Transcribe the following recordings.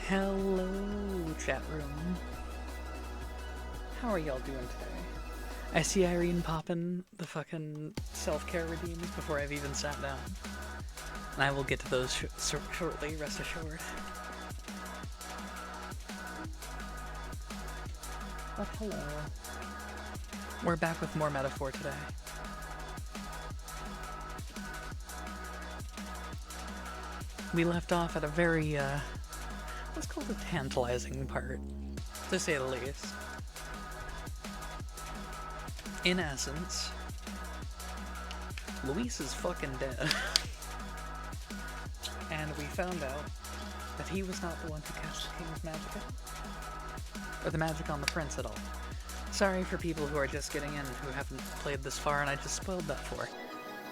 Hello, chat room. How are y'all doing today? I see Irene popping the fucking self-care redeems before I've even sat down. And I will get to those shortly, rest assured. But hello. We're back with more metaphor today. We left off at a very, let's call it a tantalizing part, to say the least. In essence, Luis is fucking dead. And we found out that he was not the one who cast the King's magic, or the magic on the prince at all. Sorry for people who are just getting in who haven't played this far and I just spoiled that for.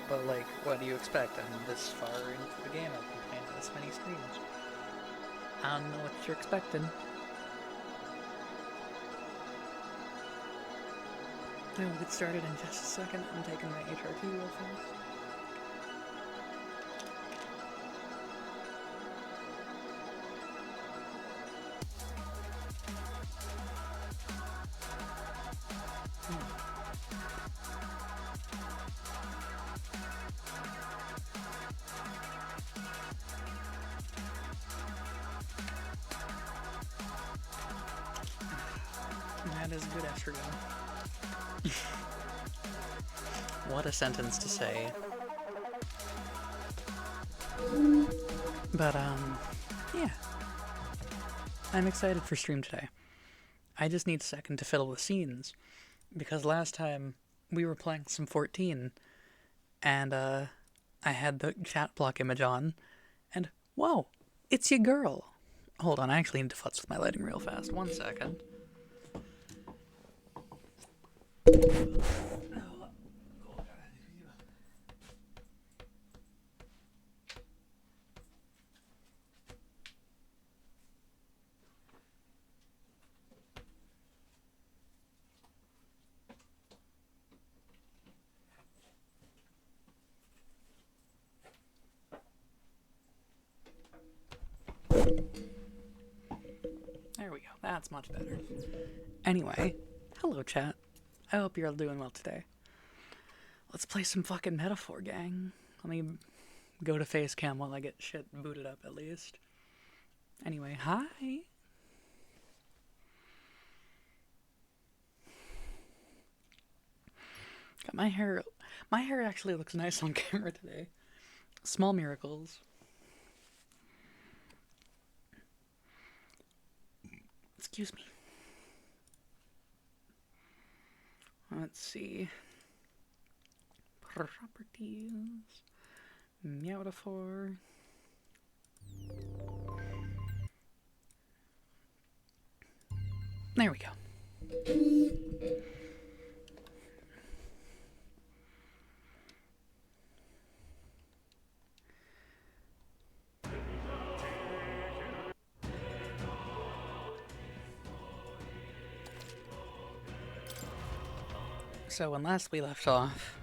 But like, what do you expect? I'm this far into the game, I've been playing this many streams. I don't know what you're expecting. We'll get started in just a second. I'm taking my HRT real fast. That is good estrogen. What a sentence to say. But, yeah. I'm excited for stream today. I just need a second to fiddle with scenes, because last time we were playing some 14, and, I had the chat block image on, and, whoa, it's your girl. Hold on, I actually need to futz with my lighting real fast. 1 second. There we go. That's much better. Anyway, hello chat. I hope you're all doing well today. Let's play some fucking metaphor, gang. Let me go to face cam while I get shit booted up at least. Anyway, hi. Got my hair. My hair actually looks nice on camera today. Small miracles. Excuse me. Let's see. Properties. Metaphor. There we go. So when last we left off,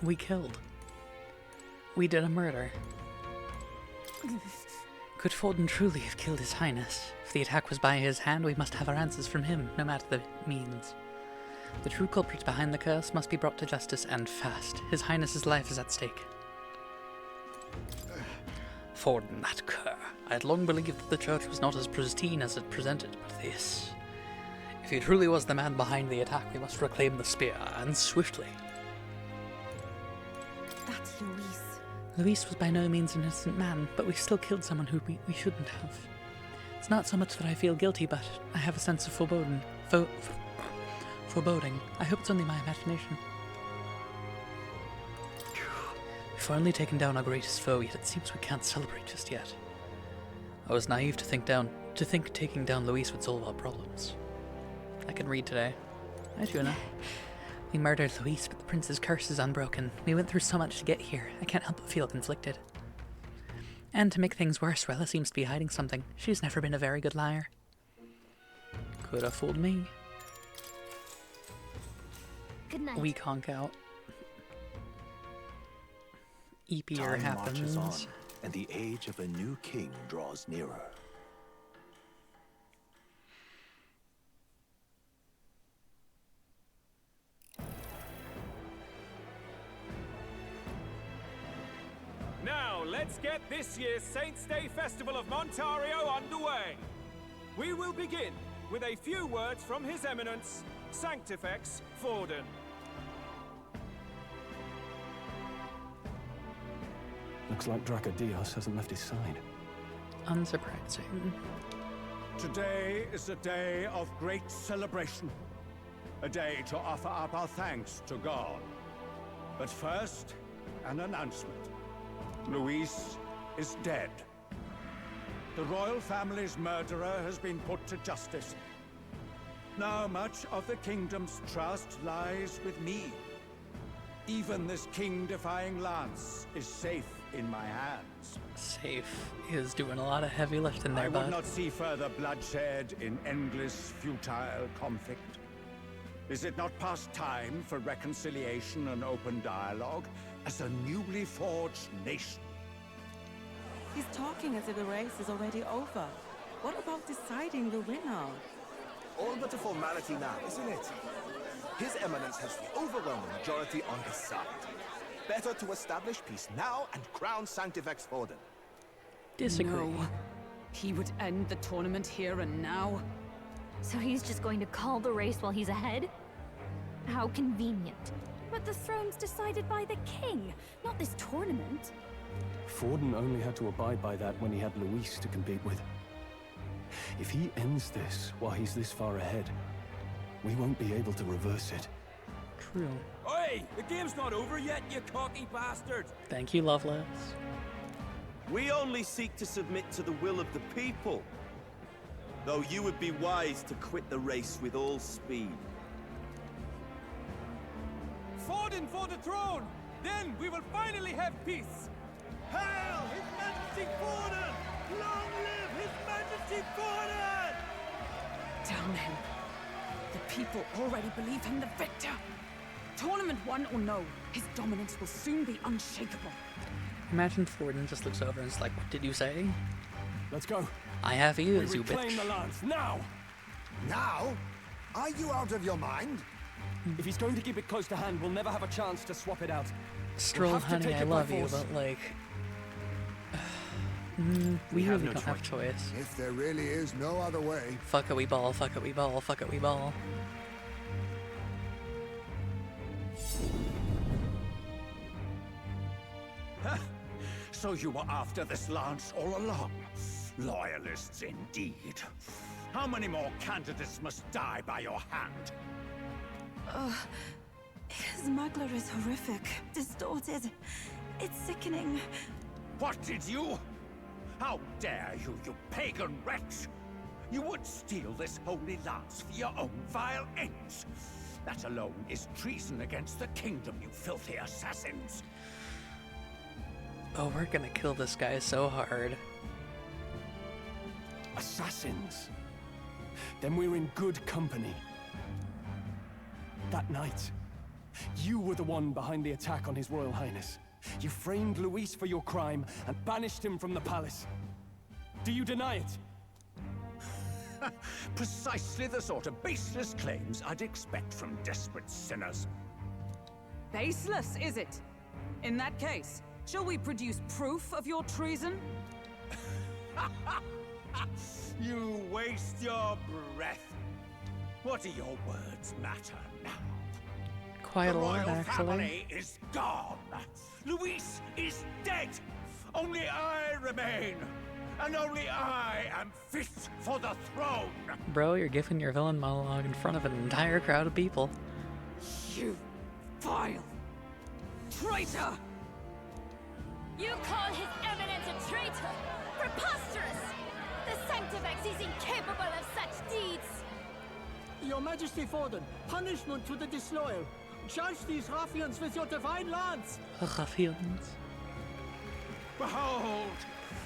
we killed. We did a murder. Could Forden truly have killed His Highness? If the attack was by his hand, we must have our answers from him, no matter the means. The true culprit behind the curse must be brought to justice, and fast. His Highness's life is at stake. Forden, that cur. I had long believed that the church was not as pristine as it presented, but this... If he truly was the man behind the attack, we must reclaim the spear, and swiftly. That's Luis. Luis was by no means an innocent man, but we still killed someone who we shouldn't have. It's not so much that I feel guilty, but I have a sense of foreboding. Foreboding. I hope it's only my imagination. We've finally taken down our greatest foe, yet it seems we can't celebrate just yet. I was naive to think taking down Luis would solve our problems. I can read today. Hi, Tuna. We murdered Luis, but the prince's curse is unbroken. We went through so much to get here. I can't help but feel conflicted. And to make things worse, Rella seems to be hiding something. She's never been a very good liar. Could have fooled me. Good night. We conk out. Epier happens. and the age of a new king draws nearer. Now, let's get this year's Saints' Day Festival of Montario underway. We will begin with a few words from His Eminence, Sanctifex Forden. Looks like Dracodios hasn't left his side. Unsurprising. Today is a day of great celebration. A day to offer up our thanks to God. But first, an announcement. Luis is dead. The royal family's murderer has been put to justice. Now much of the kingdom's trust lies with me. Even this king-defying lance is safe in my hands. Safe is doing a lot of heavy lifting there, I bud. would not see further bloodshed in endless, futile conflict. Is it not past time for reconciliation and open dialogue as a newly forged nation? He's talking as if the race is already over. What about deciding the winner? All but a formality now, isn't it? His Eminence has the overwhelming majority on his side. Better to establish peace now and crown Sanctifex Forden. Disagree. No. He would end the tournament here and now. So he's just going to call the race while he's ahead? How convenient. But the throne's decided by the king, not this tournament. Forden only had to abide by that when he had Luis to compete with. If he ends this while he's this far ahead, we won't be able to reverse it. True. Oi! The game's not over yet, you cocky bastard! Thank you, Lovelace. We only seek to submit to the will of the people. Though you would be wise to quit the race with all speed. Forden for the throne! Then we will finally have peace! Hail His Majesty Forden! Long live His Majesty Forden! Damn him. The people already believe him the victor. Tournament won or no, his dominance will soon be unshakable. Imagine Forden just looks over and is like, what did you say? Let's go. I have ears, We you reclaim bitch. the lance, now! Now? Are you out of your mind? If he's going to keep it close to hand, we'll never have a chance to swap it out. Stroll, have to honey, take I it by love you, force. but like... we have really no don't have choice. If there really is no other way. Fuck it, we ball, fuck it, we ball, fuck it, we ball. So you were after this lance all along? Loyalists indeed. How many more candidates must die by your hand? His smuggler is horrific, distorted. It's sickening. What did you? How dare you, you pagan wretch! You would steal this holy lance for your own vile ends. That alone is treason against the kingdom, you filthy assassins. Oh, we're gonna kill this guy so hard. Assassins. Then we're in good company. That night, you were the one behind the attack on His Royal Highness. You framed Luis for your crime and banished him from the palace. Do you deny it? Precisely the sort of baseless claims I'd expect from desperate sinners. Baseless, is it? In that case, shall we produce proof of your treason? You waste your breath. What do your words matter now? Quite The a lot, royal actually. family is gone. Luis is dead. Only I remain. And only I am fit for the throne. Bro, you're giving your villain monologue in front of an entire crowd of people. You vile traitor! You call His Eminence a traitor? Preposterous! The Sanctifex is incapable of such deeds! Your Majesty Forden, punishment to the disloyal. Judge these ruffians with your divine lance. Ruffians. Behold,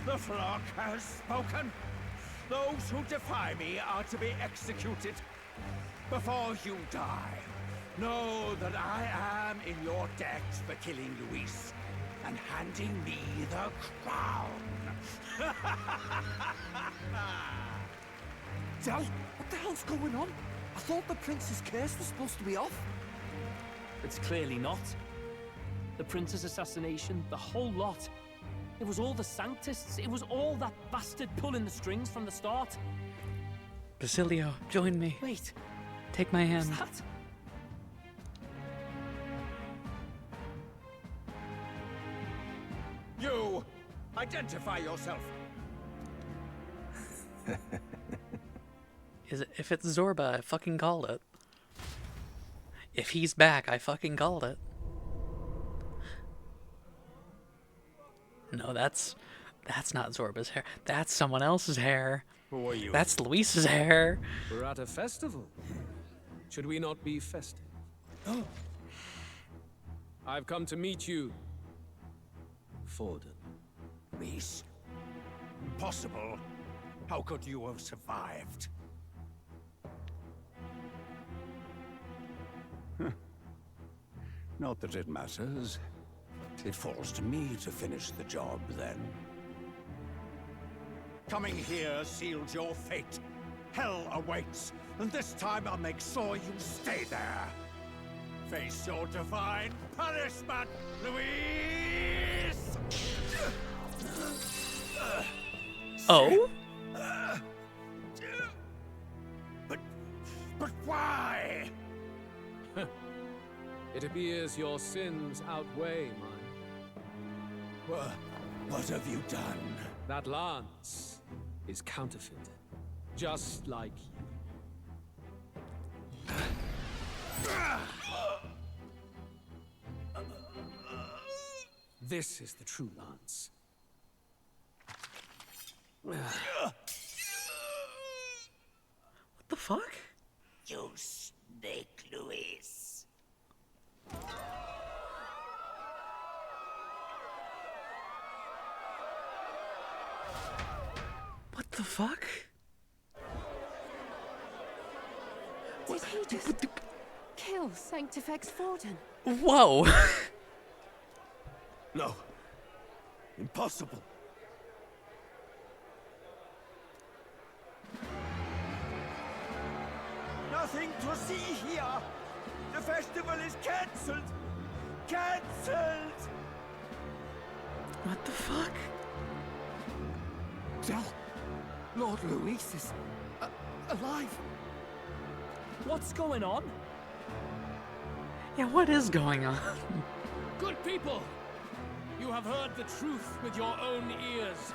the flock has spoken. Those who defy me are to be executed. Before you die, know that I am in your debt for killing Luis. and handing me the crown. Del, what the hell's going on? I thought the prince's curse was supposed to be off. It's clearly not. The prince's assassination, the whole lot. It was all the Sanctists. It was all that bastard pulling the strings from the start. Basilio, join me. Wait. Take my hand. What's that? You! Identify yourself! If it's Zorba, I fucking called it. If he's back, I fucking called it. No, that's not Zorba's hair. That's someone else's hair. Who are you? That's Luis's hair. We're at a festival. Should we not be festive? Oh. I've come to meet you, Forden. Luis? Impossible. How could you have survived? Not that it matters. It falls to me to finish the job, then. Coming here sealed your fate. Hell awaits, and this time I'll make sure you stay there. Face your divine punishment, Luis! Oh? But why? It appears your sins outweigh mine. What have you done? That lance is counterfeit, just like you. This is the true lance. What the fuck? You snake, Luis. What the fuck? Did he just kill Sanctifex Forden? Whoa! No. Impossible. Nothing to see here. The festival is cancelled. Cancelled. What the fuck? Del, Lord Luis is alive. What's going on? Yeah, what is going on? Good people, you have heard the truth with your own ears.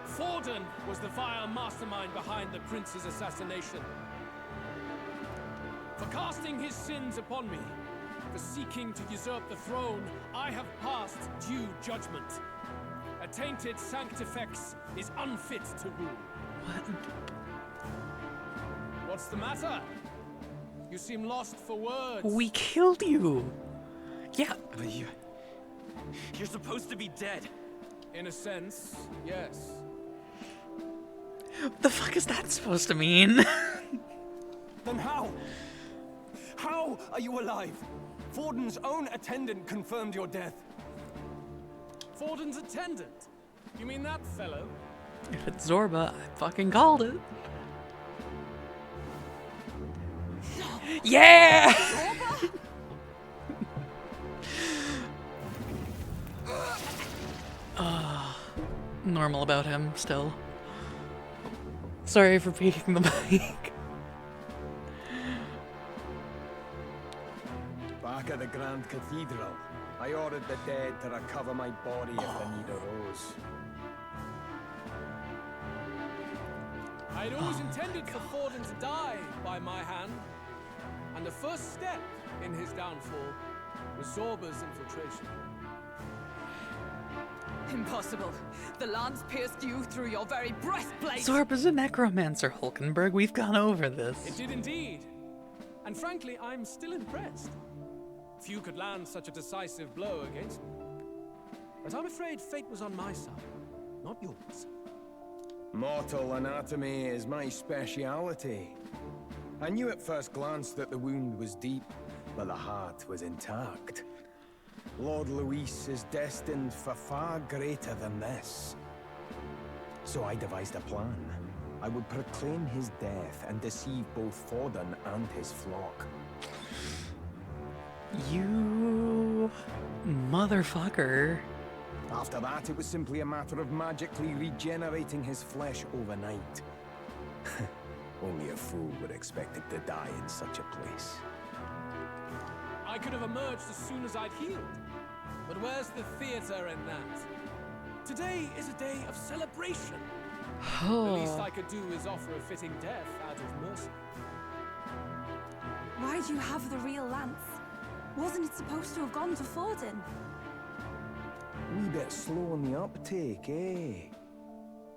Forden was the vile mastermind behind the prince's assassination. For casting his sins upon me, for seeking to usurp the throne, I have passed due judgment. A tainted Sanctifex is unfit to rule. What? What's the matter? You seem lost for words. We killed you! Yeah. But you're supposed to be dead. In a sense, yes. What the fuck is that supposed to mean? Then how? How are you alive? Forden's own attendant confirmed your death. Forden's attendant? You mean that fellow? If it's Zorba, I fucking called it. Yeah! Normal about him, still. Sorry for peeking the mic. Back at the Grand Cathedral, I ordered the dead to recover my body if the need arose. I'd always intended for Forden to die by my hand, and the first step in his downfall was Zorba's infiltration. Impossible. The lance pierced you through your very breastplate. Zorba's a necromancer, Hulkenberg. We've gone over this. It did indeed. And frankly, I'm still impressed. Few could land such a decisive blow against me. But I'm afraid fate was on my side, not yours. Mortal anatomy is my speciality. I knew at first glance that the wound was deep, but the heart was intact. Lord Luis is destined for far greater than this. So I devised a plan. I would proclaim his death and deceive both Forden and his flock. You motherfucker. After that, it was simply a matter of magically regenerating his flesh overnight. Only a fool would expect him to die in such a place. I could have emerged as soon as I'd healed. But where's the theater in that? Today is a day of celebration. The least I could do is offer a fitting death out of mercy. Why do you have the real lance? Wasn't it supposed to have gone to Forden? Wee bit slow on the uptake, eh?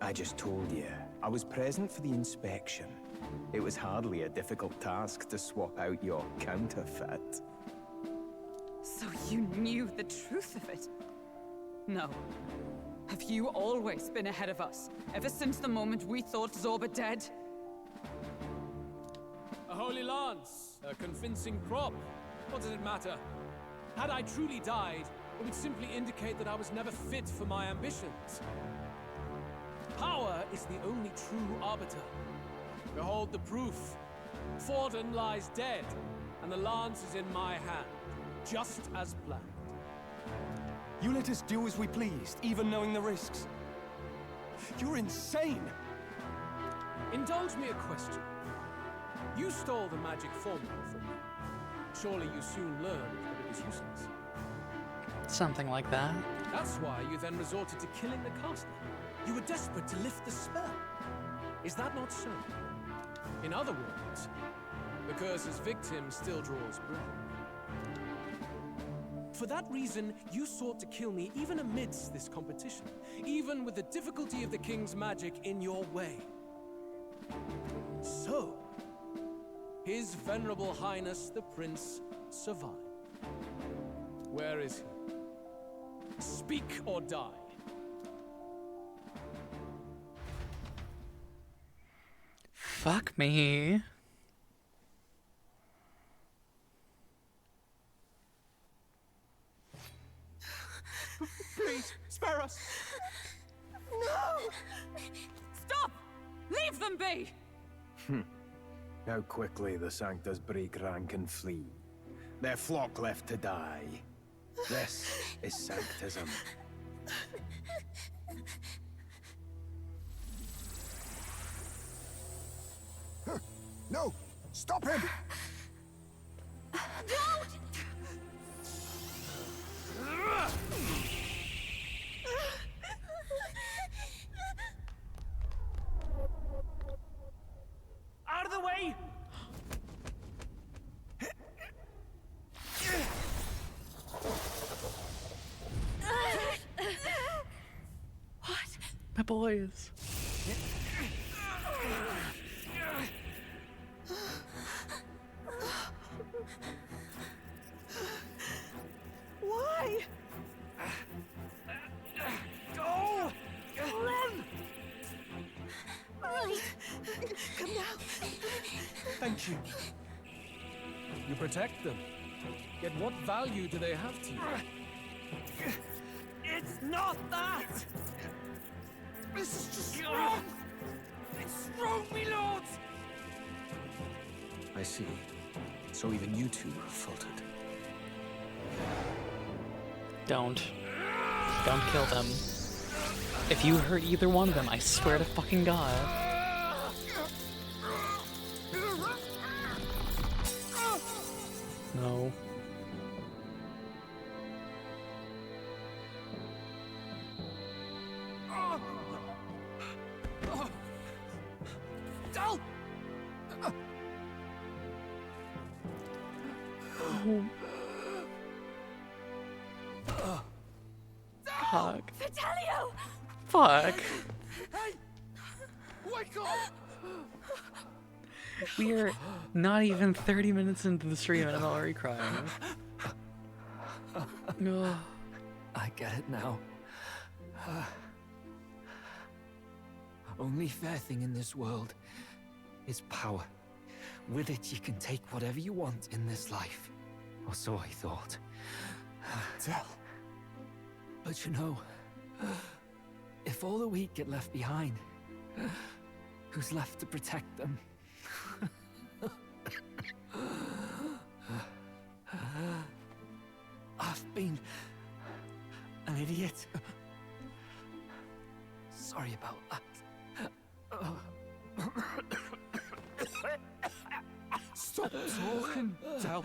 I just told you, I was present for the inspection. It was hardly a difficult task to swap out your counterfeit. So you knew the truth of it? No. Have you always been ahead of us, ever since the moment we thought Zorba dead? A holy lance, a convincing prop. What does it matter? Had I truly died, it would simply indicate that I was never fit for my ambitions. Power is the only true arbiter. Behold the proof. Forden lies dead, and the lance is in my hand, just as planned. You let us do as we pleased, even knowing the risks. You're insane! Indulge me a question. You stole the magic formula from me. Surely you soon learned that it was useless. Something like that. That's why you then resorted to killing the caster. You were desperate to lift the spell. Is that not so? In other words, the curse's victim still draws breath. For that reason, you sought to kill me even amidst this competition, even with the difficulty of the king's magic in your way. So, His Venerable Highness the Prince survived. Where is he? Speak or die. Fuck me. Please, spare us. No! Stop! Leave them be! How quickly the Sanctus break rank and flee. Their flock left to die. This is Sanctism. No! Stop him! Don't! Out of the way! What? My boys. Why? Go! Run! Come now. Thank you. You protect them. Yet what value do they have to you? It's not that! This is just wrong! It's wrong, me lords! I see. So even you two faltered. Don't kill them. If you hurt either one of them, I swear to fucking God. No. Fuck. Vitelio! Fuck. Hey! Wake up! We are not even 30 minutes into the stream and I'm already crying. Ugh. I get it now. Only fair thing in this world is power. With it, you can take whatever you want in this life. Or so I thought. Tell. But you know, if all the weak get left behind, who's left to protect them? I've been an idiot. Sorry about that. Stop talking, Del.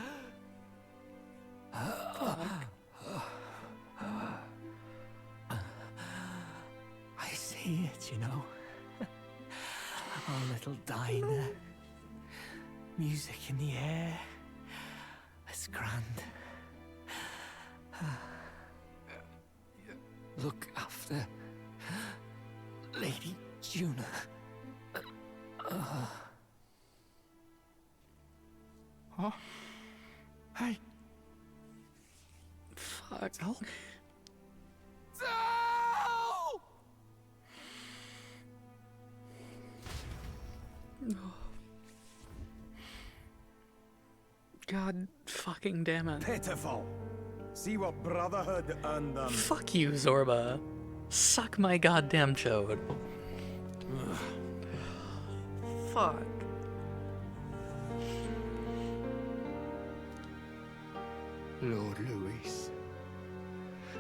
I see it, you know. Our little diner. Music in the air. It's grand. Look after Lady Juna. Huh? Hey. Fuck. Del? God fucking damn it. Pitiful. See what Brotherhood earned them. Fuck you, Zorba. Suck my goddamn chode. Fuck. Lord Louis.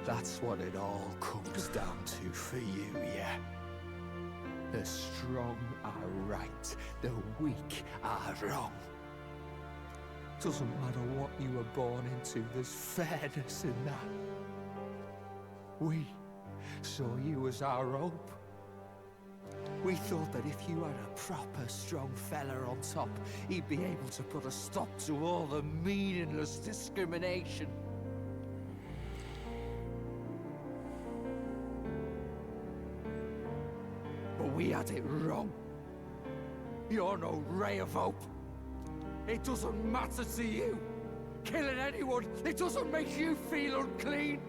That's what it all comes down to for you, yeah? The strong are right, the weak are wrong. Doesn't matter what you were born into, there's fairness in that. We saw you as our hope. We thought that if you had a proper strong fella on top, he'd be able to put a stop to all the meaningless discrimination. But we had it wrong. You're no ray of hope. It doesn't matter to you. Killing anyone, it doesn't make you feel unclean.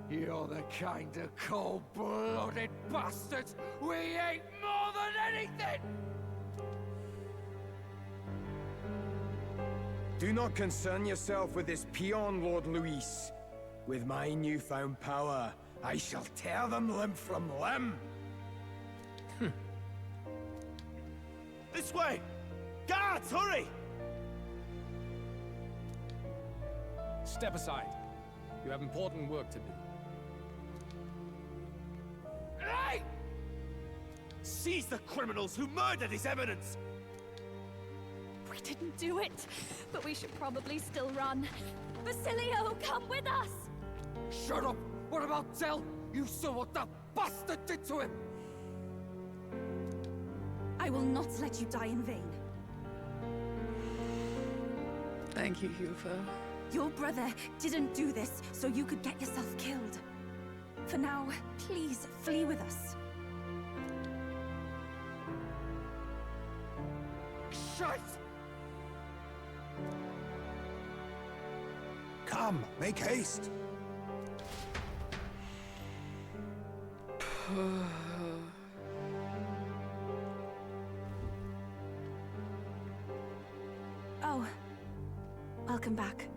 You're the kind of cold-blooded bastards we hate more than anything! Do not concern yourself with this peon, Lord Luis. With my newfound power, I shall tear them limb from limb. This way! Guards, hurry! Step aside. You have important work to do. Hey! Seize the criminals who murdered His Eminence! We didn't do it, but we should probably still run. Basilio, come with us! Shut up! What about Del? You saw what that bastard did to him! I will not let you die in vain. Thank you, Yufa. Your brother didn't do this so you could get yourself killed. For now, please flee with us. Shite! Come, make haste. Oh, welcome back.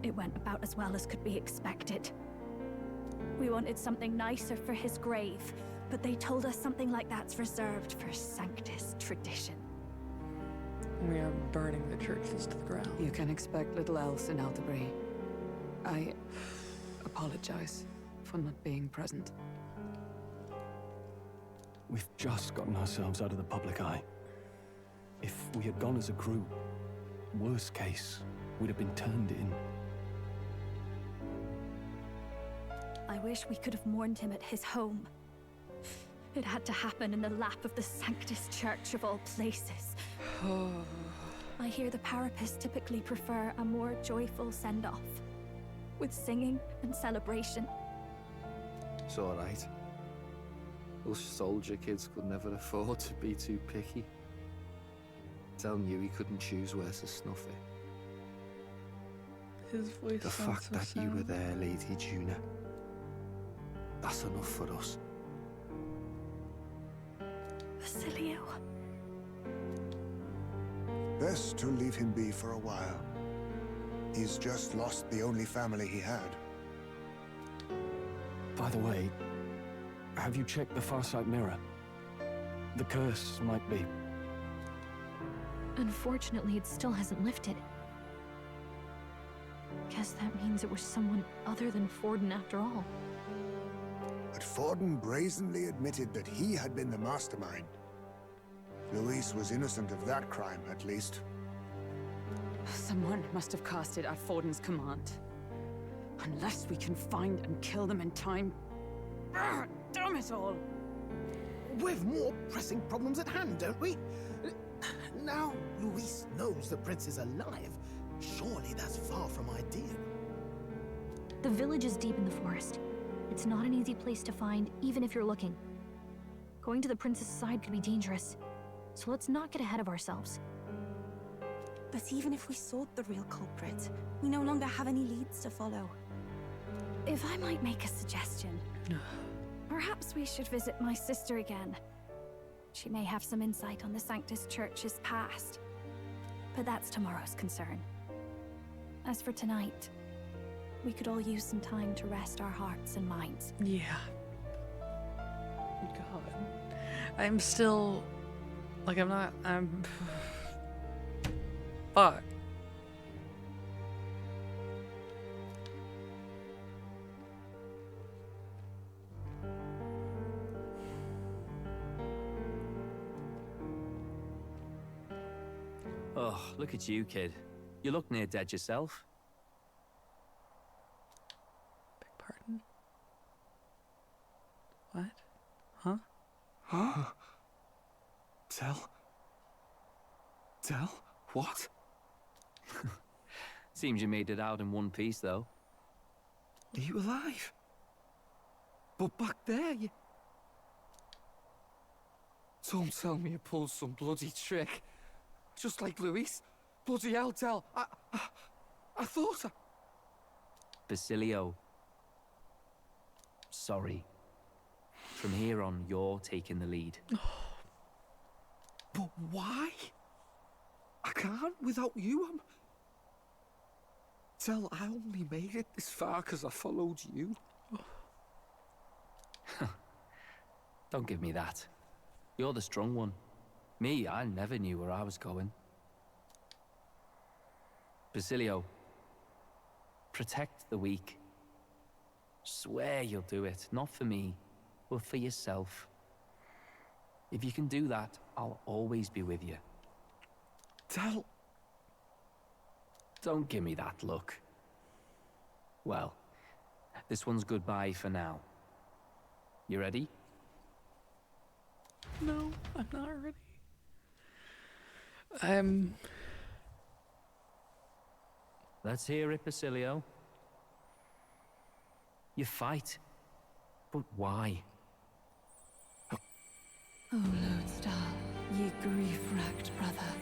It went about as well as could be expected. We wanted something nicer for his grave, but they told us something like that's reserved for Sanctus tradition. We are burning the churches to the ground. You can expect little else in Aldebury. I apologize for not being present. We've just gotten ourselves out of the public eye. If we had gone as a group, worst case, we'd have been turned in. I wish we could have mourned him at his home. It had to happen in the lap of the Sanctus Church of all places. I hear the Parapists typically prefer a more joyful send-off, with singing and celebration. It's alright. Us soldier kids could never afford to be too picky. Del knew he couldn't choose where to snuff it. His voice The sounds fact so that you sad. were there, Lady Juna, that's enough for us. Basilio. Best to leave him be for a while. He's just lost the only family he had. By the way, have you checked the Farsight mirror? The curse might be... Unfortunately, it still hasn't lifted. Guess that means it was someone other than Forden after all. But Forden brazenly admitted that he had been the mastermind. Luis was innocent of that crime, at least. Someone must have cast it at Forden's command. Unless we can find and kill them in time. Damn it all! We've more pressing problems at hand, don't we? Now Luis knows the prince is alive. Surely that's far from ideal. The village is deep in the forest. It's not an easy place to find, even if you're looking. Going to the prince's side could be dangerous, so let's not get ahead of ourselves. But even if we sought the real culprit, we no longer have any leads to follow. If I might make a suggestion, perhaps we should visit my sister again. She may have some insight on the Sanctus Church's past. But that's tomorrow's concern. As for tonight, we could all use some time to rest our hearts and minds. Yeah. God. I'm still... Like, I'm... Fuck. Oh, look at you, kid. You look near dead yourself. Beg pardon? What? Huh? Huh? Tell? What? Seems you made it out in one piece, though. Are you alive? But back there, you... Don't tell me you pulled some bloody trick. Just like Luis. Bloody hell, Del. I thought I... Basilio. Sorry. From here on, you're taking the lead. But why? I can't without you. Del, I only made it this far because I followed you. Don't give me that. You're the strong one. Me, I never knew where I was going. Basilio, protect the weak. Swear you'll do it, not for me, but for yourself. If you can do that, I'll always be with you. Del... Don't give me that look. Well, this one's goodbye for now. You ready? No, I'm not ready. Let's hear it, Basilio. You fight. But why? O Lodestar, ye grief-racked brother,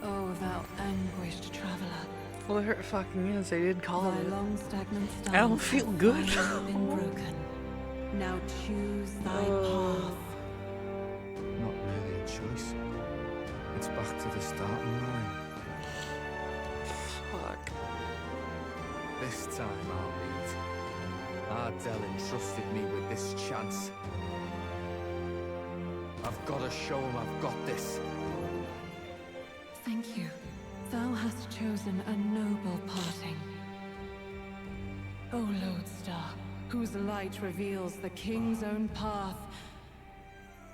O thou anguished traveler. Well, it fucking is. They did call Thy it. long stagnant I don't feel good. been broken. Now choose thy path. Not really a choice. It's back to the starting line. Fuck. This time I'll lead. Ardell entrusted me with this chance. I've got to show him I've got this. Thank you. Thou hast chosen a noble parting. O Lodestar, whose light reveals the king's own path.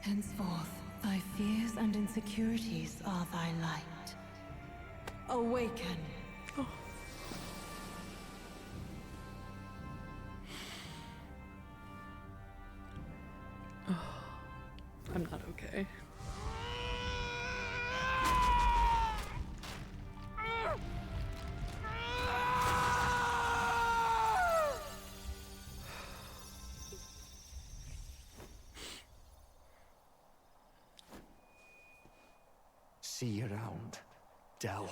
Henceforth, thy fears and insecurities are thy light. Awaken. I'm not okay. See you around, Del.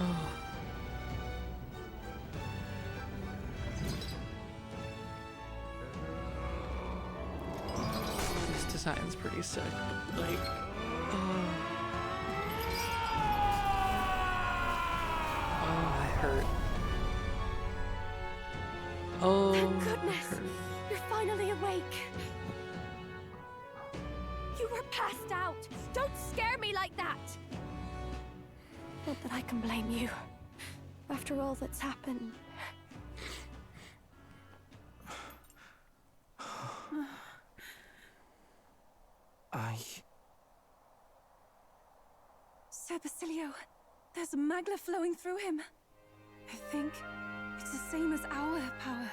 Oh. Sounds pretty sick. Like, oh, I hurt. Oh, Thank goodness! You're finally awake! You were passed out! Don't scare me like that! Not that I can blame you. After all that's happened. Sir Basilio, there's magla flowing through him. I think it's the same as our power.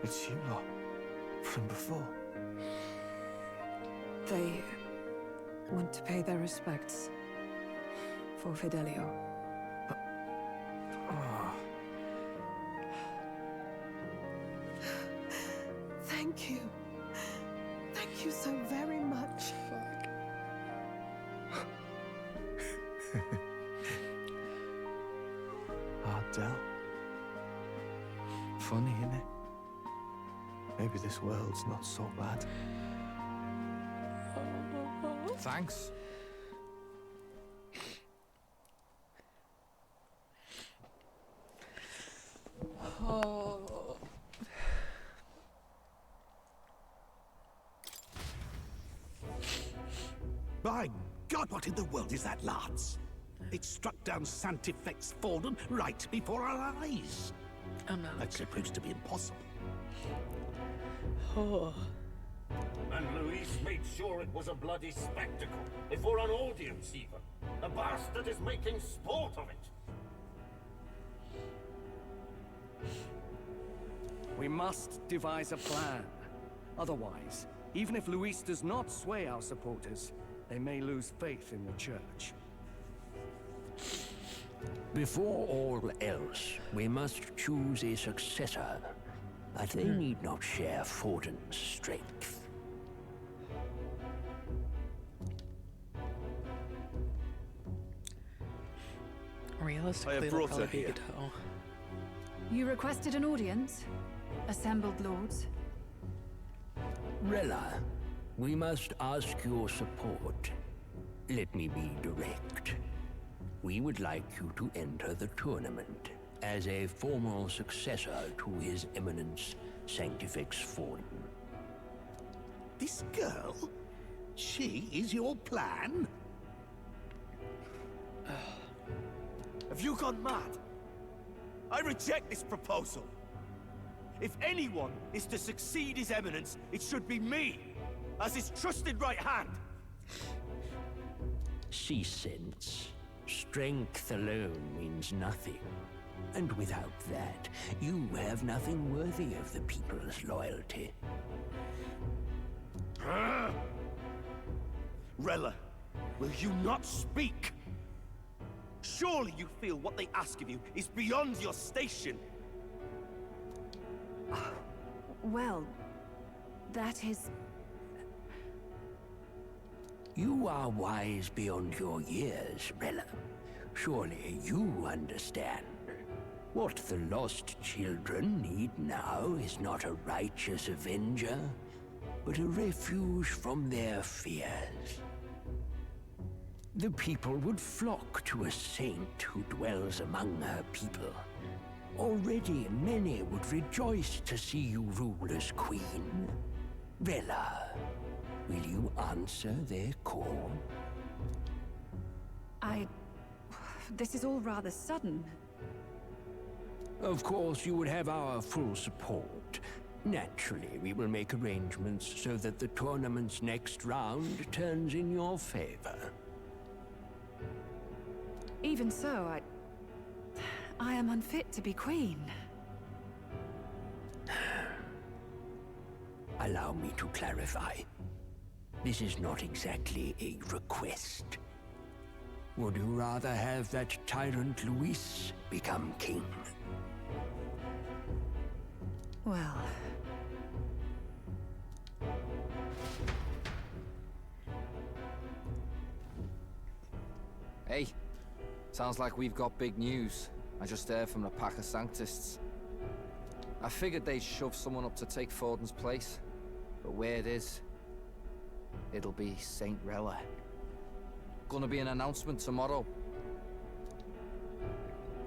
It's you lot. From before. They want to pay their respects for Fidelio. Thank you. Thank you so very much. Ardell. Funny, innit? Maybe this world's not so bad. Thanks. Oh. By God, what in the world is that, lads? It struck down Santifex Forden right before our eyes. That's supposed to be impossible. Oh. And Luis made sure it was a bloody spectacle, before an audience even. The bastard is making sport of it. We must devise a plan. Otherwise, even if Luis does not sway our supporters, they may lose faith in the church. Before all else, we must choose a successor, but they need not share Forden's strength. Realistically, I have they'll brought probably her be here. Gateau. You requested an audience? Assembled lords? Rella, we must ask your support. Let me be direct. We would like you to enter the tournament as a formal successor to His Eminence Sanctifex Forden. This girl? She is your plan? Have you gone mad? I reject this proposal. If anyone is to succeed His Eminence, it should be me, as his trusted right hand. See sense. Strength alone means nothing. And without that, you have nothing worthy of the people's loyalty. Rella, will you not speak? Surely you feel what they ask of you is beyond your station. Well, that is... You are wise beyond your years, Rella. Surely you understand. What the lost children need now is not a righteous avenger, but a refuge from their fears. The people would flock to a saint who dwells among her people. Already many would rejoice to see you rule as queen. Rella, will you answer their call? This is all rather sudden. Of course, you would have our full support. Naturally, we will make arrangements so that the tournament's next round turns in your favor. Even so, I am unfit to be queen. Allow me to clarify. This is not exactly a request. Would you rather have that tyrant Luis become king? Well... Hey, sounds like we've got big news. I just heard from the pack of Sanctists. I figured they'd shove someone up to take Forden's place. But where it is, it'll be Saint Rella. Gonna be an announcement tomorrow.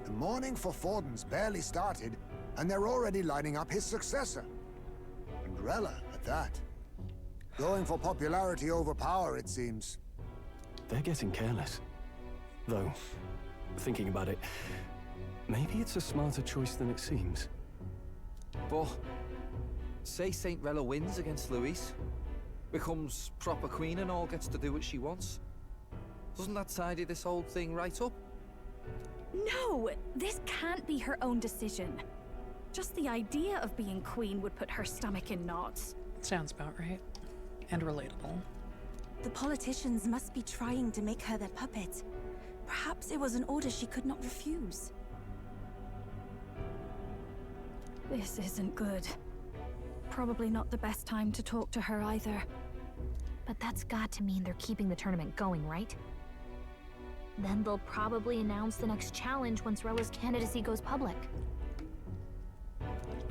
The mourning for Forden's barely started, and they're already lining up his successor. And Rella, at that. Going for popularity over power, it seems. They're getting careless. Though, thinking about it, maybe it's a smarter choice than it seems. But, say Saint Rella wins against Louise, becomes proper queen and all, gets to do what she wants. Doesn't that tidy this whole thing right up? No! This can't be her own decision. Just the idea of being queen would put her stomach in knots. Sounds about right. And relatable. The politicians must be trying to make her their puppet. Perhaps it was an order she could not refuse. This isn't good. Probably not the best time to talk to her either. But that's got to mean they're keeping the tournament going, right? Then they'll probably announce the next challenge once Rella's candidacy goes public.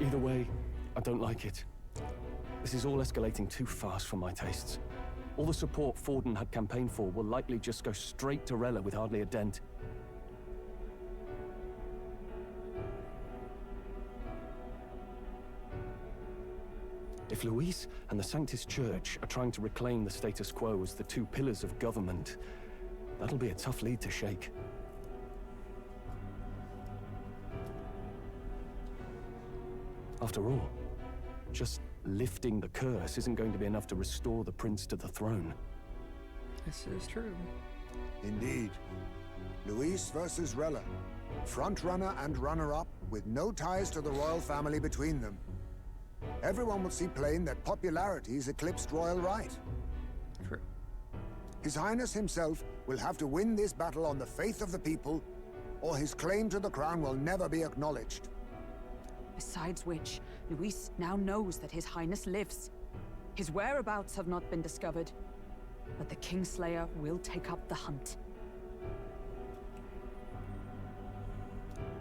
Either way, I don't like it. This is all escalating too fast for my tastes. All the support Forden had campaigned for will likely just go straight to Rella with hardly a dent. If Louise and the Sanctist Church are trying to reclaim the status quo as the two pillars of government, that'll be a tough lead to shake. After all, just lifting the curse isn't going to be enough to restore the prince to the throne. This is true. Indeed. Louise versus Rella. Front-runner and runner-up, with no ties to the royal family between them. Everyone will see plain that popularity's eclipsed royal right. True. His Highness himself will have to win this battle on the faith of the people, or his claim to the crown will never be acknowledged. Besides which, Luis now knows that His Highness lives. His whereabouts have not been discovered, but the Kingslayer will take up the hunt.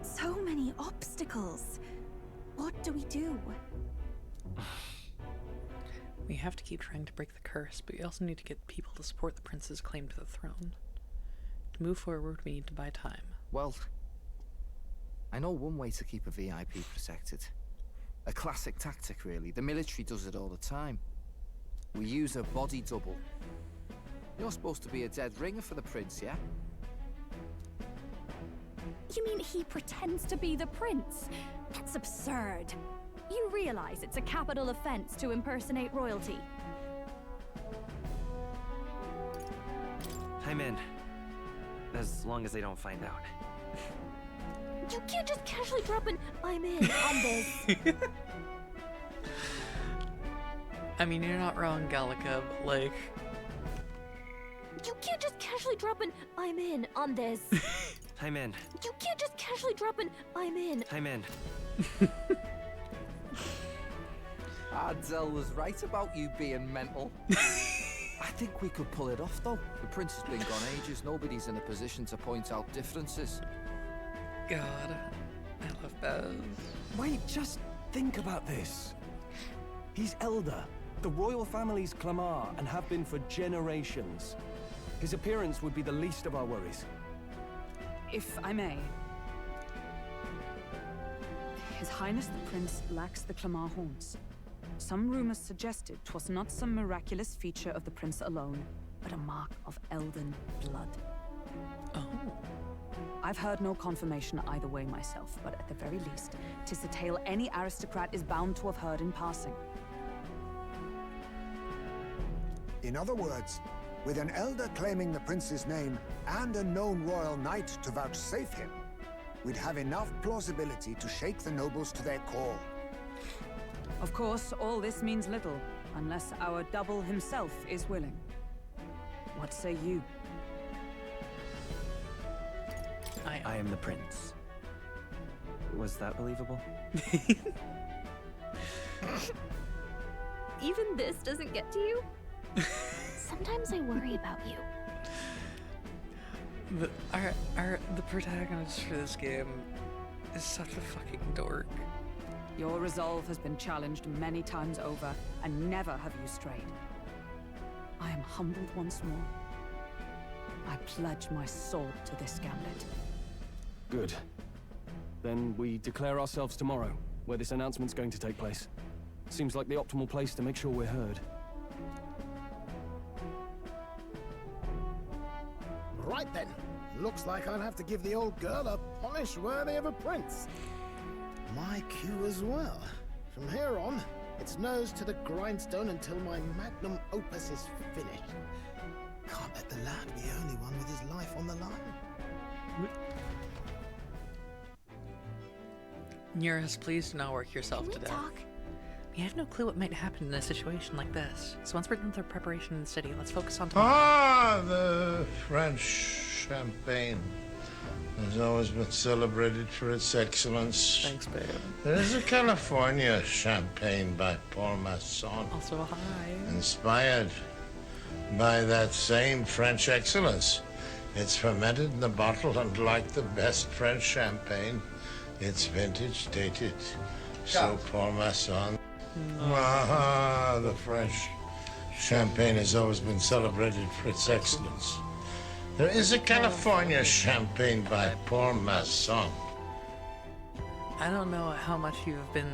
So many obstacles. What do we do? We have to keep trying to break the curse, but we also need to get people to support the prince's claim to the throne. To move forward, we need to buy time. Well, I know one way to keep a VIP protected. A classic tactic, really. The military does it all the time. We use a body double. You're supposed to be a dead ringer for the prince, yeah? You mean he pretends to be the prince? That's absurd. You realize it's a capital offense to impersonate royalty. I'm in. As long as they don't find out. You can't just casually drop an "I'm in" on this. I mean, you're not wrong, Gallica, but like... You can't just casually drop an "I'm in" on this. I'm in. You can't just casually drop an "I'm in." I'm in. Ardell was right about you being mental. I think we could pull it off, though. The prince has been gone ages. Nobody's in a position to point out differences. God, I love Bez. Wait, just think about this. He's elder, the royal family's Clamar, and have been for generations. His appearance would be the least of our worries. If I may. His Highness the Prince lacks the Clamar horns. Some rumors suggested 'twas not some miraculous feature of the prince alone, but a mark of Elden blood. Oh. I've heard no confirmation either way myself, but at the very least, 'tis a tale any aristocrat is bound to have heard in passing. In other words, with an elder claiming the prince's name and a known royal knight to vouchsafe him, we'd have enough plausibility to shake the nobles to their core. Of course, all this means little, unless our double himself is willing. What say you? I am the prince. Was that believable? Even this doesn't get to you? Sometimes I worry about you. The protagonist for this game is such a fucking dork. Your resolve has been challenged many times over, and never have you strayed. I am humbled once more. I pledge my sword to this gambit. Good. Then we declare ourselves tomorrow, where this announcement's going to take place. Seems like the optimal place to make sure we're heard. Right then. Looks like I'll have to give the old girl a polish worthy of a prince. My cue as well. From here on, it's nose to the grindstone until my magnum opus is finished. Can't let the lad be the only one with his life on the line. Nearest, please do not work yourself to death. Talk? We have no clue what might happen in a situation like this. So once we're done with our preparation in the city, let's focus on tomorrow. Ah, the French champagne has always been celebrated for its excellence. Thanks, babe. There is a California champagne by Paul Masson. Also, hi. Inspired by that same French excellence. It's fermented in the bottle, and like the best French champagne, it's vintage dated. So Paul Masson. Ah, the French champagne has always been celebrated for its excellence. There is a California champagne by Paul Masson. I don't know how much you've been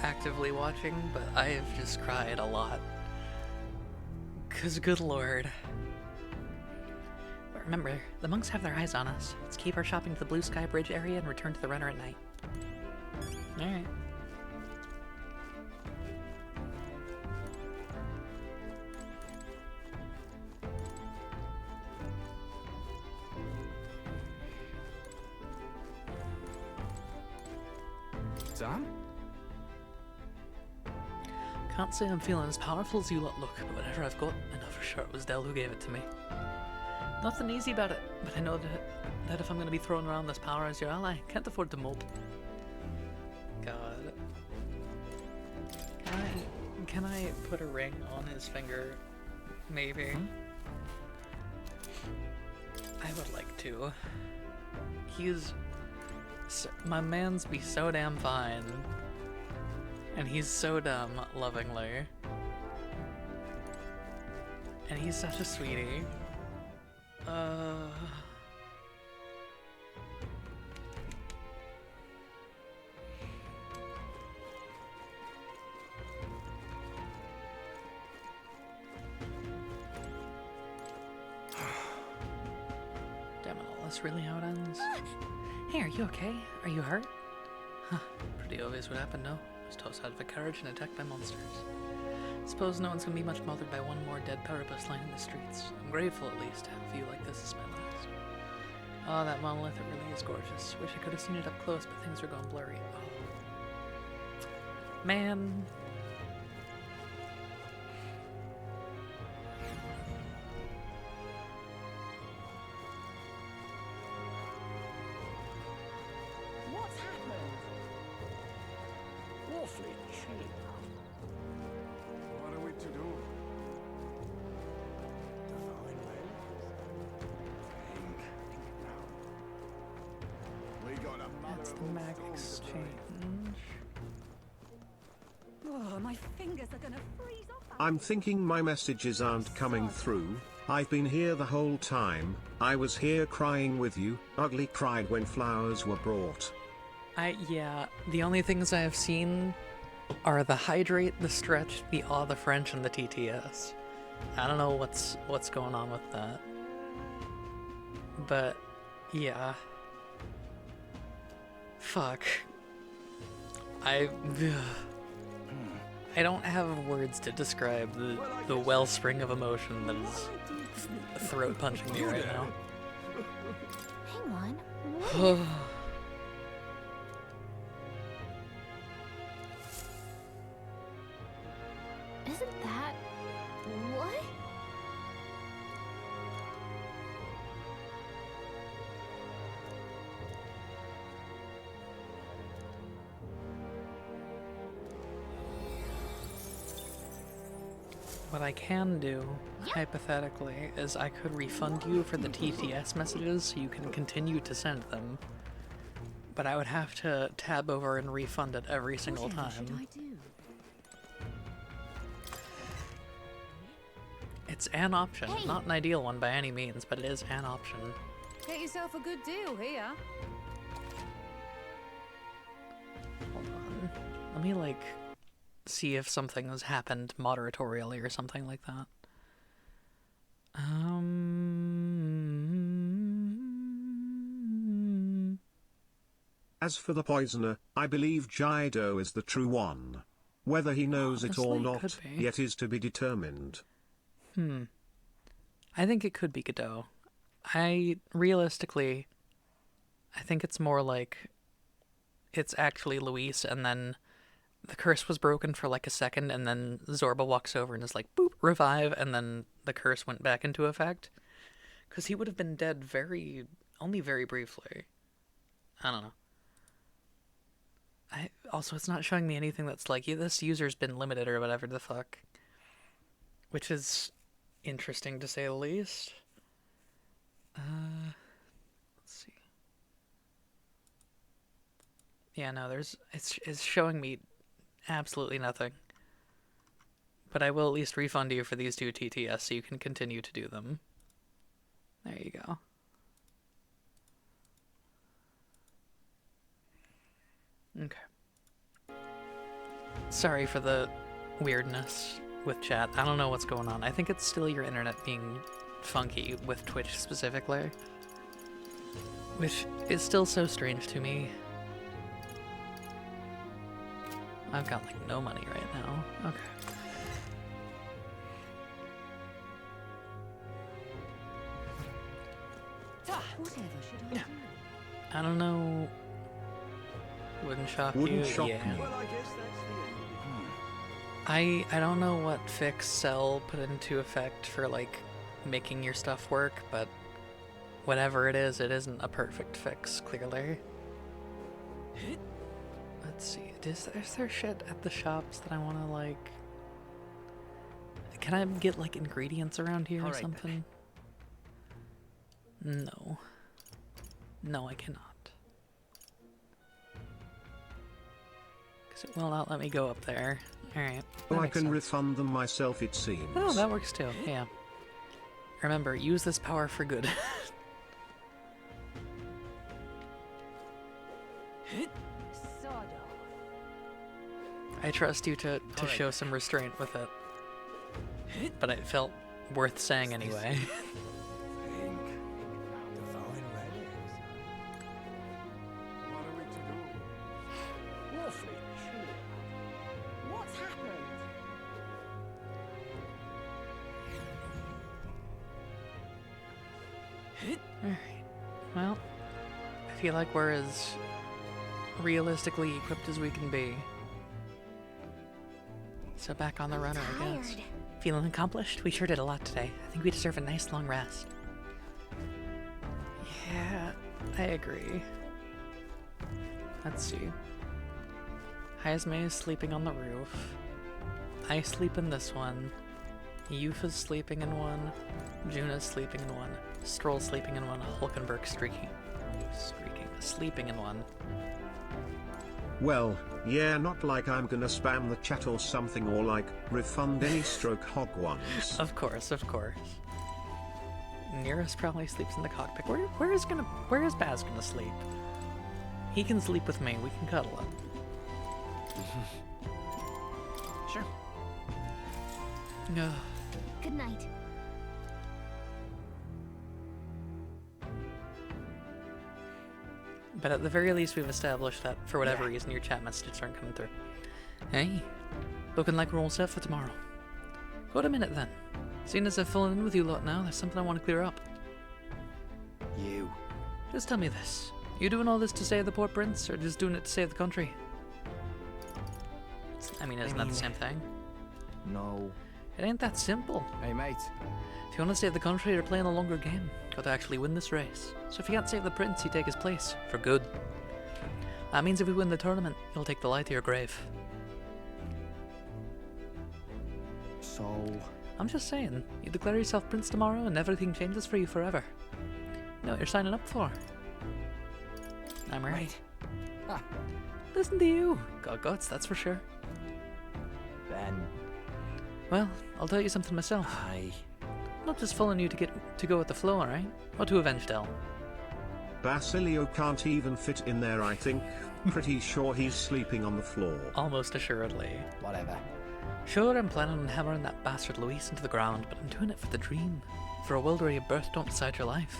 actively watching, but I have just cried a lot. 'Cause good lord. But remember, the monks have their eyes on us. Let's keep our shopping to the Blue Sky Bridge area and return to the runner at night. Alright. Sam? Can't say I'm feeling as powerful as you lot look, but whatever I've got, I know for sure it was Dell who gave it to me. Nothing easy about it, but I know that if I'm going to be throwing around this power as your ally, I can't afford to mope. God. Can I put a ring on his finger? Maybe. I would like to. My man's be so damn fine. And he's so dumb, lovingly. And he's such a sweetie. Damn it all, that's really how it ends. Hey, are you okay? Are you hurt? Huh, pretty obvious what happened, no? I was tossed out of a carriage and attacked by monsters. Suppose no one's gonna be much bothered by one more dead parapus lining the streets. I'm grateful at least to have a view like this as my last. Oh, that monolith, it really is gorgeous. Wish I could have seen it up close, but things are going blurry. Oh. Man. What's happened? Awfully cheap. What are we to do? That's the mag exchange. Oh, my fingers are gonna freeze off. I'm thinking my messages aren't coming through. I've been here the whole time. I was here crying with you. Ugly cried when flowers were brought. Yeah, the only things I have seen are the hydrate, the stretch, the awe, the French, and the TTS. I don't know what's going on with that. But, yeah. Fuck. I don't have words to describe the wellspring of emotion that is throat punching me right now. Hang on. Isn't that... what? What I can do, hypothetically, is I could refund you for the TTS messages so you can continue to send them. But I would have to tab over and refund it every single time. It's an option, not an ideal one by any means, but it is an option. Get yourself a good deal here. Hold on. Let me, like, see if something has happened moderatorially or something like that. As for the poisoner, I believe Jido is the true one. Whether he knows it or not, yet is to be determined. I think it could be Godot. Realistically, I think it's more like it's actually Luis, and then the curse was broken for like a second, and then Zorba walks over and is like, boop, revive, and then the curse went back into effect. Because he would have been dead only very briefly. I don't know. Also, it's not showing me anything that's like, yeah, this user's been limited or whatever the fuck. Which is interesting to say the least. Let's see. Yeah, no, it's showing me absolutely nothing. But I will at least refund you for these 2 TTS so you can continue to do them. There you go. Okay. Sorry for the weirdness with chat. I don't know what's going on. I think it's still your internet being funky with Twitch specifically. Which is still so strange to me. I've got like no money right now. Okay. Whatever should I do? I don't know. Wouldn't shock Wouldn't you? shock Yeah. me. Well, I guess that's the end of it. I don't know what fix Cell put into effect for like making your stuff work, but whatever it isn't a perfect fix, clearly. Let's see. Is there shit at the shops that I want to like? Can I get like ingredients around here or something? No. No, I cannot. Because it will not let me go up there. Alright. Well, I can refund them myself, it seems. Oh, that works too, yeah. Remember, use this power for good. I trust you to show some restraint with it. But it felt worth saying anyway. What's happened? Alright. Well, I feel like we're as realistically equipped as we can be. So back on the runner, I guess. Feeling accomplished? We sure did a lot today. I think we deserve a nice long rest. Yeah, I agree. Let's see. Haizme is sleeping on the roof. I sleep in this one. Yufa's sleeping in one. Juna's sleeping in one. Stroll's sleeping in one. Hulkenberg's sleeping in one. Well, yeah, not like I'm gonna spam the chat or something, or like, refund any stroke hog ones. Of course, of course. Nearest probably sleeps in the cockpit. Where is Baz gonna sleep? He can sleep with me. We can cuddle him. Sure. No. Good night. But at the very least, we've established that for whatever reason, your chat messages aren't coming through. Hey, looking like we're all set for tomorrow. Wait a minute then. Seeing as I've fallen in with you lot now, there's something I want to clear up. You. Just tell me this. You doing all this to save the poor prince, or just doing it to save the country? I mean, isn't that the same thing? No. It ain't that simple. Hey, mate. If you want to save the country, you're playing a longer game. Got to actually win this race. So if you can't save the prince, you take his place. For good. That means if we win the tournament, you'll take the light to your grave. So, I'm just saying, you declare yourself prince tomorrow and everything changes for you forever. You know what you're signing up for. I'm ready. Ah. Listen to you. Got guts, that's for sure. Then... Well, I'll tell you something myself. I'm not just following you to go with the flow, alright? Or to avenge Del. Basilio can't even fit in there, I think. Pretty sure he's sleeping on the floor. Almost assuredly. Whatever. Sure, I'm planning on hammering that bastard Luis into the ground, but I'm doing it for the dream. For a world where your birth don't decide your life.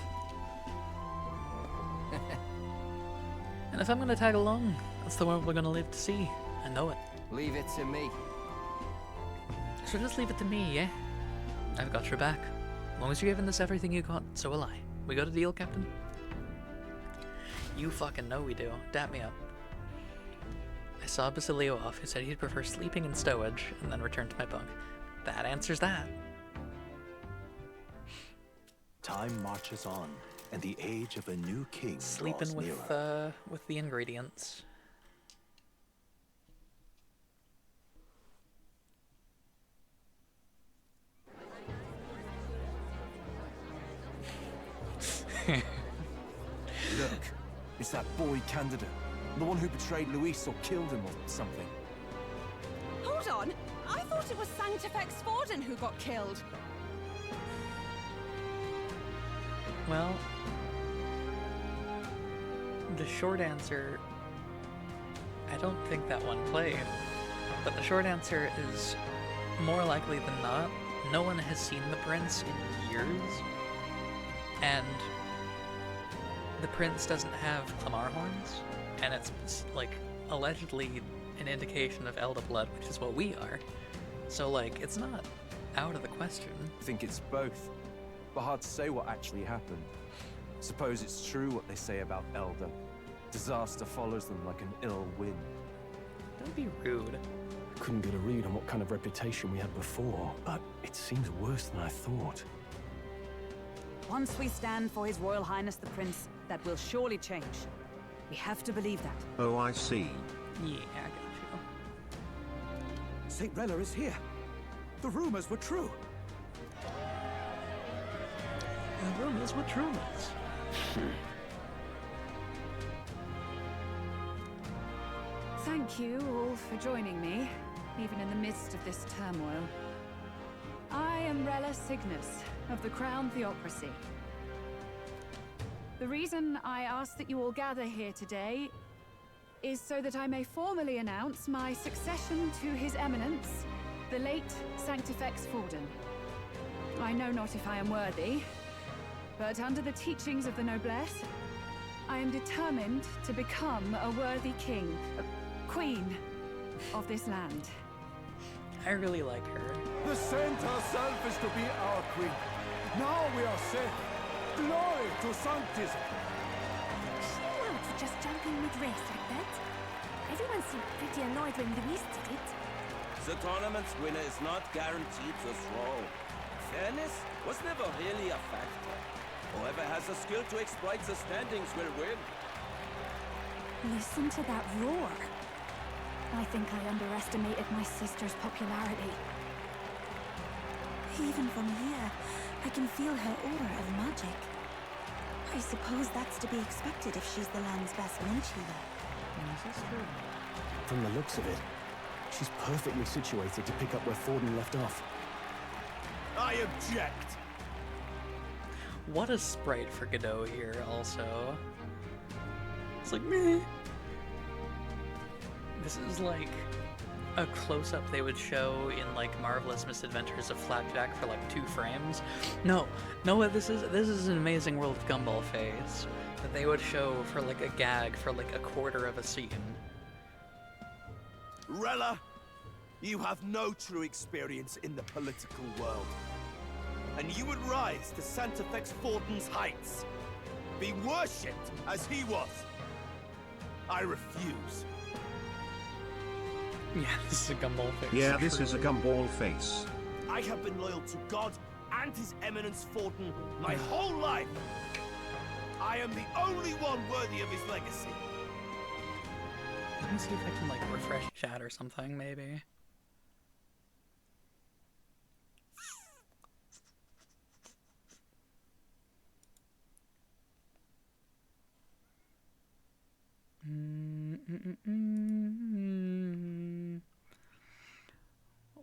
And if I'm gonna tag along, that's the world we're gonna live to see. I know it. Leave it to me. So just leave it to me, yeah? I've got your back. As long as you're giving this everything you got, so will I. We got a deal, Captain? You fucking know we do. Dap me up. I saw Basilio off, who said he'd prefer sleeping in stowage and then return to my bunk. That answers that. Time marches on, and the age of a new king Sleeping draws with the ingredients. Look, it's that boy candidate. The one who betrayed Luis or killed him or something. Hold on! I thought it was Sanctifex Forden who got killed. Well, the short answer, I don't think that one played. But the short answer is, more likely than not, no one has seen the prince in years. And the prince doesn't have Clamar horns, and it's like allegedly an indication of Elder blood, which is what we are. So like, it's not out of the question. I think it's both, but hard to say what actually happened. Suppose it's true what they say about Elder. Disaster follows them like an ill wind. Don't be rude. I couldn't get a read on what kind of reputation we had before, but it seems worse than I thought. Once we stand for His Royal Highness the Prince, that will surely change. We have to believe that. Oh, I see. Yeah, I got you. St. Rella is here. The rumors were true. The rumors were rumors. Thank you all for joining me, even in the midst of this turmoil. I am Rella Cygnus, of the Crown Theocracy. The reason I ask that you all gather here today is so that I may formally announce my succession to His Eminence, the late Sanctifex Forden. I know not if I am worthy, but under the teachings of the noblesse, I am determined to become a worthy king, queen of this land. I really like her. The saint herself is to be our queen. Now we are safe. Glory to Sanctism. Chill out for just jumping mid-race like that. Everyone seemed pretty annoyed when Luis did it. The tournament's winner is not guaranteed to throw. Fairness was never really a factor. Whoever has the skill to exploit the standings will win. Listen to that roar. I think I underestimated my sister's popularity. Even from here, I can feel her aura of magic. I suppose that's to be expected if she's the land's best mage healer. From the looks of it, she's perfectly situated to pick up where Forden left off. I object! What a sprite for Godot here, also. It's like, meh. This is like a close-up they would show in like Marvelous Misadventures of Flapjack for like 2 frames. No, this is an Amazing World of Gumball phase that they would show for like a gag for like a quarter of a scene. Rella, you have no true experience in the political world. And you would rise to Sanctifex Forden's heights. Be worshipped as he was. I refuse. Yeah, this is a gumball face. Yeah, this is a gumball face. I have been loyal to God and His Eminence Forden my whole life. I am the only one worthy of his legacy. Let me see if I can like refresh chat or something, maybe.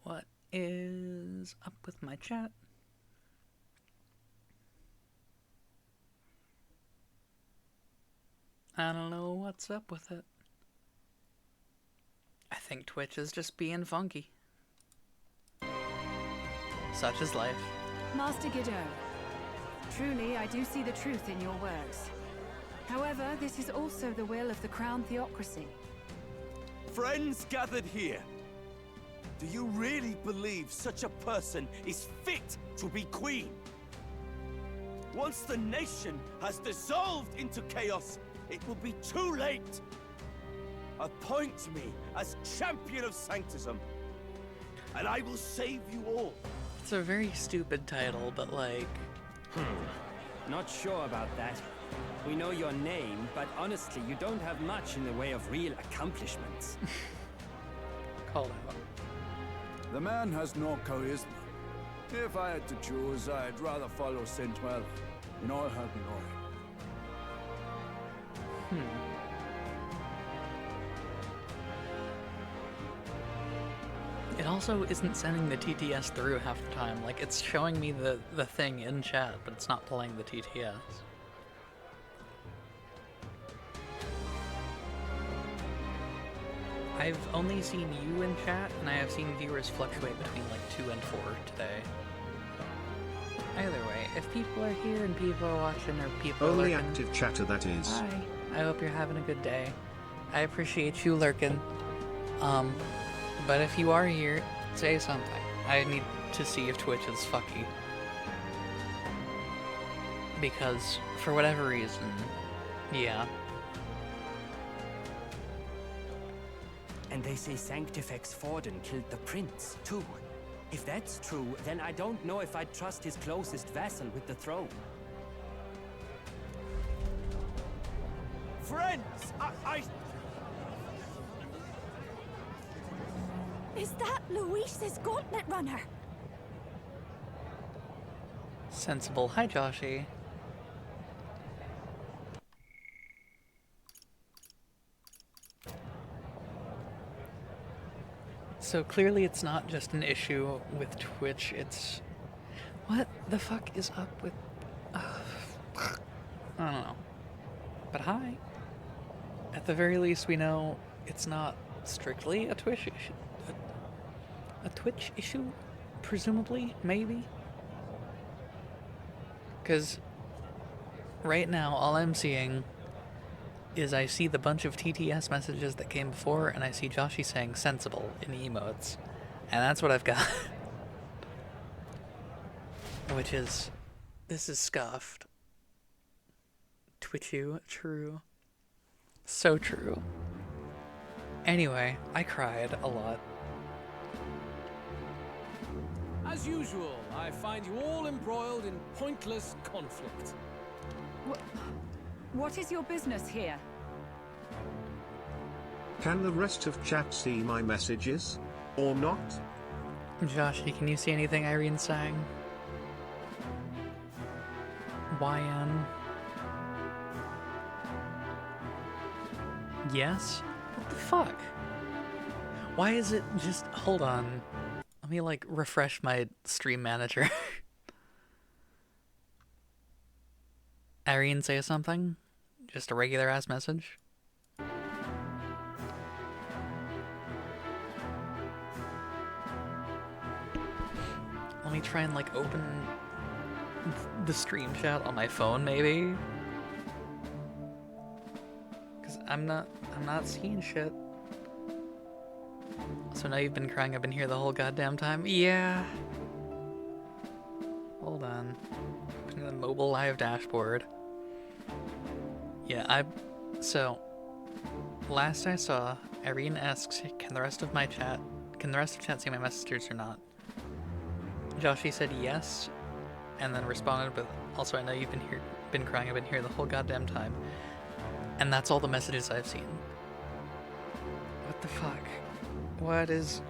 What is up with my chat? I don't know what's up with it. I think Twitch is just being funky. Such is life. Master Godot, truly I do see the truth in your words. However, this is also the will of the Crown Theocracy. Friends gathered here, do you really believe such a person is fit to be queen? Once the nation has dissolved into chaos, it will be too late. Appoint me as champion of sanctism, and I will save you all. It's a very stupid title, but like... Not sure about that. We know your name, but honestly, you don't have much in the way of real accomplishments. Call out. The man has no charisma. If I had to choose, I'd rather follow Saint-Well in all her glory. It also isn't sending the TTS through half the time. Like, it's showing me the thing in chat, but it's not playing the TTS. I've only seen you in chat, and I have seen viewers fluctuate between like 2 and 4 today. Either way, if people are here and people are watching or people Only are lurking, active chatter, that is. hi. I hope you're having a good day. I appreciate you lurking. But if you are here, say something. I need to see if Twitch is fucky. Because, for whatever reason, yeah. And they say Sanctifex Forden killed the prince, too. If that's true, then I don't know if I'd trust his closest vassal with the throne. Friends, I... Is that Luis's gauntlet runner? Sensible. Hi, Joshy. So clearly it's not just an issue with Twitch, it's... What the fuck is up with... I don't know. But hi. At the very least, we know it's not strictly a Twitch issue. A Twitch issue? Presumably? Maybe? Because right now, all I'm seeing is I see the bunch of TTS messages that came before, and I see Joshy saying sensible in emotes. And that's what I've got. Which is... This is scuffed. Twitchu, true. So true. Anyway, I cried a lot. As usual, I find you all embroiled in pointless conflict. What is your business here? Can the rest of chat see my messages? Or not? Joshy, can you see anything Irene's saying? YN? Yes? What the fuck? Why is it just... Hold on. Let me, like, refresh my stream manager. Irene say something? Just a regular-ass message? Let me try and, like, open the stream chat on my phone, maybe? Because I'm not seeing shit. So now you've been crying, I've been here the whole goddamn time? Yeah. Hold on. Opening the mobile live dashboard. Yeah, so, last I saw, Irene asks, can the rest of chat see my messages or not? Joshy said yes, and then responded with, also I know you've been crying, I've been here the whole goddamn time. And that's all the messages I've seen. What the fuck? What's...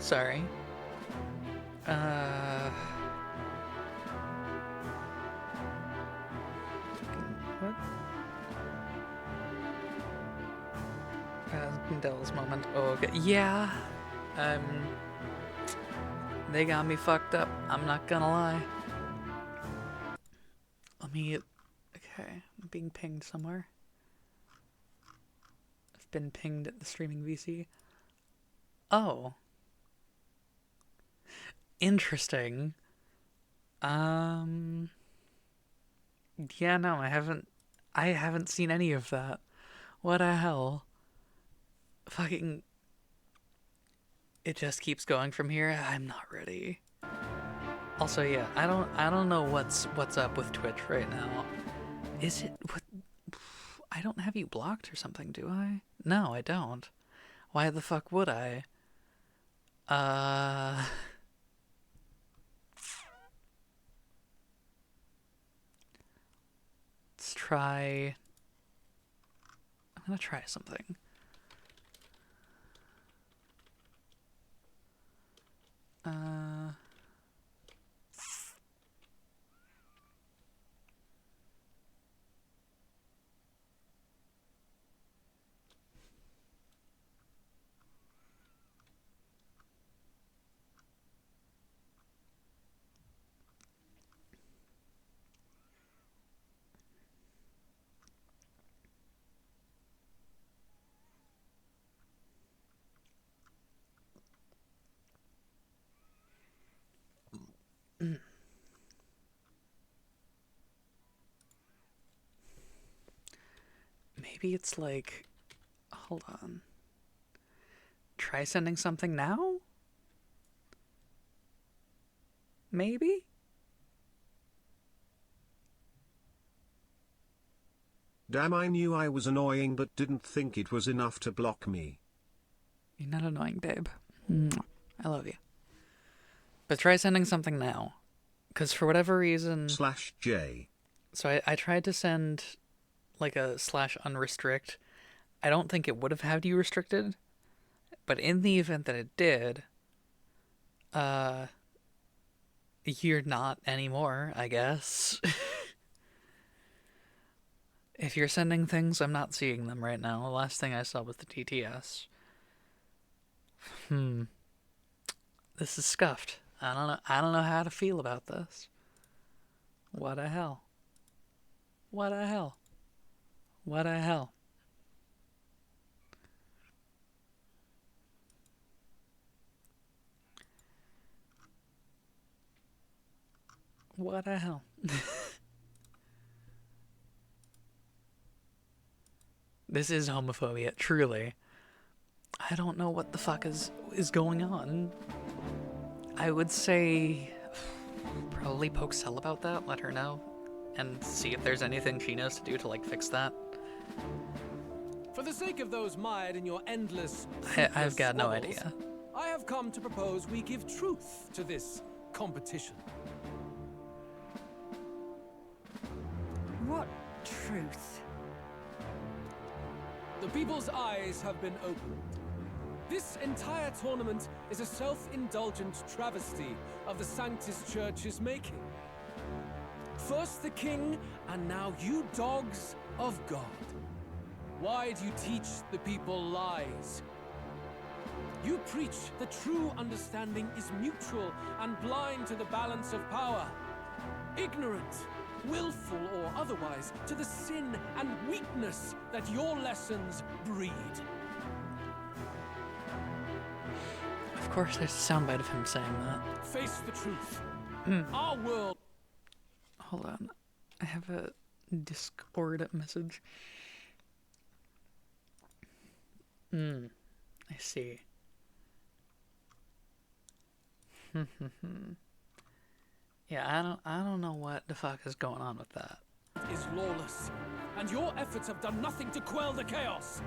Sorry. What? Dell's moment. Oh, okay. Yeah. They got me fucked up. I'm not gonna lie. Let me... Okay, I'm being pinged somewhere. I've been pinged at the streaming VC. Oh. Interesting. Yeah, no, I haven't seen any of that. What the hell? Fucking... It just keeps going from here. I'm not ready. Also, yeah, I don't know what's up with Twitch right now. Is it what? I don't have you blocked or something, do I? No, I don't. Why the fuck would I? Let's try. I'm gonna try something. Maybe it's like, hold on. Try sending something now? Maybe? Damn, I knew I was annoying but didn't think it was enough to block me. You're not annoying, babe. I love you. But try sending something now. Because for whatever reason... /J. So I tried to send like a /unrestrict. I don't think it would have had you restricted. But in the event that it did, you're not anymore, I guess. If you're sending things, I'm not seeing them right now. The last thing I saw was the TTS. This is scuffed. I don't know how to feel about this. What the hell? What the hell? What the hell? What the hell? This is homophobia, truly. I don't know what the fuck is going on. I would say probably poke Cell about that, let her know, and see if there's anything she knows to do to like fix that. For the sake of those mired in your endless I've got no squabbles, idea. I have come to propose we give truth to this competition. What truth? The people's eyes have been opened. This entire tournament is a self-indulgent travesty of the Sanctus Church's making. First the king, and now you dogs of God. Why do you teach the people lies? You preach that true understanding is mutual and blind to the balance of power. Ignorant, willful or otherwise, to the sin and weakness that your lessons breed. Of course, there's a soundbite of him saying that. Face the truth. Our world... Hold on. I have a Discord message. I see. Yeah, I don't know what the fuck is going on with that. ...is lawless, and your efforts have done nothing to quell the chaos.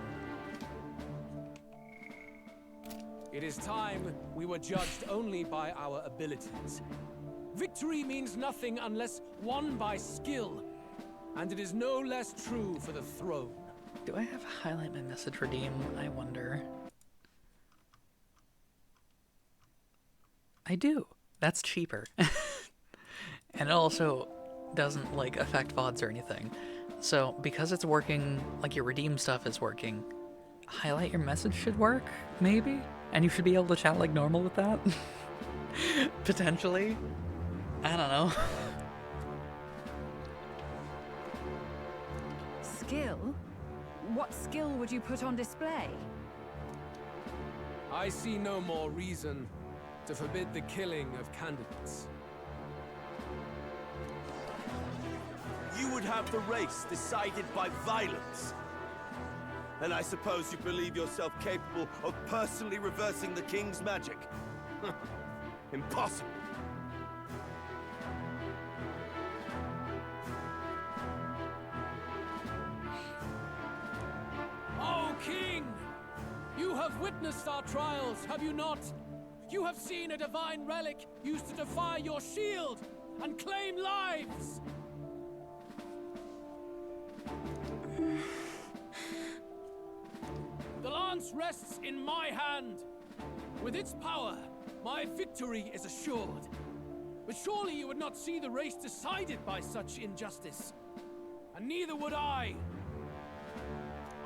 It is time we were judged only by our abilities. Victory means nothing unless won by skill, and it is no less true for the throne. Do I have a highlight my message redeem? I wonder. I do. That's cheaper. And it also doesn't, like, affect VODs or anything. So, because it's working, like, your redeem stuff is working, highlight your message should work, maybe? And you should be able to chat like normal with that? Potentially? I don't know. Skill? What skill would you put on display? I see no more reason to forbid the killing of candidates. You would have the race decided by violence. And I suppose you believe yourself capable of personally reversing the king's magic? Impossible. Oh, King! You have witnessed our trials, have you not? You have seen a divine relic used to defy your shield and claim lives! The lance rests in my hand. With its power, my victory is assured. But surely you would not see the race decided by such injustice. And neither would I.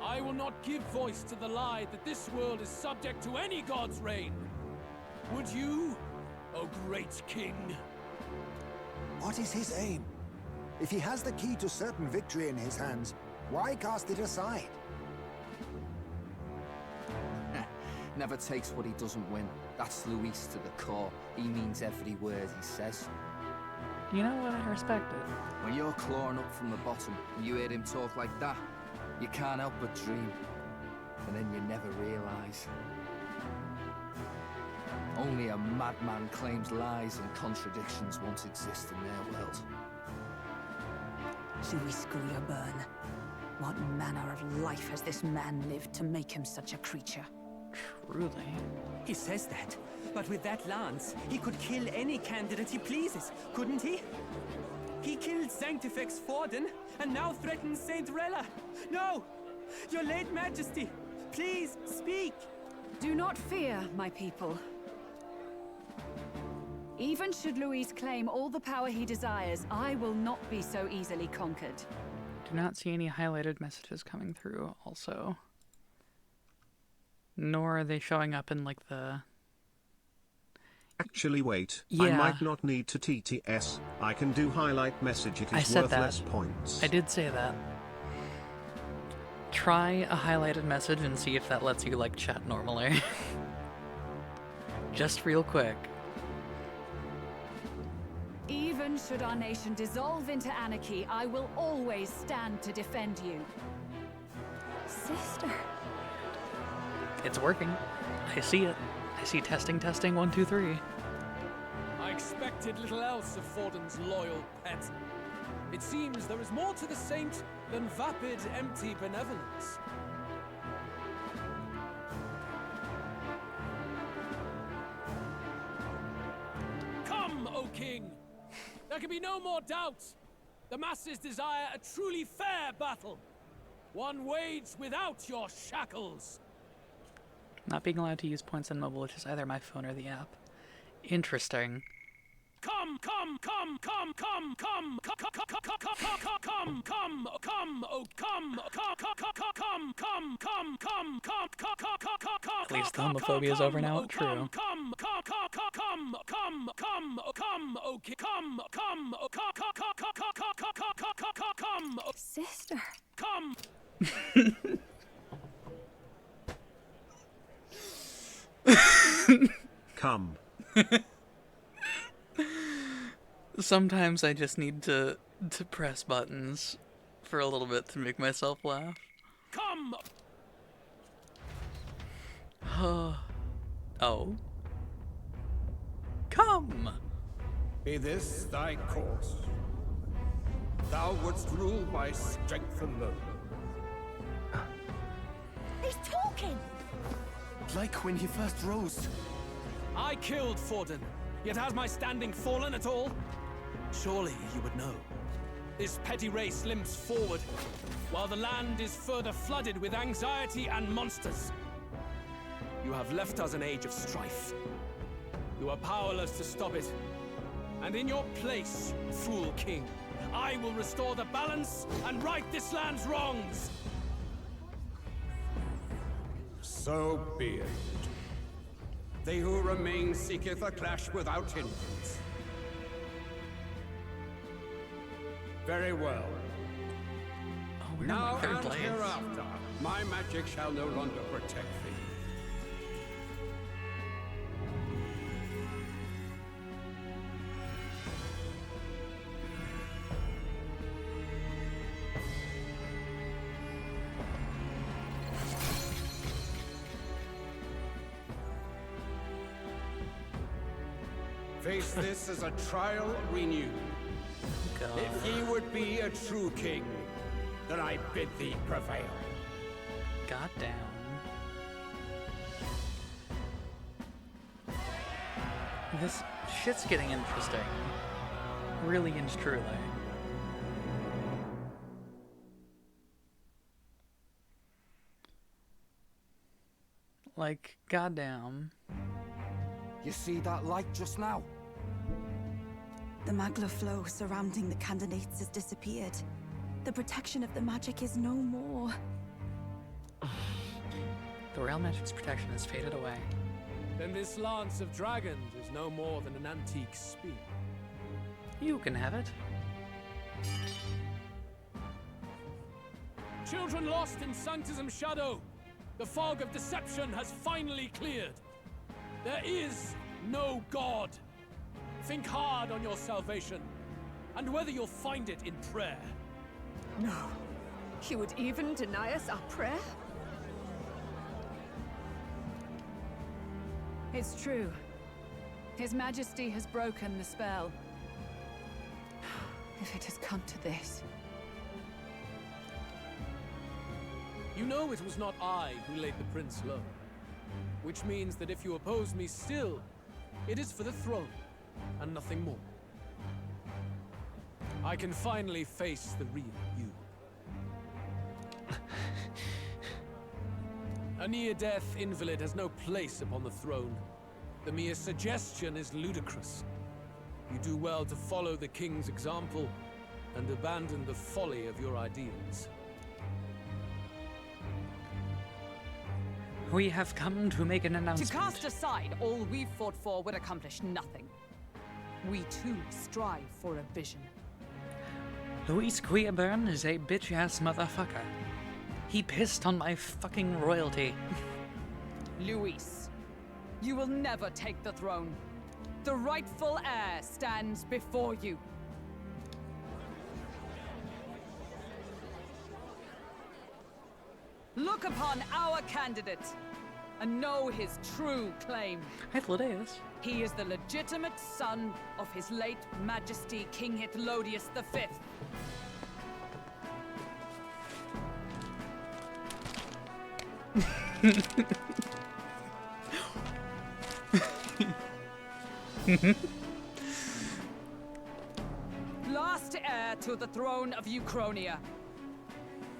I will not give voice to the lie that this world is subject to any god's reign. Would you, O great king? What is his aim? If he has the key to certain victory in his hands, why cast it aside? Never takes what he doesn't win. That's Luis to the core. He means every word he says. You know what? I respect it. When you're clawing up from the bottom and you hear him talk like that, you can't help but dream. And then you never realize. Only a madman claims lies and contradictions won't exist in their world. Luis Grierburn. What manner of life has this man lived to make him such a creature? Truly. He says that, but with that lance, he could kill any candidate he pleases, couldn't he? He killed Sanctifex Forden, and now threatens Saint Rella. No! Your late majesty, please, speak! Do not fear, my people. Even should Luis claim all the power he desires, I will not be so easily conquered. Do not see any highlighted messages coming through, also. Nor are they showing up in, like, the... Actually, wait. Yeah. I might not need to TTS. I can do highlight message. It is worth less points. I did say that. Try a highlighted message and see if that lets you, like, chat normally. Just real quick. Even should our nation dissolve into anarchy, I will always stand to defend you. Sister. It's working. I see it. I see testing, 1, 2, 3. I expected little else of Forden's loyal pet. It seems there is more to the saint than vapid, empty benevolence. Come, O king! There can be no more doubt. The masses desire a truly fair battle. One waged without your shackles. Not being allowed to use points on mobile, which is either my phone or the app. Interesting. Come, come, come, come, come, come, come, come, come, come, come, come, oh come, At least the homophobia is over now. True. Sister. Come. Come. Sometimes I just need to press buttons for a little bit to make myself laugh. Come. Oh. Come. Be this thy course. Thou wouldst rule by strength alone. He's talking! Like when he first rose. I killed Forden, yet has my standing fallen at all? Surely you would know. This petty race limps forward, while the land is further flooded with anxiety and monsters. You have left us an age of strife. You are powerless to stop it. And in your place, fool king, I will restore the balance and right this land's wrongs! So be it. They who remain seeketh a clash without hindrance. Very well. Oh, now and hereafter, my magic shall no longer protect thee. Face this as a trial renewed. God. If he would be a true king, then I bid thee prevail. God damn. This shit's getting interesting. Really and truly. Like, goddamn. You see that light just now? The magla flow surrounding the candidates has disappeared. The protection of the magic is no more. The real magic's protection has faded away. Then this lance of dragons is no more than an antique spear. You can have it. Children lost in Sanctism's shadow! The fog of deception has finally cleared! There is no God! Think hard on your salvation, and whether you'll find it in prayer. No. He would even deny us our prayer? It's true. His Majesty has broken the spell. If it has come to this. You know it was not I who laid the prince low. Which means that if you oppose me still, it is for the throne, and nothing more. I can finally face the real you. A near-death invalid has no place upon the throne. The mere suggestion is ludicrous. You do well to follow the king's example, and abandon the folly of your ideals. We have come to make an announcement. To cast aside all we've fought for would accomplish nothing. We too strive for a vision. Luis Queerburn is a bitch-ass motherfucker. He pissed on my fucking royalty. Luis, you will never take the throne. The rightful heir stands before you. Look upon our candidate and know his true claim. Hi, Florideus. He is the legitimate son of his late Majesty King Hithlodius V. Last heir to the throne of Uchronia.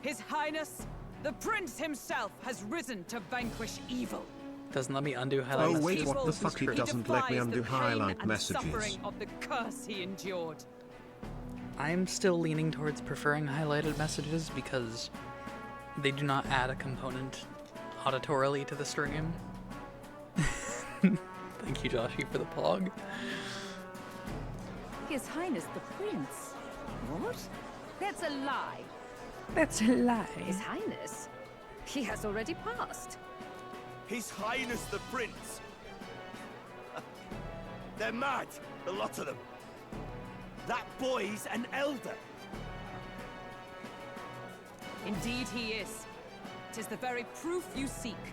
His Highness, the Prince himself, has risen to vanquish evil. Doesn't let me undo highlight Oh messages. wait, what the fuck? He doesn't let me undo highlight And messages. suffering of the curse he endured. I'm still leaning towards preferring highlighted messages because they do not add a component auditorily to the stream. Thank you, Joshy, for the plug. His Highness the Prince? What? That's a lie. That's a lie. His Highness? He has already passed. His Highness the Prince! They're mad, the lot of them. That boy's an elder. Indeed he is. 'Tis the very proof you seek.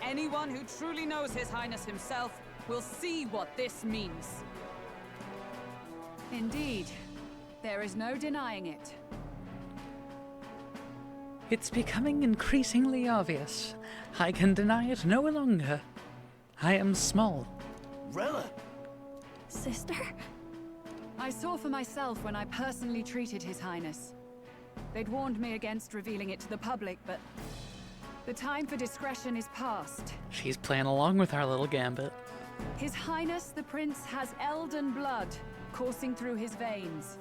Anyone who truly knows His Highness himself will see what this means. Indeed. There is no denying it. It's becoming increasingly obvious. I can deny it no longer. I am small. Rella? Sister? I saw for myself when I personally treated His Highness. They'd warned me against revealing it to the public, but the time for discretion is past. She's playing along with our little gambit. His Highness the Prince has elden blood coursing through his veins.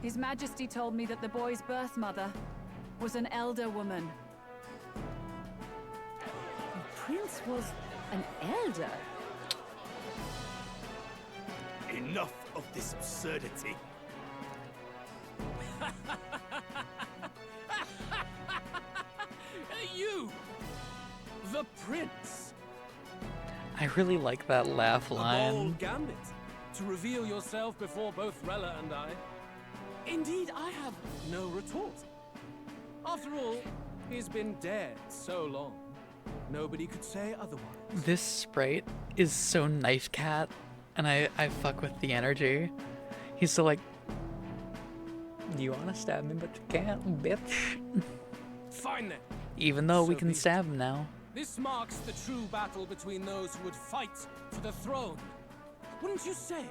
His Majesty told me that the boy's birth mother was an elder woman. The prince was an elder? Enough of this absurdity. You! The prince! I really like that laugh A line. bold gambit to reveal yourself before both Rella and I. Indeed, I have no retort. After all, he's been dead so long. Nobody could say otherwise. This sprite is so knife cat, and I fuck with the energy. He's so like, you wanna stab me, but you can't, bitch. Fine then. Even though we So can be it. stab him now. This marks the true battle between those who would fight for the throne. Wouldn't you say,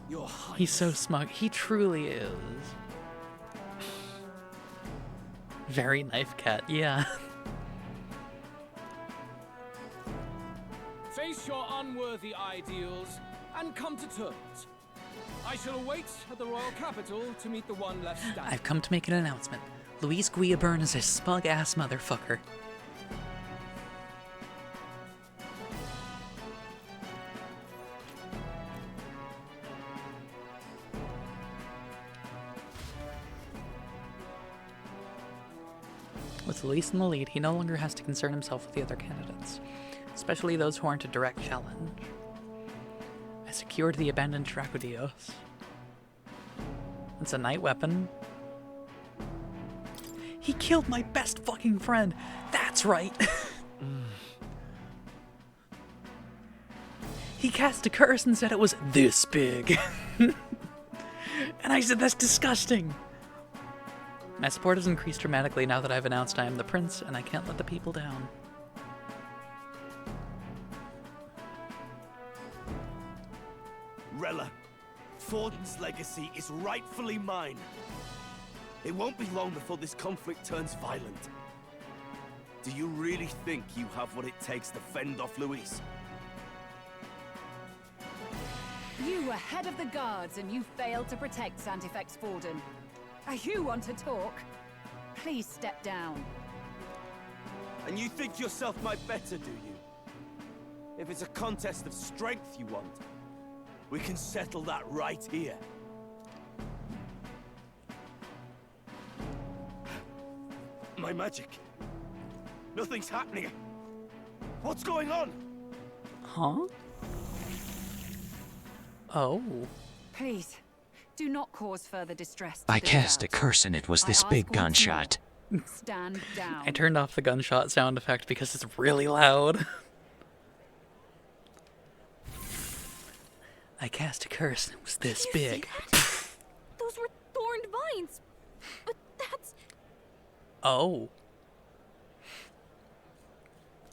Your Highness? He's so smug. He truly is. Very knife cat, yeah. Face your unworthy ideals and come to terms. I shall await at the royal capital to meet the one left standing. I've come to make an announcement. Luis Guillaburn is a smug-ass motherfucker. With Luis in the lead, he no longer has to concern himself with the other candidates, especially those who aren't a direct challenge. I secured the abandoned Dracodios. It's a night weapon. He killed my best fucking friend! That's right! He cast a curse and said it was this big. And I said, that's disgusting! My support has increased dramatically now that I've announced I am the prince, and I can't let the people down. Rella, Forden's legacy is rightfully mine. It won't be long before this conflict turns violent. Do you really think you have what it takes to fend off Luis? You were head of the guards and you failed to protect Santifex Forden. You want to talk? Please step down. And you think yourself my better, do you? If it's a contest of strength you want, we can settle that right here. My magic. Nothing's happening. What's going on? Huh? Oh. Please, do not cause further distress. I cast a curse and it was this big gunshot. Stand down. I turned off the gunshot sound effect because it's really loud. I cast a curse and it was this big. Those were thorned vines. But that's... Oh.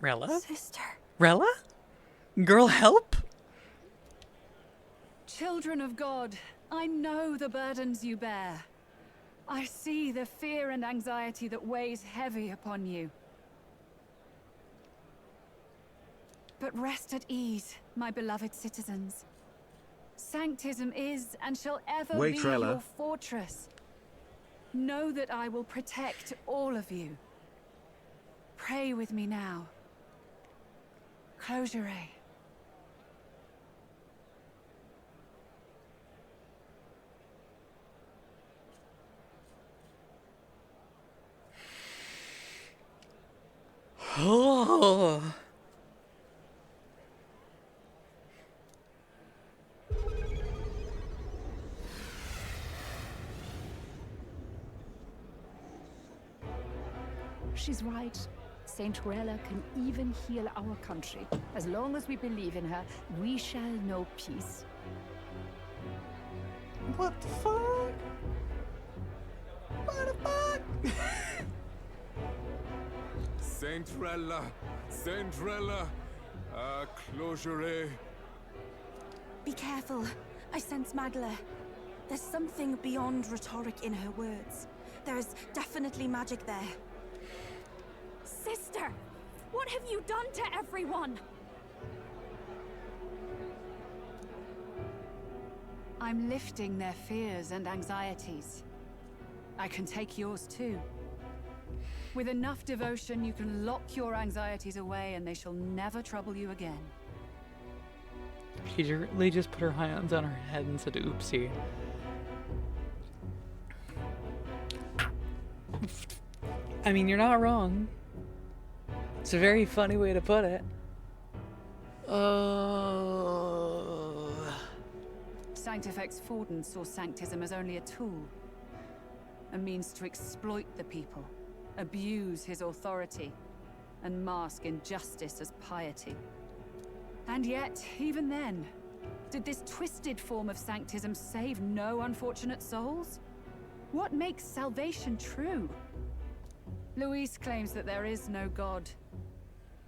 Rella? Sister. Rella? Girl, help? Children of God, I know the burdens you bear. I see the fear and anxiety that weighs heavy upon you. But rest at ease, my beloved citizens. Sanctism is and shall ever Wait, be Rella. your fortress. Know that I will protect all of you. Pray with me now. Close your eyes. Oh. She's right. Saint Rella can even heal our country. As long as we believe in her, we shall know peace. What the fuck? What the fuck? Saint Rella, Saint Rella, closure. Be careful. I sense Magla. There's something beyond rhetoric in her words. There's definitely magic there. Sister! What have you done to everyone? I'm lifting their fears and anxieties. I can take yours too. With enough devotion, you can lock your anxieties away and they shall never trouble you again. She really just put her hands on her head and said, oopsie. I mean, you're not wrong. It's a very funny way to put it. Sanctifex Forden saw sanctism as only a tool. A means to exploit the people, abuse his authority, and mask injustice as piety. And yet, even then, did this twisted form of sanctism save no unfortunate souls? What makes salvation true? Luis claims that there is no God,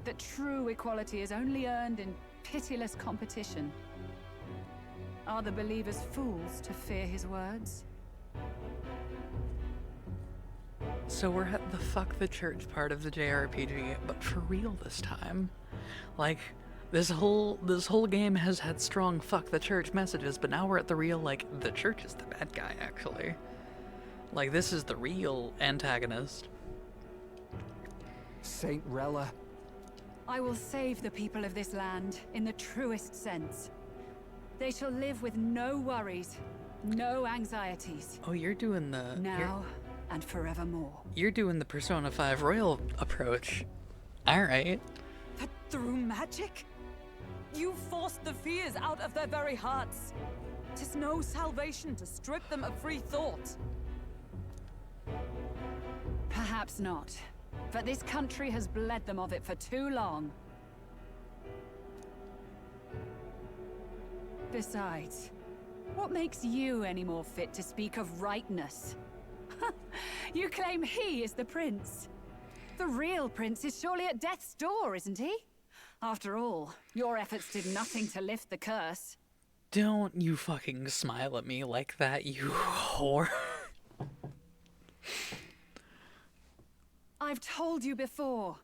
that true equality is only earned in pitiless competition. Are the believers fools to fear his words? So we're at the fuck the church part of the JRPG, but for real this time. Like, this whole game has had strong fuck the church messages, but now we're at the real, like, the church is the bad guy, actually. Like, this is the real antagonist. Saint Rella. I will save the people of this land in the truest sense. They shall live with no worries, no anxieties. Oh, you're doing the... Now and forevermore. You're doing the Persona 5 Royal approach. Alright. But through magic? You forced the fears out of their very hearts. 'Tis no salvation to strip them of free thought. Perhaps not. But this country has bled them of it for too long. Besides, what makes you any more fit to speak of rightness? You claim he is the prince. The real prince is surely at death's door, isn't he? After all, your efforts did nothing to lift the curse. Don't you fucking smile at me like that, you whore. I've told you before.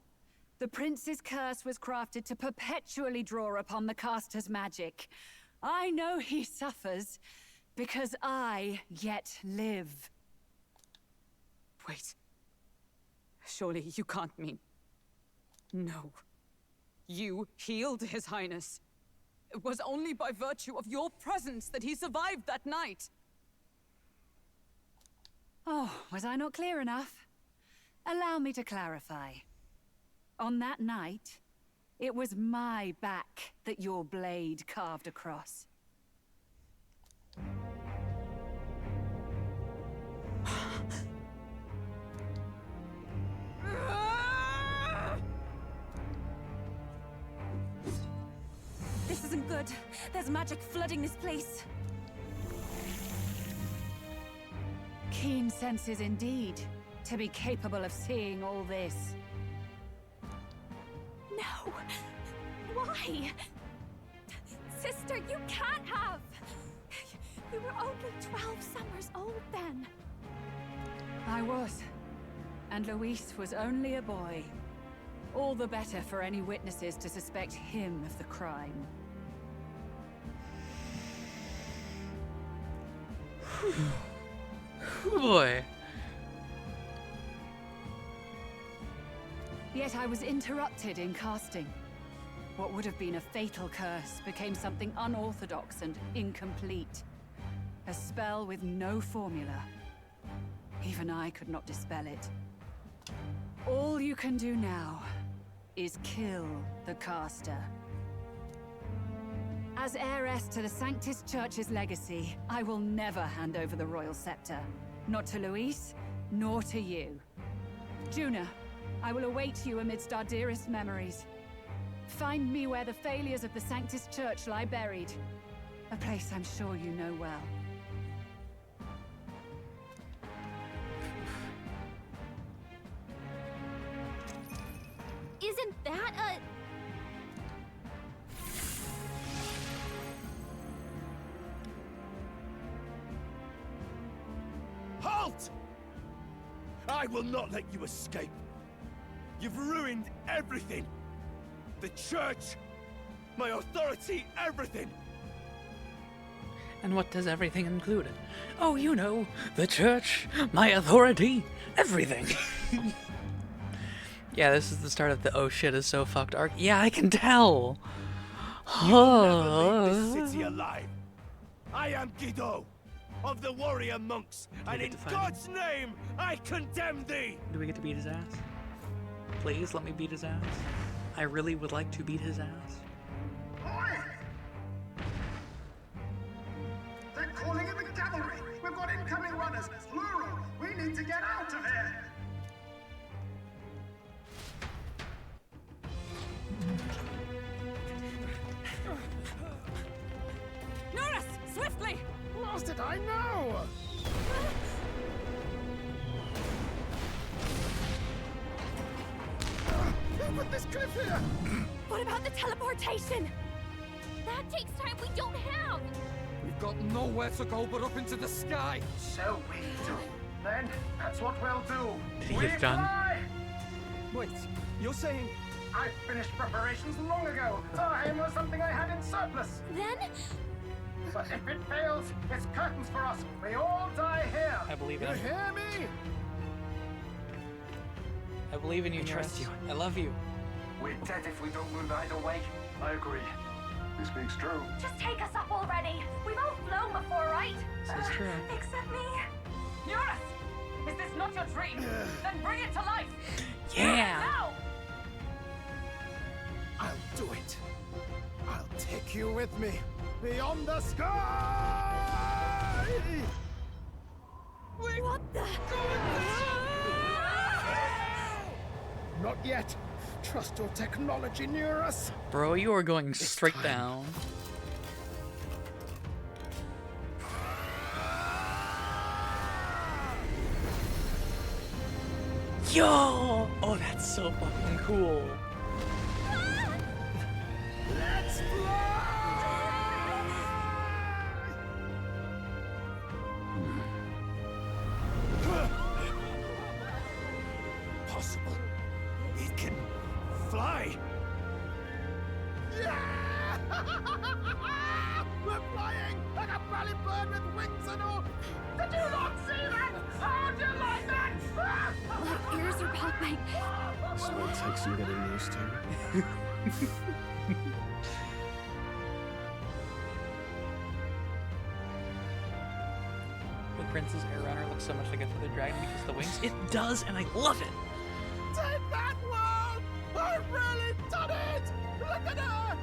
The prince's curse was crafted to perpetually draw upon the caster's magic. I know he suffers because I yet live. Wait. Surely you can't mean... No. You healed His Highness. It was only by virtue of your presence that he survived that night. Oh, was I not clear enough? Allow me to clarify. On that night, it was my back that your blade carved across. This isn't good. There's magic flooding this place. Keen senses indeed, to be capable of seeing all this. No! Why? Sister, you can't have! You were only 12 summers old then. I was. And Luis was only a boy. All the better for any witnesses to suspect him of the crime. Boy. Yet I was interrupted in casting. What would have been a fatal curse became something unorthodox and incomplete. A spell with no formula. Even I could not dispel it. All you can do now is kill the caster. As heiress to the Sanctus Church's legacy, I will never hand over the royal scepter. Not to Luis, nor to you. Juna, I will await you amidst our dearest memories. Find me where the failures of the Sanctus Church lie buried. A place I'm sure you know well. Isn't that a... Halt! I will not let you escape. You've ruined everything. The church, my authority, everything. And what does everything include? Oh, you know, the church, my authority, everything. Yeah, this is the start of the oh shit is so fucked arc. Yeah, I can tell. You'll never leave this city alive. I am Guido, of the warrior monks, and in God's name, I condemn thee! Do we get to beat his ass? Please let me beat his ass. I really would like to beat his ass. They're calling in the cavalry! We've got incoming runners! Plural! We need to get out of here! Norris! Swiftly! Lost it, I know! Who put this cliff here? What about the teleportation? That takes time we don't have. We've got nowhere to go but up into the sky. So we do. Then, that's what we'll do. Did he get done? Wait, you're saying... I finished preparations long ago. Time was something I had in surplus. Then? But if it fails, it's curtains for us. We all die here. I believe in you you. hear me? I believe in you, I trust you. I love you. We're dead if we don't move either way. I agree. This speaks true. Just take us up already. We've all flown before, right? This is true. Except me. Norris! Is this not your dream? Then bring it to life! Yeah! Now! I'll do it. I'll take you with me. Beyond the sky! What the? Not yet. Trust your technology near us. Bro, you are going straight down. Yo! Oh, that's so fucking cool. Let's fly! Possible. It can fly. Yeah! We're flying like a bally bird with wings and all. Did you not see that? How do you like that? My ears are popping. So it takes some getting used to. The Princess Air Runner looks so much like a feathered dragon because of the wings. It does, and I love it. Take that world! I've really done it! Look at her!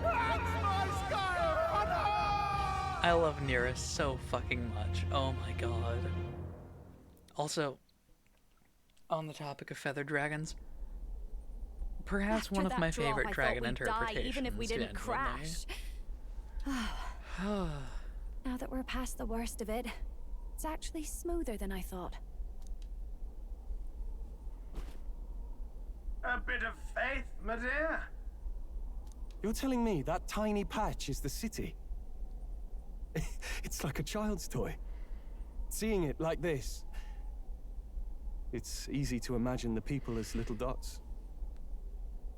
That's my sky runner! I love Nearest so fucking much. Oh my god. Also, on the topic of feathered dragons, perhaps After one of that my drop, favorite I dragon thought we'd die interpretations. even if we didn't genuinely. crash. Now that we're past the worst of it, it's actually smoother than I thought. A bit of faith, my dear. You're telling me that tiny patch is the city? It's like a child's toy. Seeing it like this, it's easy to imagine the people as little dots,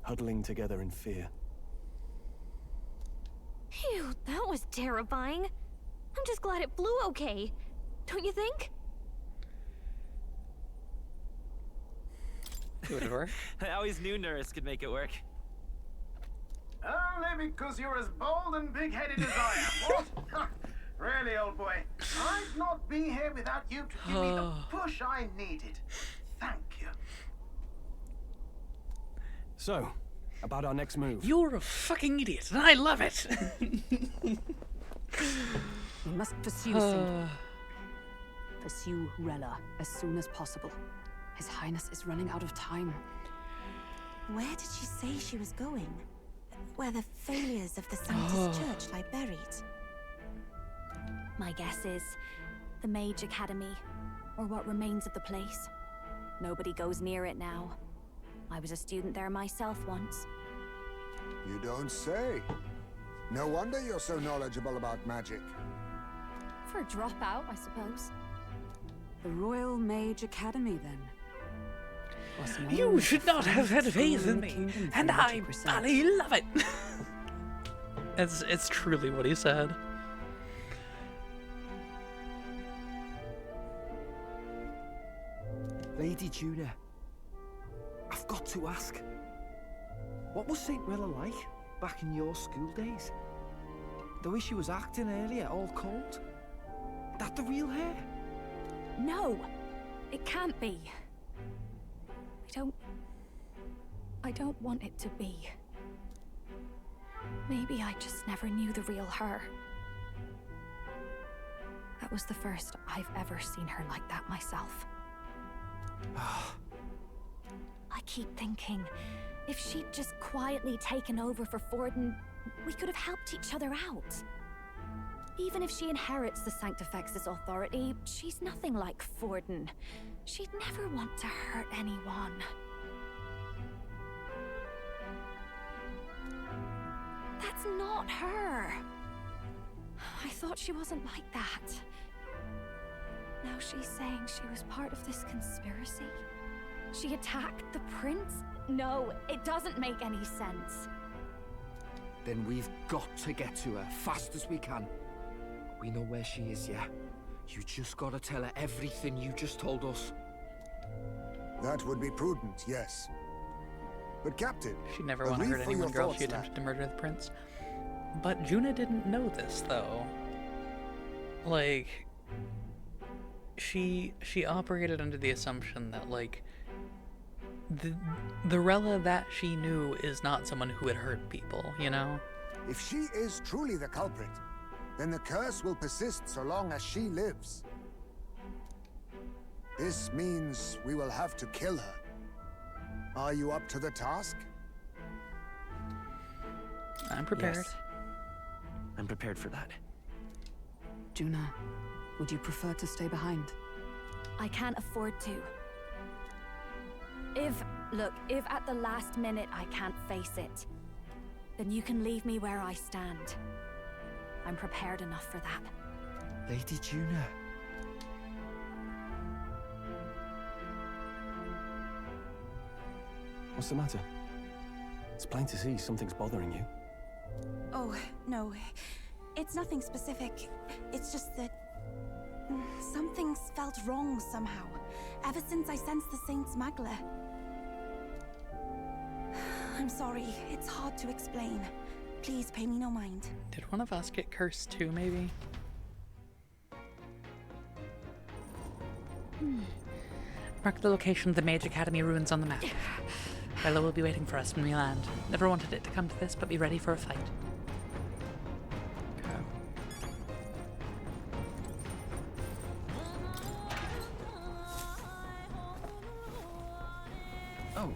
huddling together in fear. Phew, that was terrifying. I'm just glad it flew okay. Don't you think? Would it work? I always knew Norris could make it work. Only because you're as bold and big-headed as I am, what? Really, old boy, I'd not be here without you to give me the push I needed. Thank you. So, about our next move. You're a fucking idiot, and I love it! We must pursue Pursue Rella as soon as possible. His Highness is running out of time. Where did she say she was going? Where the failures of the Sanctus Church lie buried? My guess is the Mage Academy, or what remains of the place. Nobody goes near it now. I was a student there myself once. You don't say. No wonder you're so knowledgeable about magic. For a dropout, I suppose. The Royal Mage Academy, then. You should not have had faith in me, and I bloody love it. It's truly what he said. Lady Juna, I've got to ask, what was St. Rilla like back in your school days? The way she was acting earlier, all cold? That the real her? No, it can't be. I don't want it to be. Maybe I just never knew the real her. That was the first I've ever seen her like that myself. I keep thinking, if she'd just quietly taken over for Forden, we could have helped each other out. Even if she inherits the Sanctifex's authority, she's nothing like Forden. She'd never want to hurt anyone. That's not her. I thought she wasn't like that. Now she's saying she was part of this conspiracy? She attacked the prince? No, it doesn't make any sense. Then we've got to get to her fast as we can. We know where she is, yeah? You just gotta tell her everything you just told us. That would be prudent, yes. But Captain, She never want to hurt anyone, girl. She attempted to murder the prince. But Juna didn't know this, though. Like, she operated under the assumption that, like, the Rella that she knew is not someone who had hurt people, you know? If she is truly the culprit, then the curse will persist so long as she lives. This means we will have to kill her. Are you up to the task? I'm prepared. Yes. I'm prepared for that. Juna, would you prefer to stay behind? I can't afford to. If at the last minute I can't face it, then you can leave me where I stand. I'm prepared enough for that. Lady Juna. What's the matter? It's plain to see something's bothering you. Oh, no. It's nothing specific. It's just that something's felt wrong somehow, ever since I sensed the Saint's Magla. I'm sorry, it's hard to explain. Please pay me no mind. Did one of us get cursed too, maybe? Mark the location of the Mage Academy ruins on the map. Rella will be waiting for us when we land. Never wanted it to come to this, but be ready for a fight. Oh.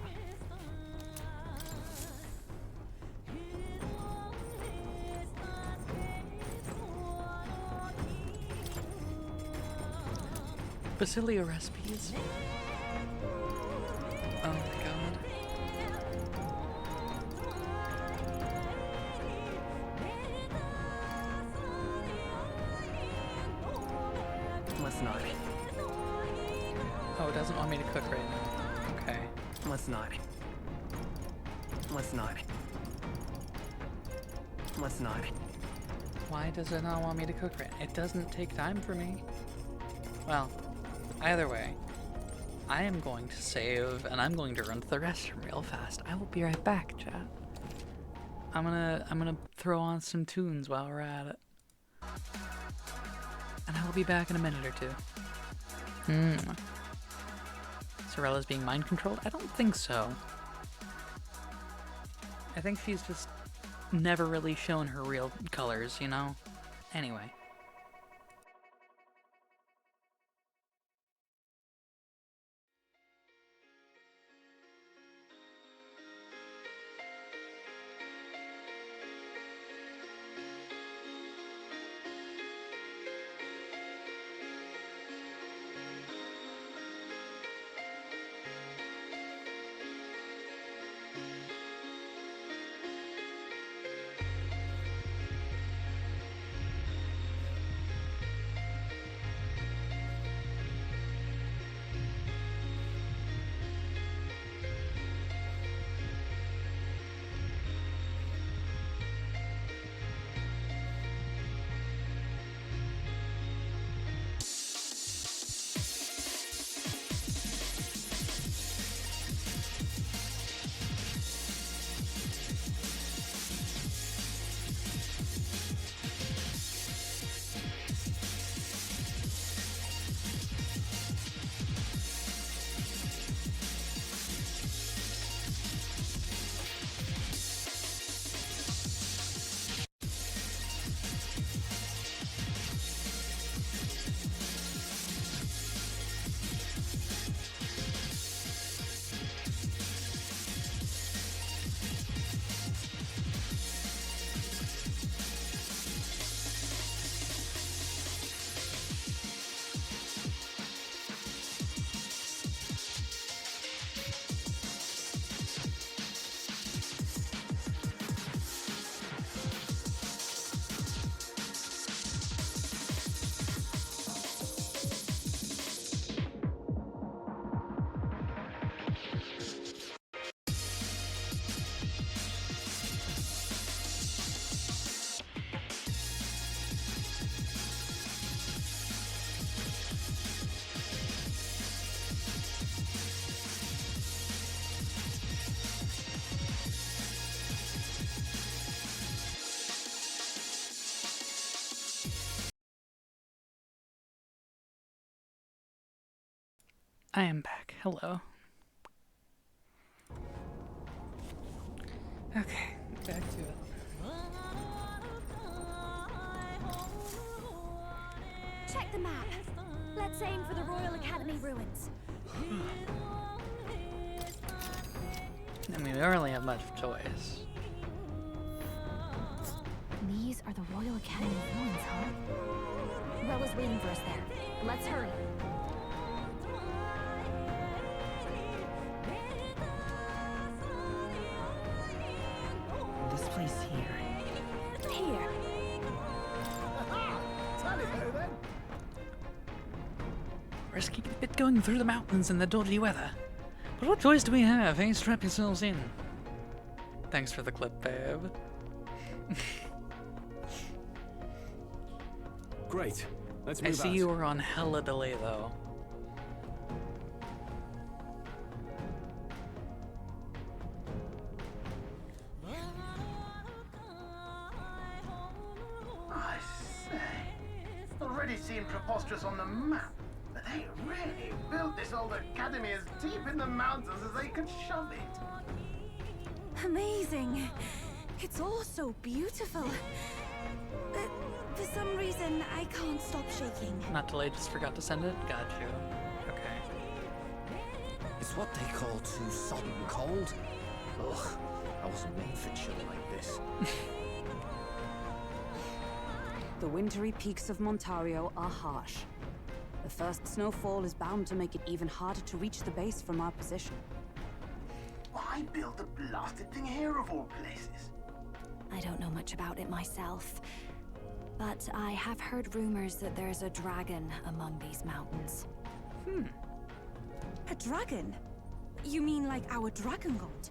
Basilia recipes. Oh my god. Let's not. Oh, it doesn't want me to cook right now. Okay. Let's not. Let's not. Let's not. Why does it not want me to cook right now? It doesn't take time for me. Well, either way, I am going to save and I'm going to run to the restroom real fast. I will be right back, chat. I'm gonna throw on some tunes while we're at it. And I will be back in a minute or two. Sorella's being mind controlled? I don't think so. I think she's just never really shown her real colors, you know? Anyway. I am back. Hello. Okay, back to it. Check the map. Let's aim for the Royal Academy ruins. I mean, we don't really have much choice. These are the Royal Academy ruins, huh? Rella's waiting for us there. Let's hurry. This place here. Here. Risky bit going through the mountains in the dodgy weather. But what choice do we have? Hey, strap yourselves in. Thanks for the clip, babe. Great. Let's move I see out. you were on hella delay, though. I say, already seemed preposterous on the map, but they really built this old academy as deep in the mountains as they could shove it. Amazing. It's all so beautiful. But for some reason, I can't stop shaking. Not delay, just forgot to send it? Got you. Okay. It's what they call too sodden cold. Ugh, I wasn't made for chill like this. The wintry peaks of Montario are harsh. The first snowfall is bound to make it even harder to reach the base from our position. Why build the blasted thing here of all places? I don't know much about it myself, but I have heard rumors that there's a dragon among these mountains. A dragon? You mean like our dragon god?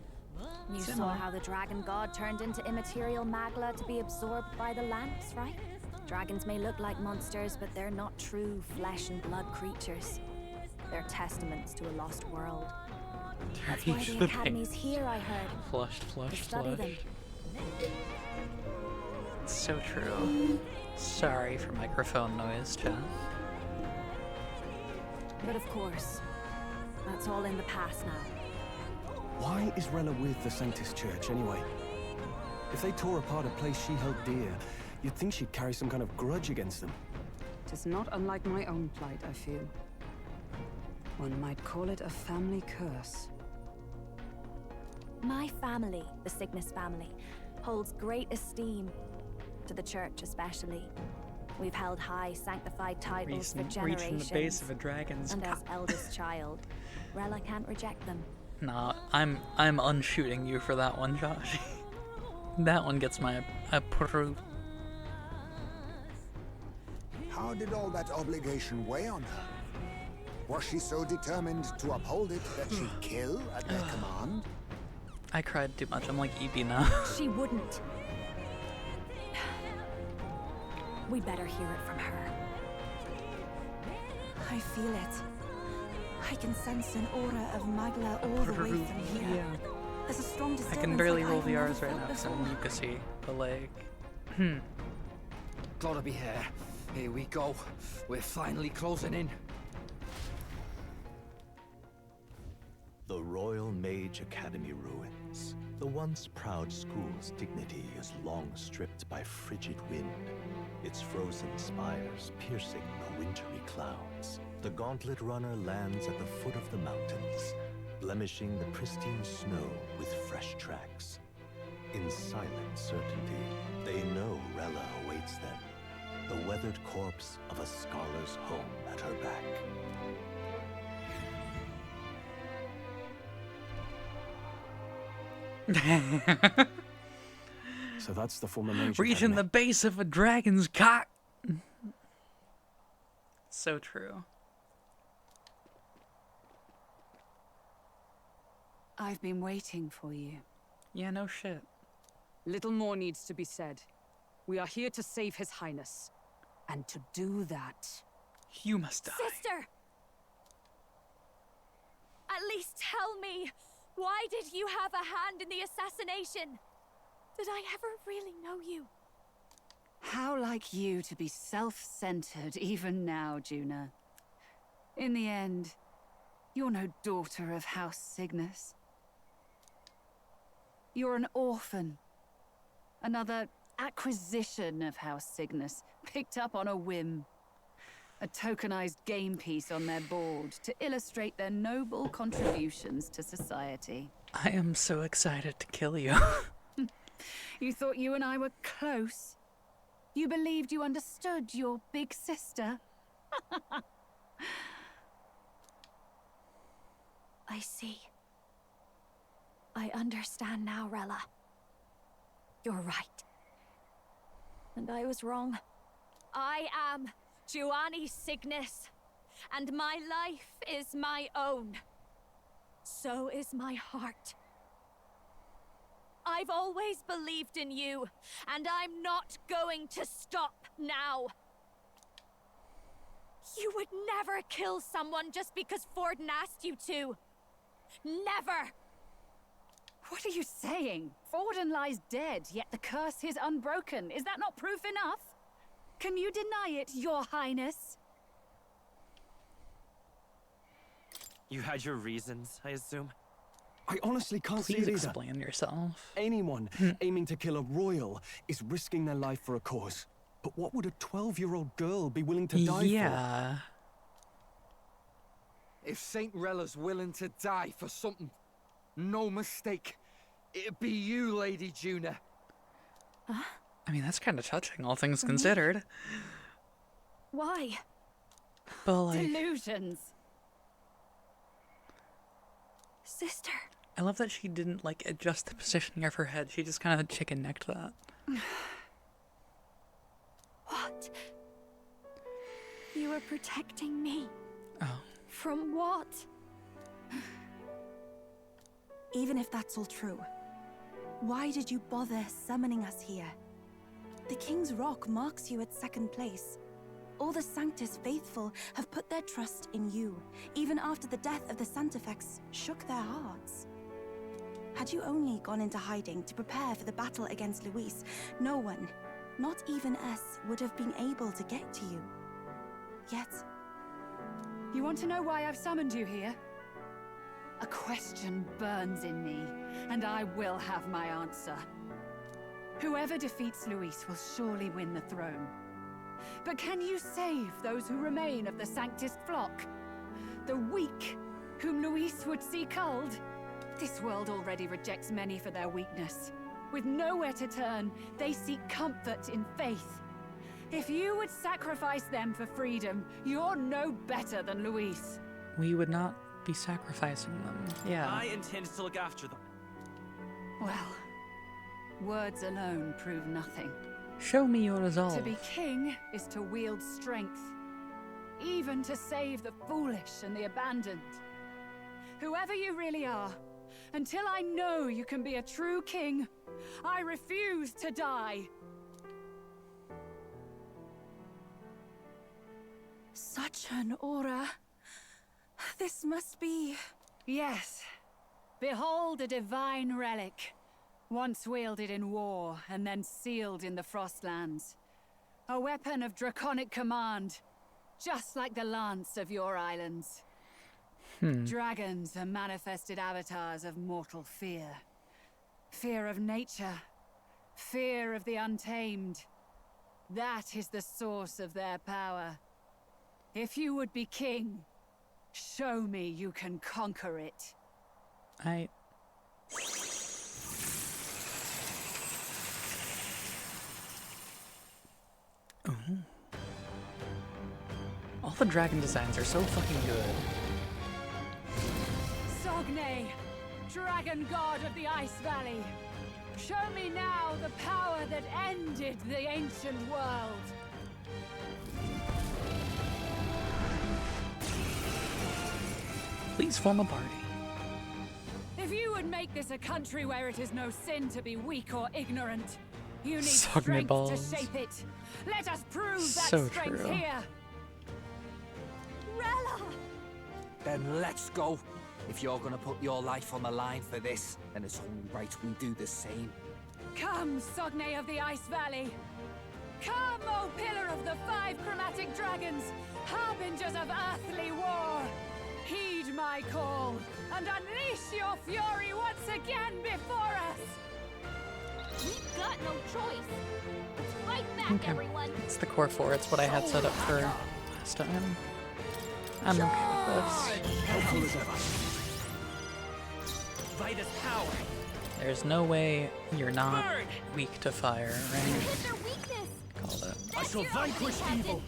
You saw how the dragon god turned into immaterial magla to be absorbed by the lamps, right? Dragons may look like monsters, but they're not true flesh and blood creatures. They're testaments to a lost world. That's why the academy's here, I heard. Flush, To study them. So true. Sorry for microphone noise, chat. But of course, that's all in the past now. Why is Rella with the Sanctus Church, anyway? If they tore apart a place she held dear, you'd think she'd carry some kind of grudge against them. It is not unlike my own plight, I feel. One might call it a family curse. My family, the Cygnus family, holds great esteem to the church especially. We've held high sanctified titles for generations. Reaching the base of a dragon's and as cock. eldest child, Rella can't reject them. Nah, I'm unshooting you for that one, Josh. That one gets my approval. How did all that obligation weigh on her? Was she so determined to uphold it that she'd kill at their command? I cried too much. I'm like EB now. She wouldn't. We'd better hear it from her. I feel it. I can sense an aura of Magla all the way from here. Yeah. There's a strong I disturbance. can barely like roll I've the never R's right felt now because before. I'm mucusy, but like... Gotta be here. Here we go. We're finally closing in. The Royal Mage Academy ruins. The once proud school's dignity is long stripped by frigid wind, its frozen spires piercing the wintry clouds. The Gauntlet Runner lands at the foot of the mountains, blemishing the pristine snow with fresh tracks. In silent certainty, they know Rella awaits them, the weathered corpse of a scholar's home at her back. So that's the former mage. Reaching the base of a dragon's cock. So true. I've been waiting for you. Yeah, no shit. Little more needs to be said. We are here to save His Highness. And to do that... You must die. Sister! At least tell me, why did you have a hand in the assassination? Did I ever really know you? How like you to be self-centered even now, Juna. In the end, You're no daughter of House Cygnus. You're an orphan. Another acquisition of House Cygnus, picked up on a whim. A tokenized game piece on their board to illustrate their noble contributions to society. I am so excited to kill you. You thought you and I were close? You believed you understood your big sister? I see. I understand now, Rella. You're right. And I was wrong. I am Giovanni Cygnus, and my life is my own. So is my heart. I've always believed in you, and I'm not going to stop now. You would never kill someone just because Forden asked you to. Never! What are you saying? Forden lies dead, yet the curse is unbroken. Is that not proof enough? Can you deny it, Your Highness? You had your reasons, I assume? I honestly can't see Please it either. explain yourself. Anyone aiming to kill a royal is risking their life for a cause. But what would a 12-year-old girl be willing to die Yeah. If Saint Rella's willing to die for something, no mistake, it'd be you, Lady Juna. Huh? I mean, that's kind of touching, all things considered. Why? But like, Delusions. Sister. I love that she didn't like adjust the positioning of her head. She just kind of chicken necked that. What? You were protecting me. Oh. From what? Even if that's all true, why did you bother summoning us here? The King's Rock marks you at second place. All the Sanctus faithful have put their trust in you, even after the death of the Santafex shook their hearts. Had you only gone into hiding to prepare for the battle against Luis, no one, not even us, would have been able to get to you. Yet... You want to know why I've summoned you here? A question burns in me, and I will have my answer. Whoever defeats Luis will surely win the throne. But can you save those who remain of the Sanctus flock? The weak, whom Luis would see culled? This world already rejects many for their weakness. With nowhere to turn, they seek comfort in faith. If you would sacrifice them for freedom, you're no better than Luis. We would not be sacrificing them. Yeah. I intend to look after them. Well, words alone prove nothing. Show me your resolve. To be king is to wield strength, even to save the foolish and the abandoned. Whoever you really are, until I know you can be a true king, I refuse to die. Such an aura. This must be... Yes. Behold a divine relic. Once wielded in war, and then sealed in the Frostlands. A weapon of draconic command, just like the lance of your islands. Dragons are manifested avatars of mortal fear. Fear of nature. Fear of the untamed. That is the source of their power. If you would be king, show me you can conquer it. Ooh. All the dragon designs are so fucking good. Sogne, dragon god of the Ice Valley. Show me now the power that ended the ancient world. Please form a party. If you would make this a country where it is no sin to be weak or ignorant, you need Sogne strength balls. to shape it. Let us prove that So strength true. here. Rella! Then let's go. If you're gonna put your life on the line for this, then it's only right we do the same. Come, Sogne of the Ice Valley. Come, O pillar of the 5 chromatic dragons, harbingers of earthly war. Heed my call and unleash your fury once again before us. We've got no choice. Let's fight back, everyone. It's the core 4. It's what I had set up for last time. I'm okay with this. Vitus power. There's no way you're not weak to fire, right? Hit their weakness. Called it. I shall vanquish evil.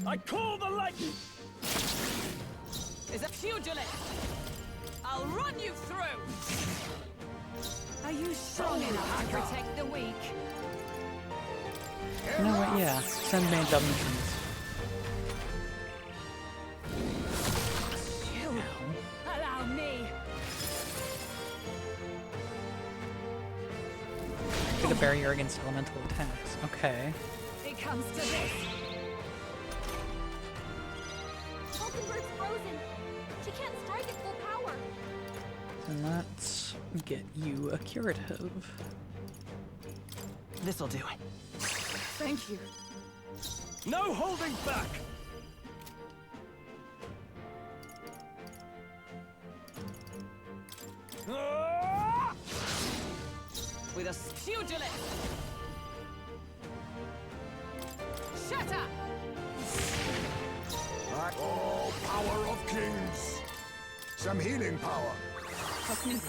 I call the lightning. Is a pugilist. I'll run you through. Are you strong enough to protect the weak? You know what? Yeah. Send mage up missions. Allow me. Get a barrier against elemental attacks. Okay. It comes to this. Falconbird's frozen. She can't strike at full power. And let's get you a curative. This'll do. Thank you. No holding back. With a pugilist. Shatter. Oh, power of kings. Some healing power. What's needed?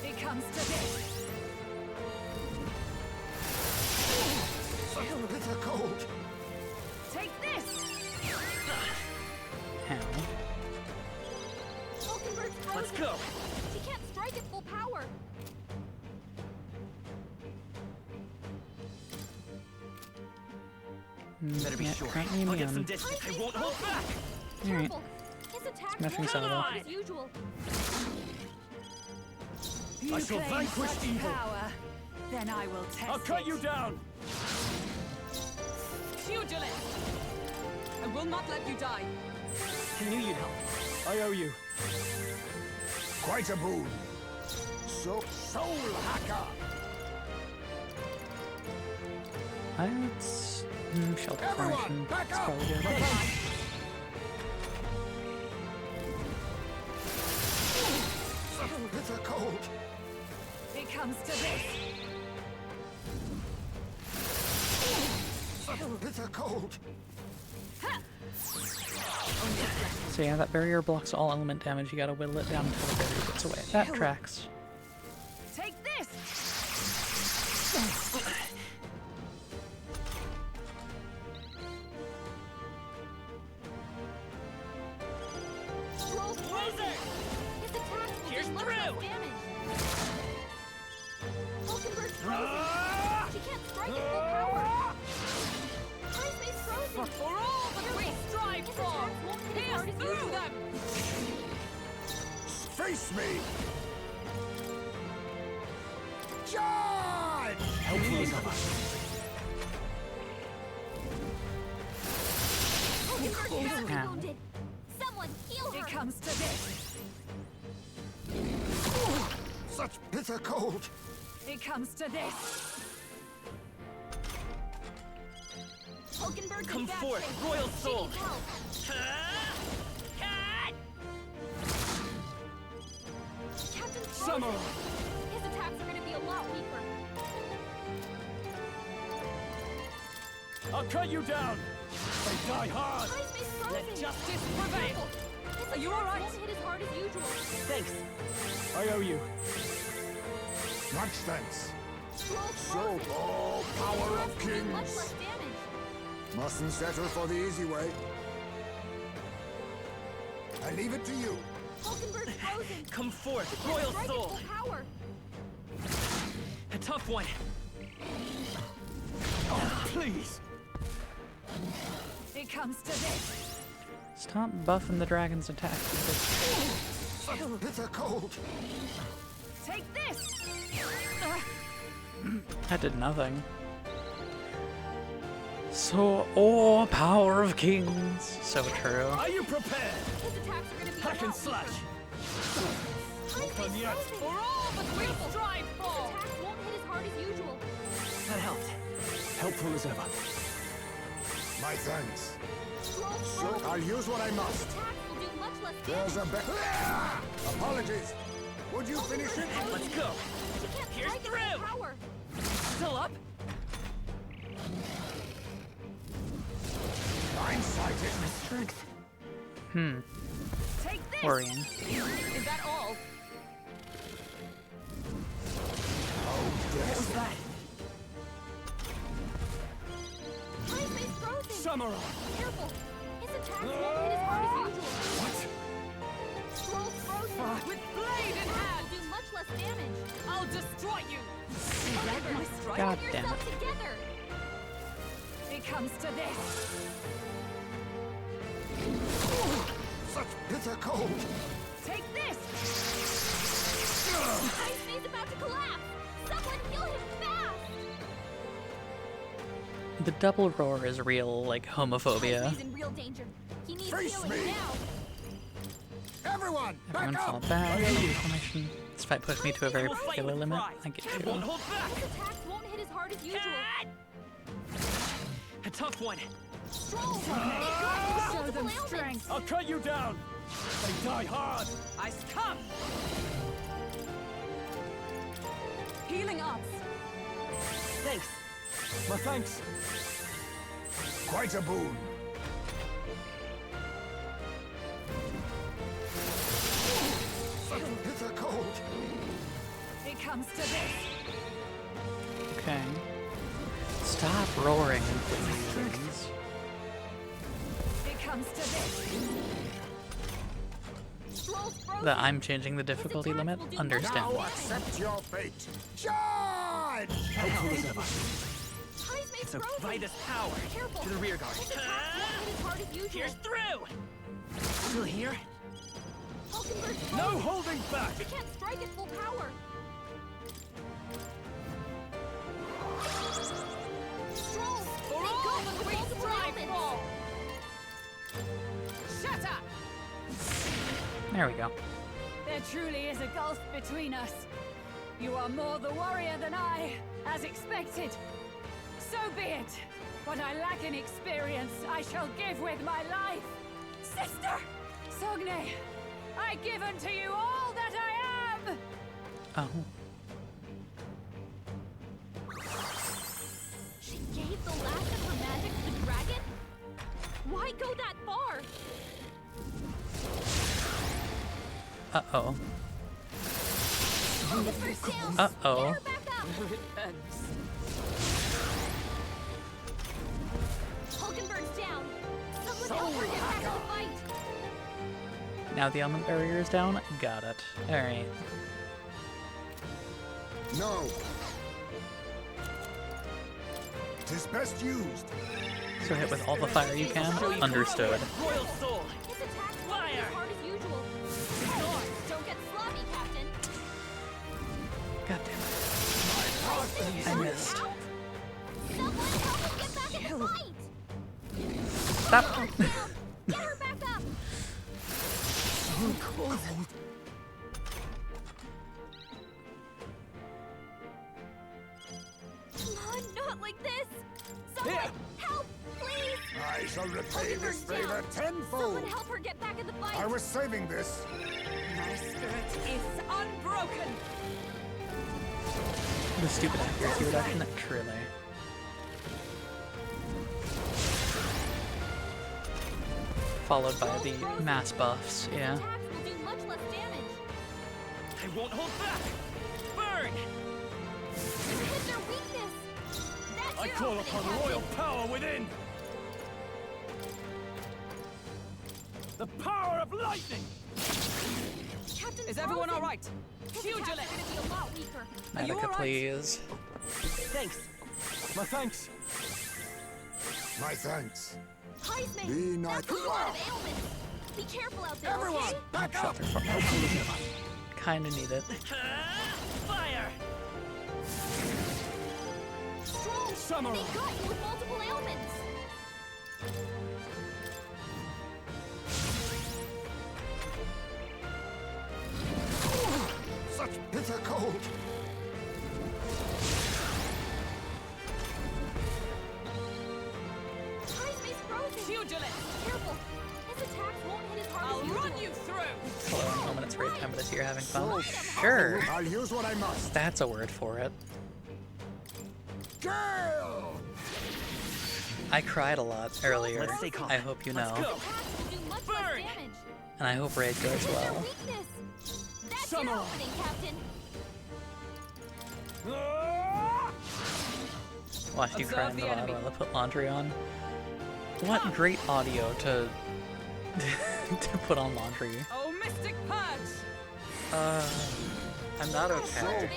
It comes to this. Bitter cold. Take this. How? Falconbird's frozen. Let's go. She can't strike at full power. Better be Yeah, sure. currently I'll get immune. some distance. I won't hold back. Alright. Careful. His attack Smashing won't salvo. as usual. You I shall claim vanquish such evil. power, then I will test I'll cut it. you down. Pugilist. I will not let you die. I knew you'd help. I owe you. Quite a boon. So, soul hacker. Let's shelter Everyone, formation. back That's up. probably good. Bitter cold. It comes to this. Bitter cold. So yeah, that barrier blocks all element damage. You gotta whittle it down until the barrier gets away. That tracks. Take this. Roll frozen. His attack will Here's do much through. less damage. Falconbird's frozen. She can't strike at full power. Ice Mace frozen. For all that we strive His for, attacks won't hit as pierce hard as through usual. them. Face me. Charge! Falconbird's badly Ow. wounded. Someone heal her. It comes to this. Such bitter cold. It comes to this. Falconbird's Come in bad forth, shape. royal She soul. needs help. Captain Frozen. Summer. His attacks are going to be a lot weaker. I'll cut you down. They die hard. Ice Mace frozen. Let justice prevail. Careful. His Are you attacks all right? won't hit as hard as usual. Thanks. I owe you. Much thanks. Roll So, frozen. oh, power of Much kings. less damage. Mustn't settle for the easy way. I leave it to you. Falconbird's frozen. Come forth, Can't royal strike at soul. full power. A tough one. Oh, please. It comes to this. Stop buffing the dragon's attack. Such bitter cold. Take this. That did nothing. So, oh, power of kings. So true. Are you prepared? His attacks are going to be a Hack and lot slash. weaker. Not done yet. For all that we strive for! His attacks won't hit as hard as usual. That helped. Helpful as ever. My thanks. Scroll So I'll use what I must. His attacks will do much less There's damage. a Apologies. Would you finish it? Let's go. She can't Here's strike at through. full power. Still up? Blindsided. My strength. Take this! Worrying. Is that all? What was that? Ice Mace frozen. Samurai! Careful. His attacks won't hit as hard as usual. What? Scroll frozen. With blade in hand! Will do much less damage. I'll destroy you! Grab my strike. God Hold damn yourself it. together. It comes to this. Such bitter cold. Take this! Ice Mace about to collapse. Someone heal him fast. The double roar is real, like, homophobia. He's in real danger. He needs Face healing me. now. Everyone, Everyone back fall up! back. Information. This fight pushed me to a very particular limit. I get you. Won't hold back. His attacks won't hit as hard as usual. A tough one. Stroll. Show them strength. I'll cut you down! They die hard! Ice come! Healing arts. Thanks. My thanks. Quite a boon. Such bitter cold. It comes to this. Okay. Stop roaring, please. It comes to this. Stroll's frozen. That I'm changing the difficulty limit? Now Understandable. accept your fate. Charge! Helpful as ever. Ice Mace So frozen. fight us power. Careful. To the rear guard. His attacks won't hit as hard as usual. Here's through! Still here? Hulkenberg's No frozen. holding back! He can't strike at full power. Stroll. For They all go that with we multiple strive elements. for! Shut up! There we go. There truly is a gulf between us. You are more the warrior than I, as expected. So be it. What I lack in experience, I shall give with my life. Sister! Sogne, I give unto you all that I am! Oh. She gave the last of her magic to the dragon? Why go that far? Uh-oh. Hulkenberg's down. Uh-oh. Get her back up. Hulkenberg's down. Someone help her get back in the fight. Now the element barrier is down? Got it. Alright. No. 'Tis best used. So hit with all the fire you can? Understood. Royal soul! His attacks won't hit as hard as usual. Ignore. Don't get sloppy, Captain. God damn it. I missed. Out? Someone help us get back in the fight. Stop! Hulkenberg's down. Get her back up. So cold. Come on, not like this. Someone help, please. I shall repay this Hulkenberg's down. favor tenfold. Someone help her get back in the fight. I was saving this. My spirit is unbroken. The stupid accuracy reduction, truly. Followed by the mass buffs, yeah. Attacks will do much less damage. I won't hold back! Burn! Hit their weakness. That's I your call opening, upon Captain. royal power within! The power of lightning! Captain Is everyone all right? His attacks are gonna be a lot weaker. Are you Medica, all right? please. Thanks. My thanks. My thanks. Ice Mace, Be not- that's a lot of ailments. Be careful out there, Everyone, okay? back up! Shelter for Kinda need it. Fire! Strong. Samurai. They got you with multiple ailments. Careful! His attacks won't hit as hard I'll as usual. run you through! Hello, moment it's raid time, but is here having fun? Sure. I'll use what I must. That's a word for it. Girl! I cried a lot earlier. Let's stay calm. I hope you know. Let's go. Burn! And I hope raid goes well. That's your opening, Captain. Watch you crying a lot while I put laundry on. What great audio to to put on laundry. Oh, Mystic Purge! I'm not okay.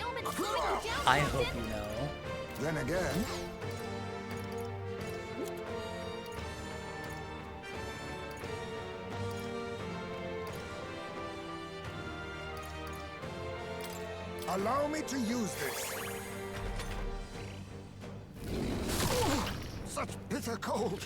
I hope you know. Then again, allow me to use this. Such bitter cold.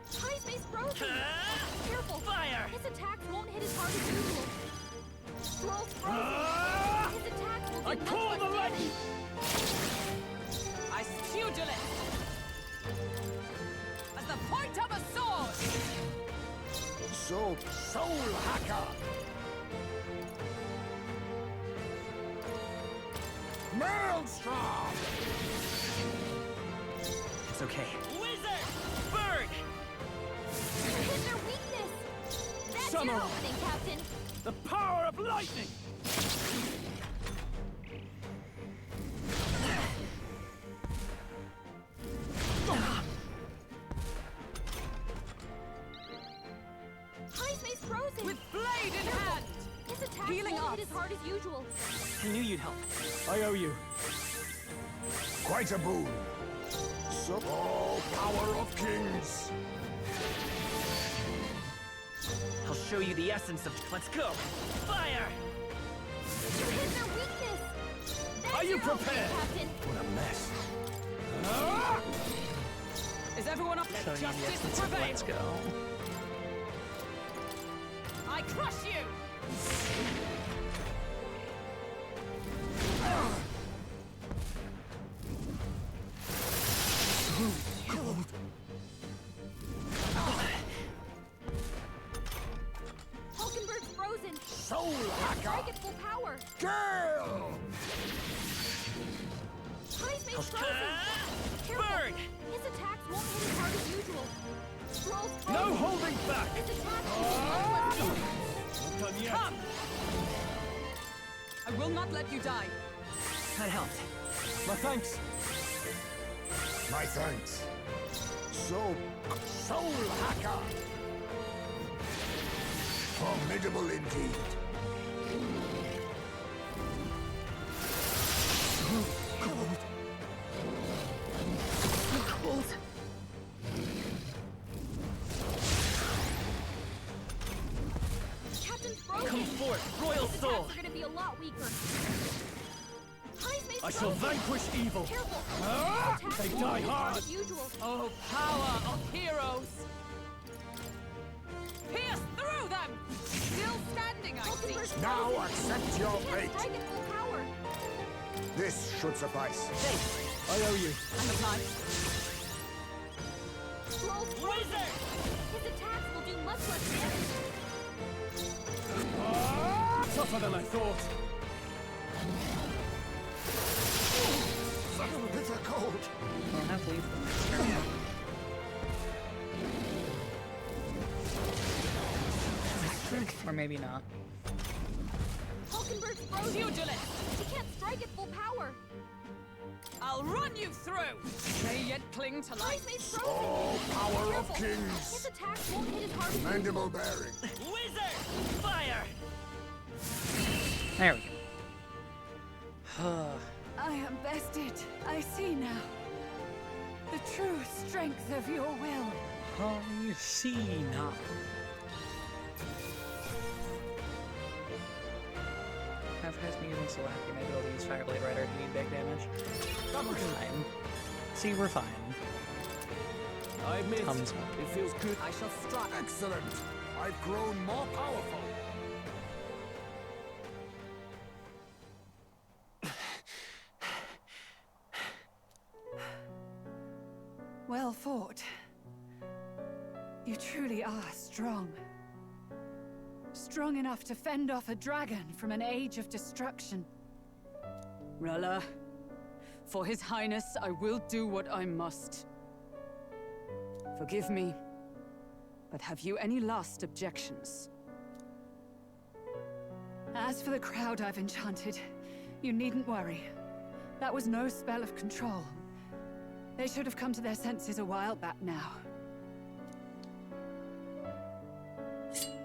Space frozen. Careful! Fire! His attacks won't hit as hard as usual. Scroll's frozen. His attacks will do much less damage. I stugulate! As the point of a sword! Soul Hacker! Maelstrom! It's okay. Wizard! Burn! Hit their weakness. That's your opening, Captain. The power of lightning! High space frozen. With blade in hand! His attacks Healing won't up. hit as hard as usual. I knew you'd help. I owe you. Quite a boon. Oh, power of kings! I'll show you the essence of. Let's go! Fire! Hit their weakness. That's Are you your opening, prepared? Captain. What a mess. Is everyone up? Show you the Justice essence of prevail! let's go. I crush you! Cold. Hulkenberg's frozen. Soul Hacker! Strike at full power. Girl! High space frozen. Careful. Burn! His attacks won't hit as hard as usual. Scroll's frozen. No holding back! His attacks will do much less damage. Not done yet. Come! I will not let you die. That helped. My thanks. My thanks. Soul Hacker! Formidable indeed. Cold. Cold. Captain's frozen. Come forth, Royal His Soul! attacks are going to be a lot weaker. High space I shall frozen. vanquish evil. Careful. Ah! His attacks They won't die hit as hard hard. as usual. Oh, power of heroes! Pierce through them! Still standing, I Hulkenberg's see. Now frozen. accept your He can't fate. strike at full power. This should suffice. I owe you. And apply. Scroll's frozen. Wizard! His attacks will do much less damage. Tougher than I thought. Such bitter cold. I'll have leave the next turn. Or maybe not. Hulkenberg's frozen. Pugilist! He can't strike at full power. I'll run you through! May yet cling to High life. space frozen. Oh, power of Careful. kings. His attacks won't hit as hard as Mandible bearing. Wizard! Fire! There we go. I am bested. I see now. The true strength of your will. I see now. Advertise me using Solaki, maybe I'll use Fireblade Rider to need big damage. We're fine. See, we're fine. I admit, Thumbs up. it feels good. I shall strike. Excellent. I've grown more powerful. well fought. You truly are strong. Strong enough to fend off a dragon from an age of destruction. Rella, for His Highness, I will do what I must. Forgive me, but have you any last objections? As for the crowd I've enchanted, you needn't worry. That was no spell of control. They should have come to their senses a while back now.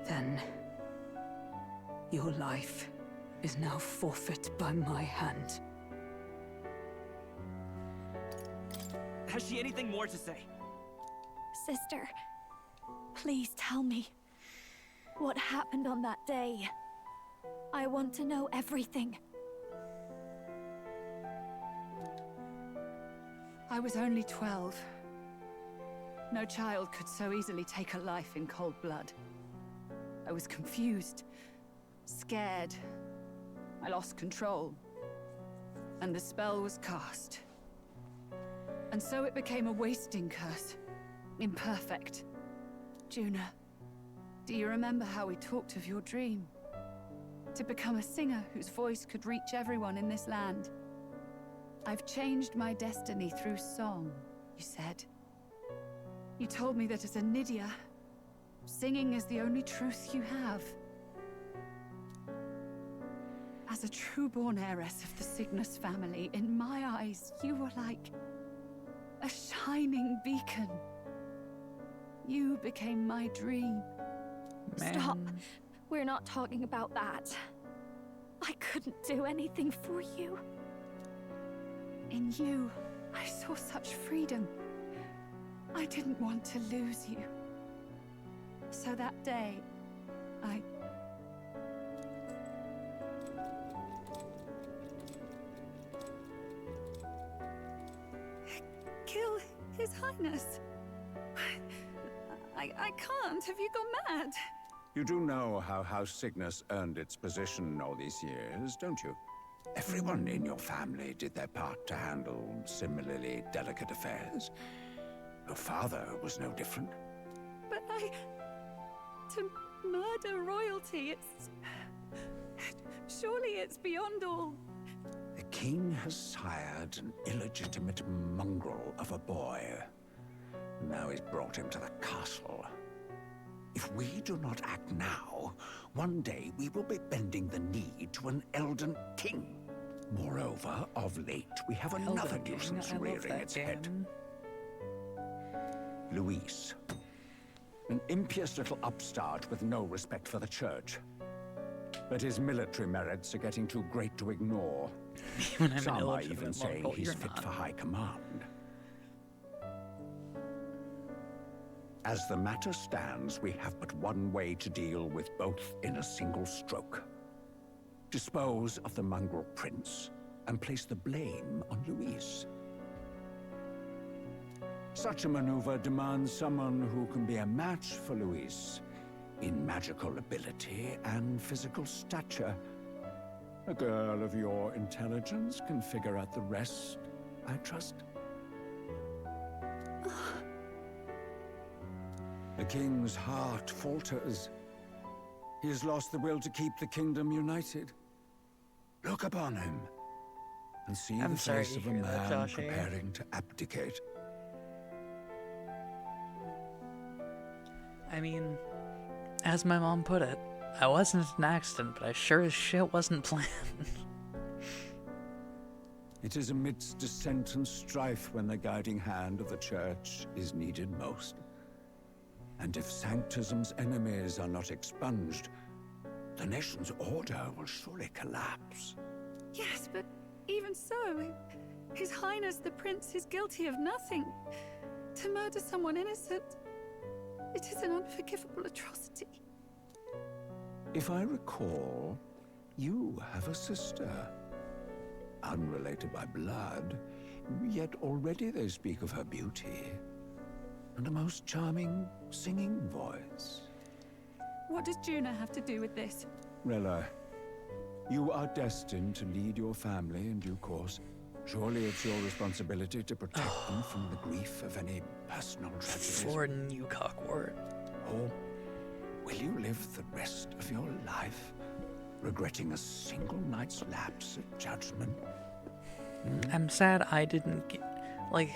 Then, your life is now forfeit by my hand. Has she anything more to say? Sister, please tell me what happened on that day. I want to know everything. I was only 12. No child could so easily take a life in cold blood. I was confused, scared. I lost control. And the spell was cast. And so it became a wasting curse. Imperfect. Juna, do you remember how we talked of your dream? To become a singer whose voice could reach everyone in this land. I've changed my destiny through song, you said. You told me that as a Nydia, singing is the only truth you have. As a true-born heiress of the Cygnus family, in my eyes, you were like a shining beacon. You became my dream. Stop. We're not talking about that. I couldn't do anything for you. In you, I saw such freedom. I didn't want to lose you. So that day, I... kill His Highness. I can't. Have you gone mad? You do know how House Cygnus earned its position all these years, don't you? Everyone in your family did their part to handle similarly delicate affairs. Your father was no different. But to murder royalty, surely it's beyond all. The king has sired an illegitimate mongrel of a boy. Now he's brought him to the castle. If we do not act now, one day we will be bending the knee to an Elden king. Moreover, of late, we have another nuisance rearing its head. Luis. An impious little upstart with no respect for the church. But his military merits are getting too great to ignore. Some are even saying he's fit for high command. As the matter stands, we have but one way to deal with both in a single stroke. Dispose of the mongrel prince and place the blame on Luis. Such a maneuver demands someone who can be a match for Luis in magical ability and physical stature. A girl of your intelligence can figure out the rest, I trust. The king's heart falters. He has lost the will to keep the kingdom united. Look upon him and see the face of a man preparing to abdicate. I mean, as my mom put it, I wasn't an accident, but I sure as shit wasn't planned. It is amidst dissent and strife when the guiding hand of the church is needed most. And if Sanctism's enemies are not expunged, the nation's order will surely collapse. Yes, but even so, His Highness the Prince is guilty of nothing. To murder someone innocent, it is an unforgivable atrocity. If I recall, you have a sister. Unrelated by blood, yet already they speak of her beauty. And a most charming singing voice. What does Juna have to do with this? Rella, you are destined to lead your family in due course. Surely it's your responsibility to protect them from the grief of any personal tragedies. Forden, you cockwort. Or will you live the rest of your life regretting a single night's lapse of judgment? I'm sad I didn't get... Like,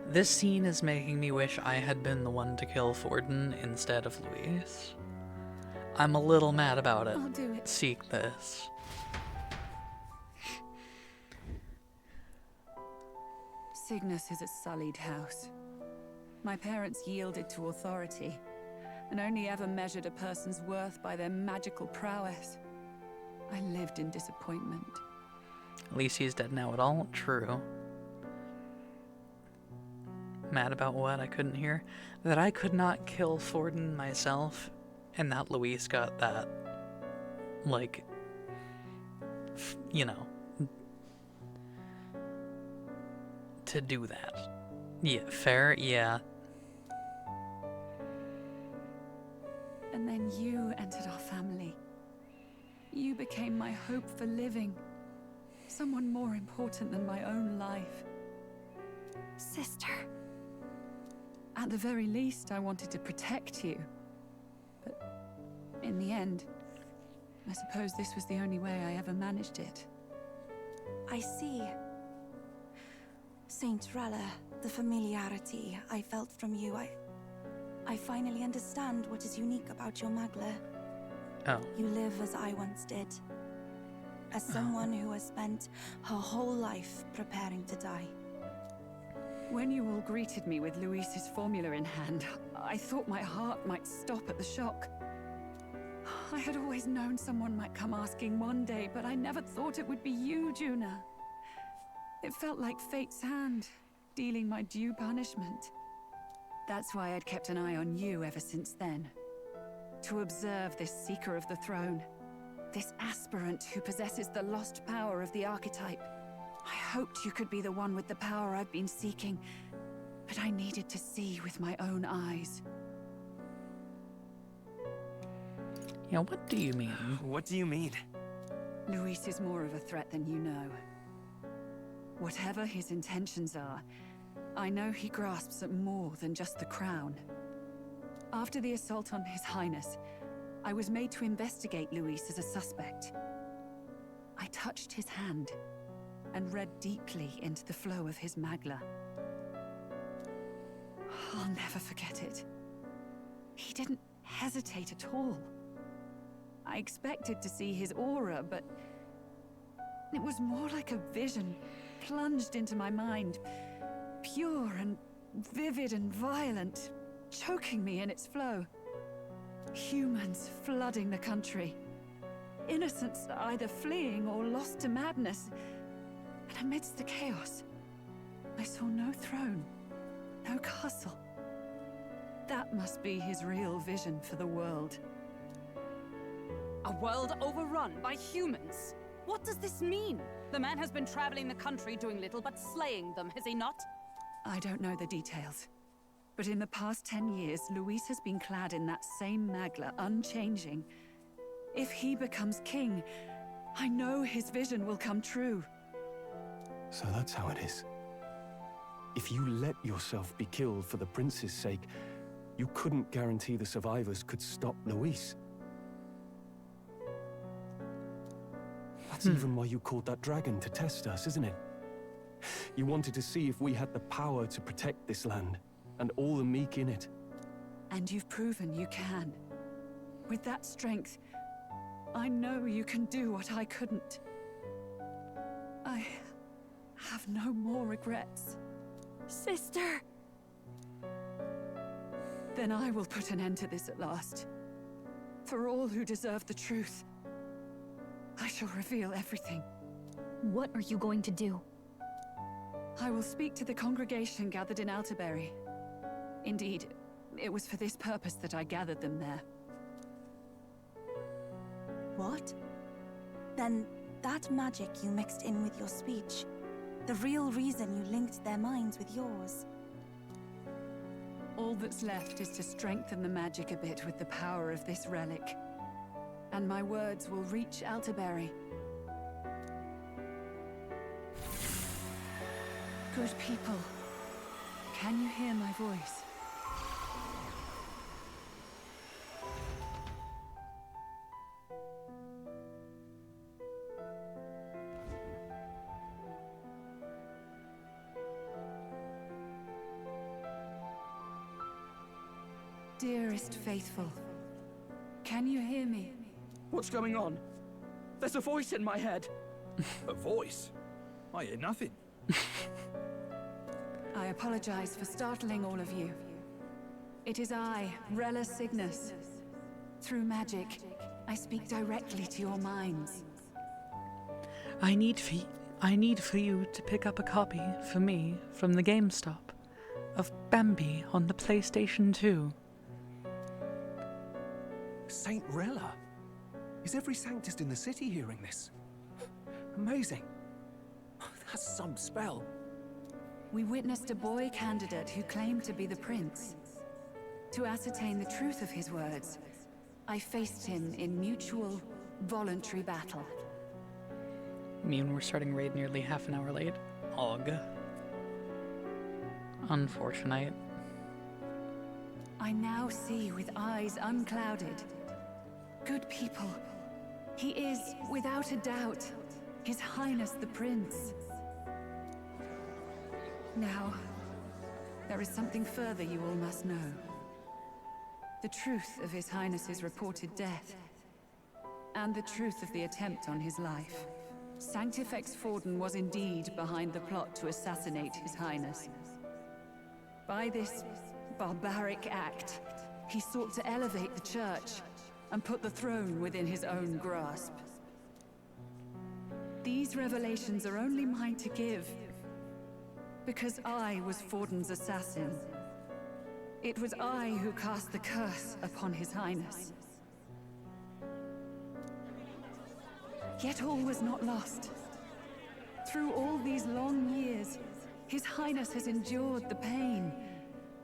this scene is making me wish I had been the one to kill Forden instead of Luis. I'm a little mad about it. I'll do it. Seek this. Cygnus is a sullied house. My parents yielded to authority, and only ever measured a person's worth by their magical prowess. I lived in disappointment. At least he's dead now at all. True. Mad about what? I couldn't hear. That I could not kill Forden myself, and that Luis got that, like, you know, to do that. Yeah, fair, yeah. And then you entered our family. You became my hope for living. Someone more important than my own life. Sister. At the very least, I wanted to protect you. But in the end, I suppose this was the only way I ever managed it. I see. Saint Rella, the familiarity I felt from you, I finally understand what is unique about your Magla. Oh. You live as I once did. As someone who has spent her whole life preparing to die. When you all greeted me with Luis's formula in hand, I thought my heart might stop at the shock. I had always known someone might come asking one day, but I never thought it would be you, Juna. It felt like fate's hand, dealing my due punishment. That's why I'd kept an eye on you ever since then. To observe this seeker of the throne. This aspirant who possesses the lost power of the archetype. I hoped you could be the one with the power I've been seeking, but I needed to see with my own eyes. Yeah, what do you mean? What do you mean? Luis is more of a threat than you know. Whatever his intentions are, I know he grasps at more than just the crown. After the assault on His Highness, I was made to investigate Luis as a suspect. I touched his hand and read deeply into the flow of his Magla. I'll never forget it. He didn't hesitate at all. I expected to see his aura, but it was more like a vision plunged into my mind, pure and vivid and violent, choking me in its flow. Humans flooding the country. Innocents either fleeing or lost to madness. And amidst the chaos, I saw no throne, no castle. That must be his real vision for the world. A world overrun by humans? What does this mean? The man has been traveling the country doing little but slaying them, has he not? I don't know the details. But in the past 10 years, Luis has been clad in that same Magla, unchanging. If he becomes king, I know his vision will come true. So that's how it is. If you let yourself be killed for the prince's sake, you couldn't guarantee the survivors could stop Luis. That's even why you called that dragon to test us, isn't it? You wanted to see if we had the power to protect this land, and all the meek in it. And you've proven you can. With that strength, I know you can do what I couldn't. I have no more regrets. Sister! Then I will put an end to this at last. For all who deserve the truth. I shall reveal everything. What are you going to do? I will speak to the congregation gathered in Alterbury. Indeed, it was for this purpose that I gathered them there. What? Then that magic you mixed in with your speech, the real reason you linked their minds with yours. All that's left is to strengthen the magic a bit with the power of this relic. And my words will reach Alterbury. Good people, can you hear my voice? Dearest faithful, can you hear me? What's going on? There's a voice in my head. A voice? I hear nothing. I apologize for startling all of you. It is I, Rella Cygnus. Through magic, I speak directly to your minds. I need for you to pick up a copy for me from the GameStop of Bambi on the PlayStation 2. Saint Rella? Is every Sanctist in the city hearing this? Amazing. That's some spell. We witnessed a boy candidate who claimed to be the prince. To ascertain the truth of his words, I faced him in mutual, voluntary battle. Mean we're starting raid nearly half an hour late. Ugh. Unfortunate. I now see with eyes unclouded. Good people, he is, without a doubt, His Highness the Prince. Now, there is something further you all must know. The truth of His Highness's reported death, and the truth of the attempt on his life. Sanctifex Forden was indeed behind the plot to assassinate His Highness. By this barbaric act, he sought to elevate the Church and put the throne within his own grasp. These revelations are only mine to give, because I was Forden's assassin. It was I who cast the curse upon His Highness. Yet all was not lost. Through all these long years, His Highness has endured the pain,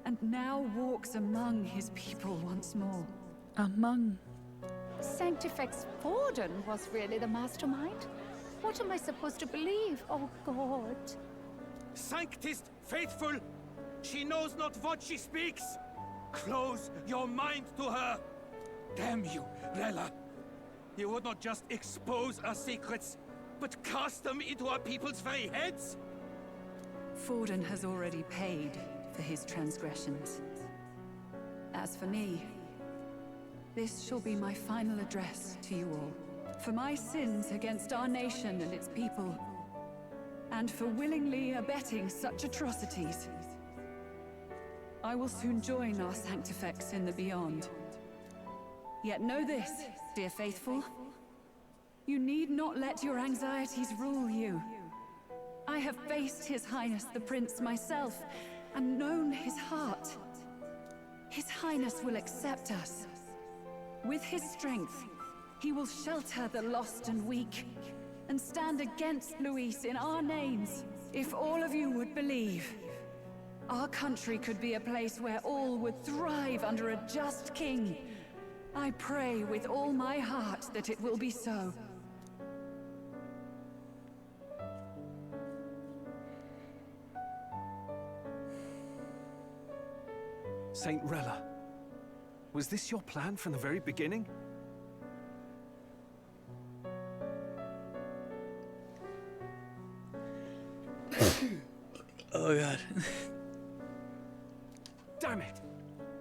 and now walks among his people once more. Among? Sanctifex Forden was really the mastermind? What am I supposed to believe? Oh, God. Sanctist faithful, she knows not what she speaks. Close your mind to her. Damn you, Rella. You would not just expose our secrets, but cast them into our people's very heads? Forden has already paid for his transgressions. As for me, this shall be my final address to you all. For my sins against our nation and its people, and for willingly abetting such atrocities, I will soon join our Sanctifex in the beyond. Yet know this, dear faithful, you need not let your anxieties rule you. I have faced His Highness the Prince myself, and known his heart. His Highness will accept us. With his strength, he will shelter the lost and weak, and stand against Luis in our names. If all of you would believe, our country could be a place where all would thrive under a just king. I pray with all my heart that it will be so. Saint Rella, was this your plan from the very beginning? Oh God. Damn it!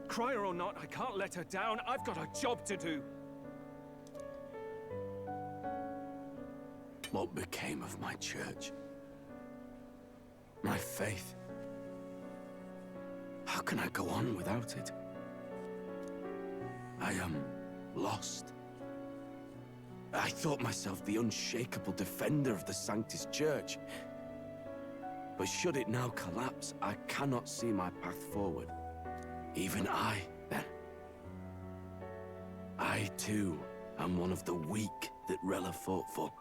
Crier or not, I can't let her down. I've got a job to do. What became of my church? My faith? How can I go on without it? I am lost. I thought myself the unshakable defender of the Sanctist Church. But should it now collapse, I cannot see my path forward. Even I, then. I, too, am one of the weak that Rella fought for.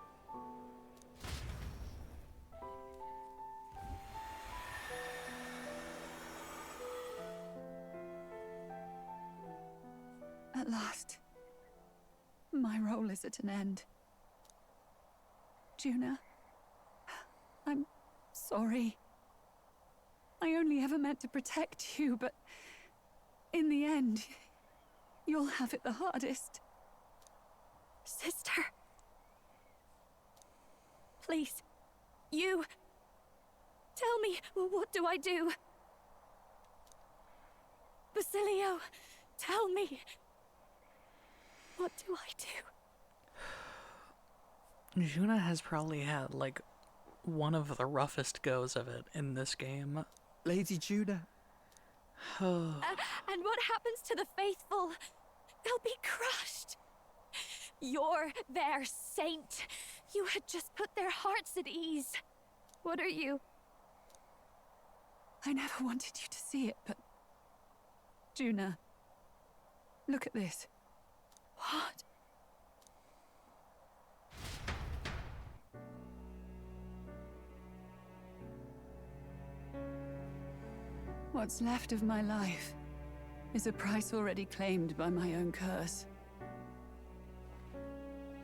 At last, my role is at an end. Juna, I'm sorry. I only ever meant to protect you, but in the end, you'll have it the hardest. Sister. Please. You. Tell me, what do I do? Basilio, tell me. What do I do? Juna has probably had, like, one of the roughest goes of it in this game. Lady Juna. And what happens to the faithful? They'll be crushed. You're their saint. You had just put their hearts at ease. What are you? I never wanted you to see it, but... Juna, look at this. What? What's left of my life is a price already claimed by my own curse.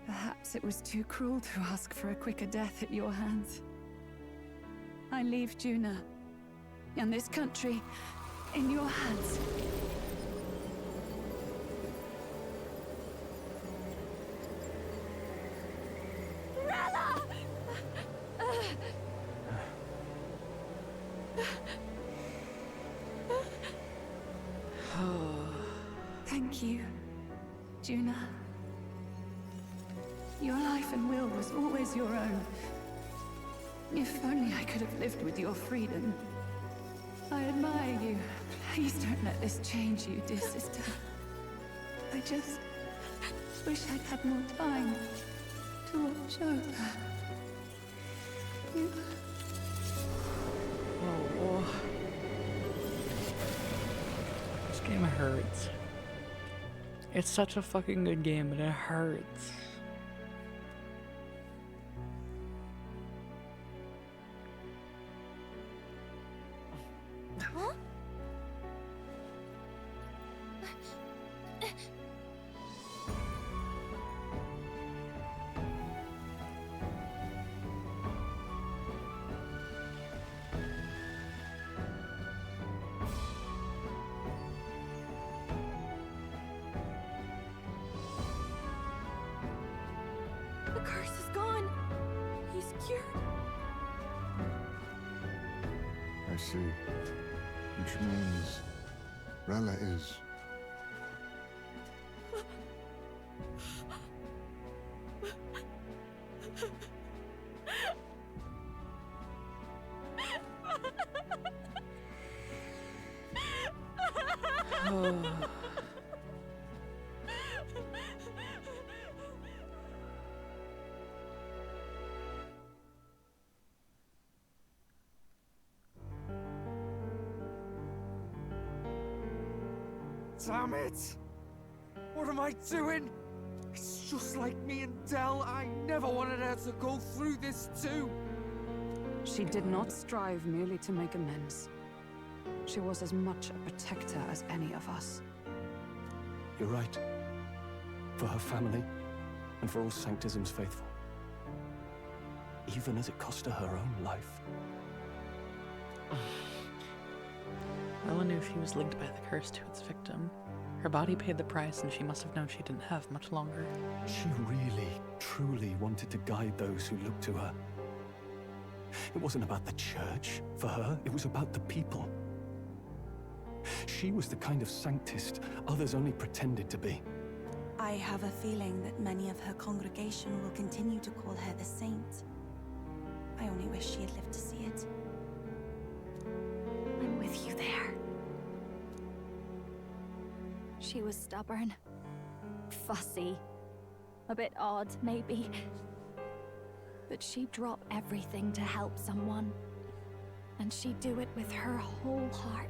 Perhaps it was too cruel to ask for a quicker death at your hands. I leave Juna and this country in your hands. Rella! Thank you, Juna. Your life and will was always your own. If only I could have lived with your freedom. I admire you. Please don't let this change you, dear sister. I just wish I'd had more time to watch over you. Oh. This game hurts. It's such a fucking good game, but it hurts. Huh? The curse is gone. He's cured. I see. Which means Rella is... Damn it! What am I doing? It's just like me and Del. I never wanted her to go through this too. She did not strive merely to make amends. She was as much a protector as any of us. You're right. For her family, and for all Sanctism's faithful. Even as it cost her her own life. Rella knew she was linked by the curse to its victim. Her body paid the price, and she must have known she didn't have much longer. She really, truly wanted to guide those who looked to her. It wasn't about the church, for her, it was about the people. She was the kind of Sanctist others only pretended to be. I have a feeling that many of her congregation will continue to call her the saint. I only wish she had lived to see it. I'm with you there. She was stubborn, fussy, a bit odd, maybe. But she'd drop everything to help someone. And she'd do it with her whole heart.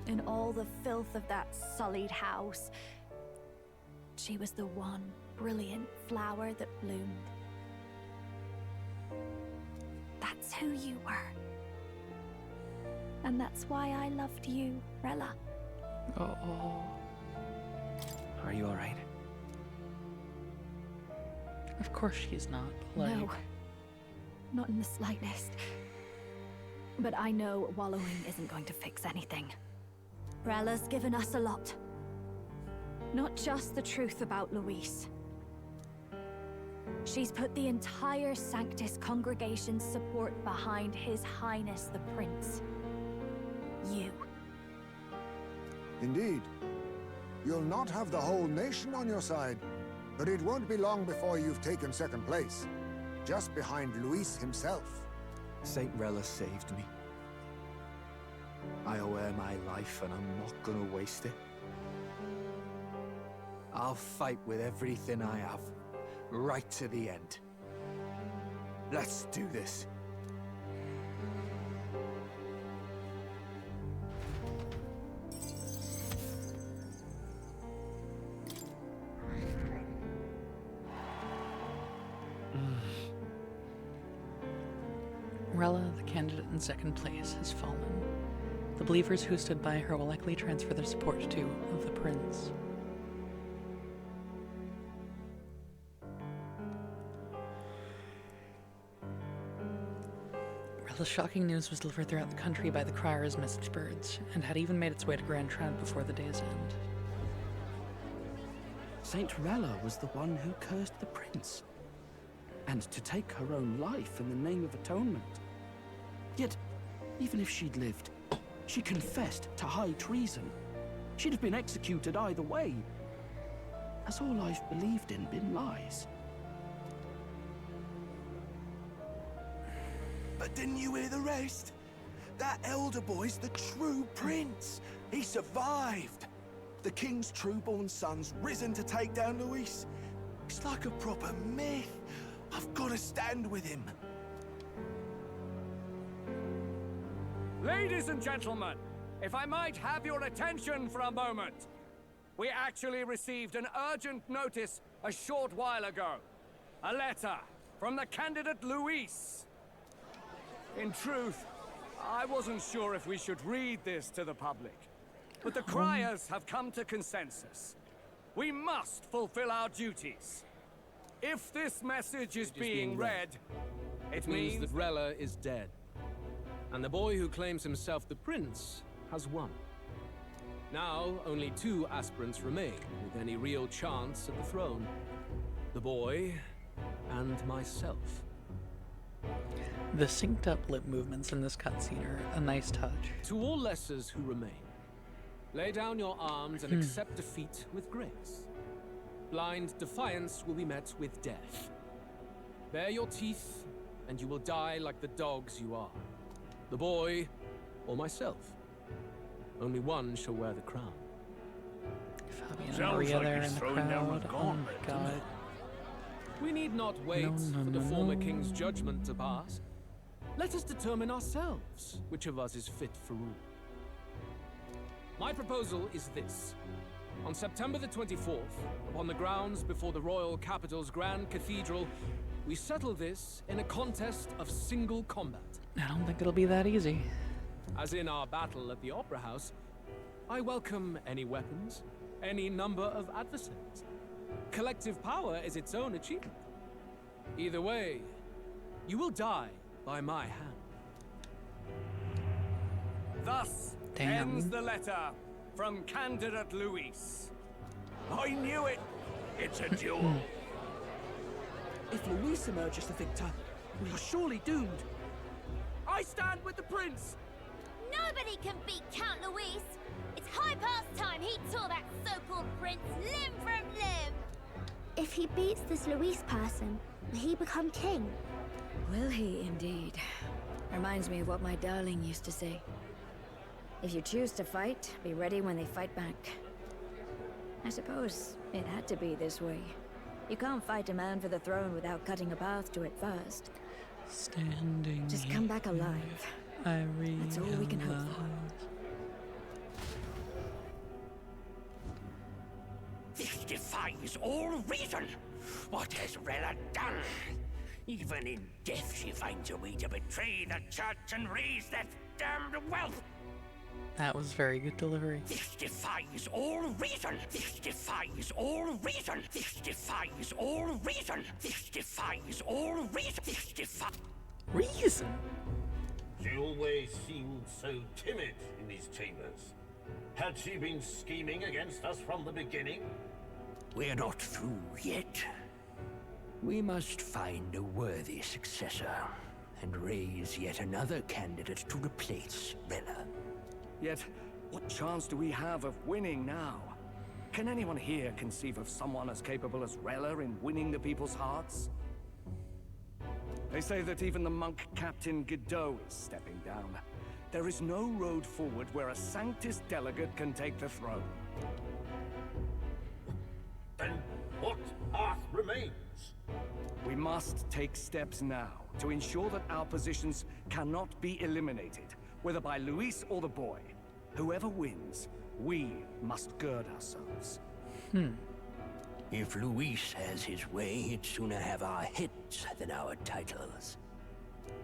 In all the filth of that sullied house, she was the one brilliant flower that bloomed. That's who you were. And that's why I loved you, Rella. Oh. Are you alright? Of course she's not. Like... No. Not in the slightest. But I know wallowing isn't going to fix anything. Rella's given us a lot. Not just the truth about Luis. She's put the entire Sanctus congregation's support behind His Highness the Prince. You. Indeed. You'll not have the whole nation on your side, but it won't be long before you've taken second place, just behind Luis himself. Saint Rella saved me. I owe her my life, and I'm not gonna waste it. I'll fight with everything I have, right to the end. Let's do this. Rella, the candidate in second place, has fallen. The believers who stood by her will likely transfer their support to the Prince. Rella's shocking news was delivered throughout the country by the Crier's message birds, and had even made its way to Grand Trad before the day's end. Saint Rella was the one who cursed the prince. And to take her own life in the name of atonement. Yet, even if she'd lived, she confessed to high treason. She'd have been executed either way. Has all I've believed in been lies? But didn't you hear the rest? That elder boy's the true prince. He survived. The king's true-born son's risen to take down Luis. It's like a proper myth. I've got to stand with him. Ladies and gentlemen, if I might have your attention for a moment. We actually received an urgent notice a short while ago. A letter from the candidate Luis. In truth, I wasn't sure if we should read this to the public. But the Criers have come to consensus. We must fulfill our duties. If this message is being read, it means that Rella is dead. And the boy who claims himself the prince has won. Now, only 2 aspirants remain with any real chance at the throne. The boy and myself. The synced up lip movements in this cutscene are a nice touch. To all lessers who remain, lay down your arms and accept defeat with grace. Blind defiance will be met with death. Bare your teeth, and you will die like the dogs you are. The boy, or myself. Only one shall wear the crown. Fabian Maria there in the crowd. Oh my god. We need not wait for the former king's judgment to pass. Let us determine ourselves which of us is fit for rule. My proposal is this. On September the 24th, upon the grounds before the royal capital's Grand Cathedral, we settle this in a contest of single combat. I don't think it'll be that easy. As in our battle at the Opera House, I welcome any weapons, any number of adversaries. Collective power is its own achievement. Either way, you will die by my hand. Thus ends the letter from candidate Luis. I knew it! It's a duel. If Luis emerges the victor, we are surely doomed. I stand with the prince! Nobody can beat Count Luis! It's high past time he tore that so-called prince limb from limb! If he beats this Luis person, will he become king? Will he indeed? Reminds me of what my darling used to say. If you choose to fight, be ready when they fight back. I suppose it had to be this way. You can't fight a man for the throne without cutting a path to it first. Standing. Just come back alive. That's all we can hope for. This defies all reason. What has Rella done? Even in death she finds a way to betray the church and raise that damned wealth. That was very good delivery. This defies all reason. This defies all reason. This defies all reason. This defies all reason. This defies reason. She always seemed so timid in these chambers. Had she been scheming against us from the beginning? We're not through yet. We must find a worthy successor, and raise yet another candidate to replace Rella. Yet, what chance do we have of winning now? Can anyone here conceive of someone as capable as Rella in winning the people's hearts? They say that even the monk Captain Godot is stepping down. There is no road forward where a Sanctus delegate can take the throne. Then what path remains? We must take steps now to ensure that our positions cannot be eliminated, whether by Luis or the boy. Whoever wins, we must gird ourselves. If Luis has his way, he'd sooner have our heads than our titles.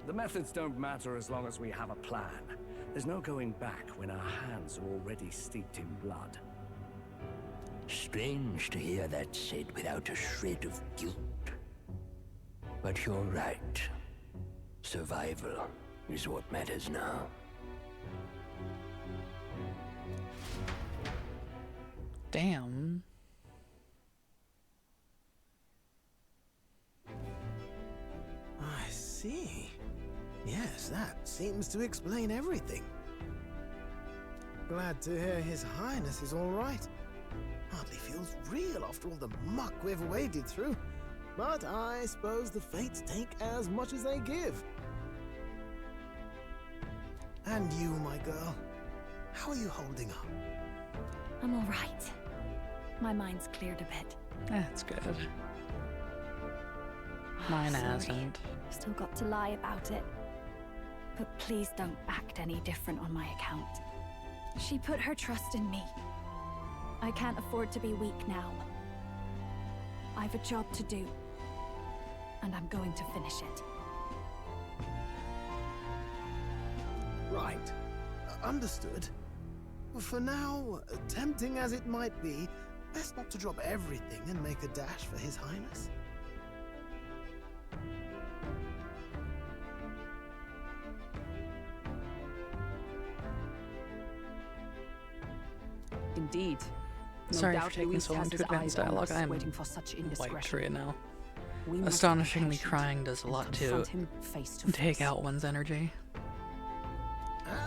The methods don't matter as long as we have a plan. There's no going back when our hands are already steeped in blood. Strange to hear that said without a shred of guilt. But you're right. Survival is what matters now. Damn. I see. Yes, that seems to explain everything. Glad to hear His Highness is all right. Hardly feels real after all the muck we've waded through. But I suppose the fates take as much as they give. And you, my girl, how are you holding up? I'm all right. My mind's cleared a bit. That's good. Mine Sorry. hasn't. Still got to lie about it. But please don't act any different on my account. She put her trust in me. I can't afford to be weak now. I've a job to do. And I'm going to finish it. Right. Understood. For now, tempting as it might be, best not to drop everything and make a dash for His Highness. Indeed. No Sorry doubt for taking Luis so long has to his advance eyes on dialogue. us, I'm waiting for such wiped indiscretion. through it now. We must be Astonishingly, patient crying does a lot and to confront him face to take face. out one's energy.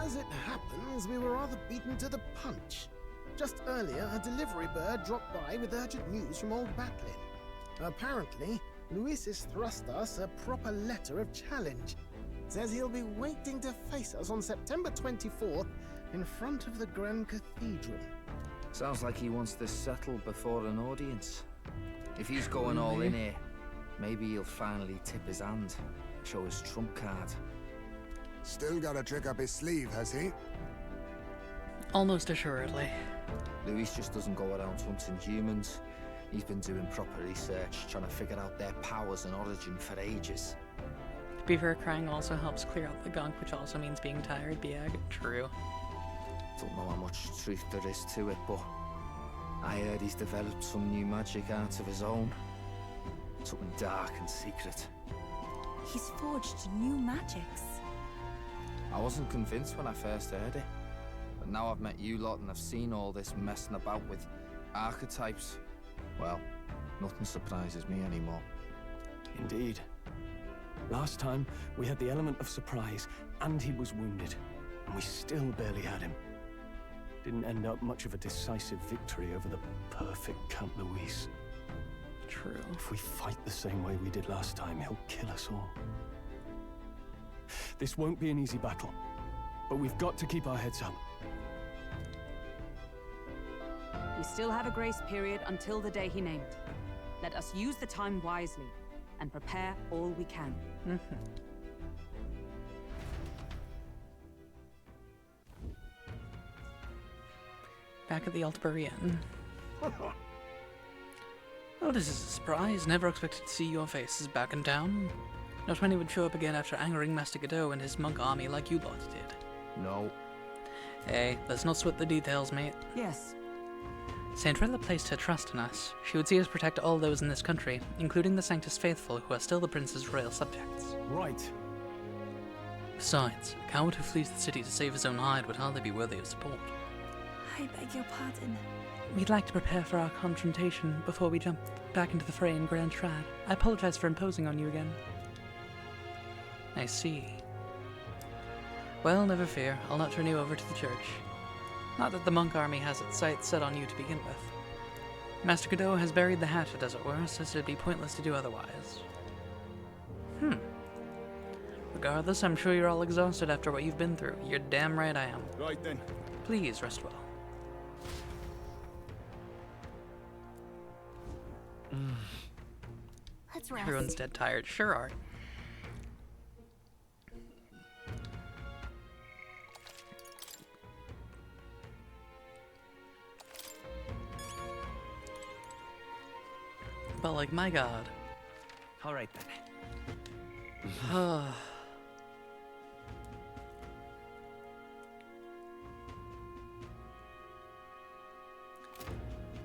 As it happens, we were rather beaten to the punch. Just earlier, a delivery bird dropped by with urgent news from old Batlin. Apparently, Luis has thrust us a proper letter of challenge. Says he'll be waiting to face us on September 24th in front of the Grand Cathedral. Sounds like he wants this settled before an audience. If he's going all in here, maybe he'll finally tip his hand, show his trump card. Still got a trick up his sleeve, has he? Almost assuredly. Luis just doesn't go around hunting humans. He's been doing proper research, trying to figure out their powers and origin for ages. To be fair, crying also helps clear out the gunk, which also means being tired. Biag. True. Don't know how much truth there is to it, but I heard he's developed some new magic art of his own. Something dark and secret. He's forged new magics. I wasn't convinced when I first heard it, but now I've met you lot and I've seen all this messing about with archetypes. Well, nothing surprises me anymore. Indeed. Last time, we had the element of surprise, and he was wounded, and we still barely had him. Didn't end up much of a decisive victory over the perfect Count Luis. True. If we fight the same way we did last time, he'll kill us all. This won't be an easy battle, but we've got to keep our heads up. We still have a grace period until the day he named. Let us use the time wisely and prepare all we can. Back at the Altbury Inn. Oh, this is a surprise. Never expected to see your faces back in town. Not many would show up again after angering Master Godot and his monk army like you lot did. No. Hey, let's not sweat the details, mate. Yes. Saint Rella placed her trust in us. She would see us protect all those in this country, including the Sanctus Faithful, who are still the Prince's royal subjects. Right. Besides, a coward who flees the city to save his own hide would hardly be worthy of support. I beg your pardon. We'd like to prepare for our confrontation before we jump back into the fray in Grand Strahd. I apologize for imposing on you again. I see. Well, never fear. I'll not turn you over to the church. Not that the monk army has its sights set on you to begin with. Master Godot has buried the hatchet, as it were, so it'd be pointless to do otherwise. Regardless, I'm sure you're all exhausted after what you've been through. You're damn right I am. Right then. Please, rest well. Let's rest. Everyone's dead tired. Sure are. But like, my god. All right then.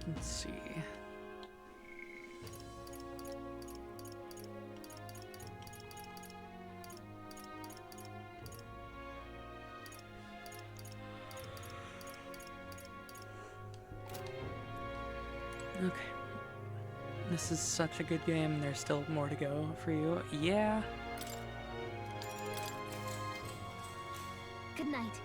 Let's see. Okay. This is such a good game. There's still more to go for you. Yeah. Good night.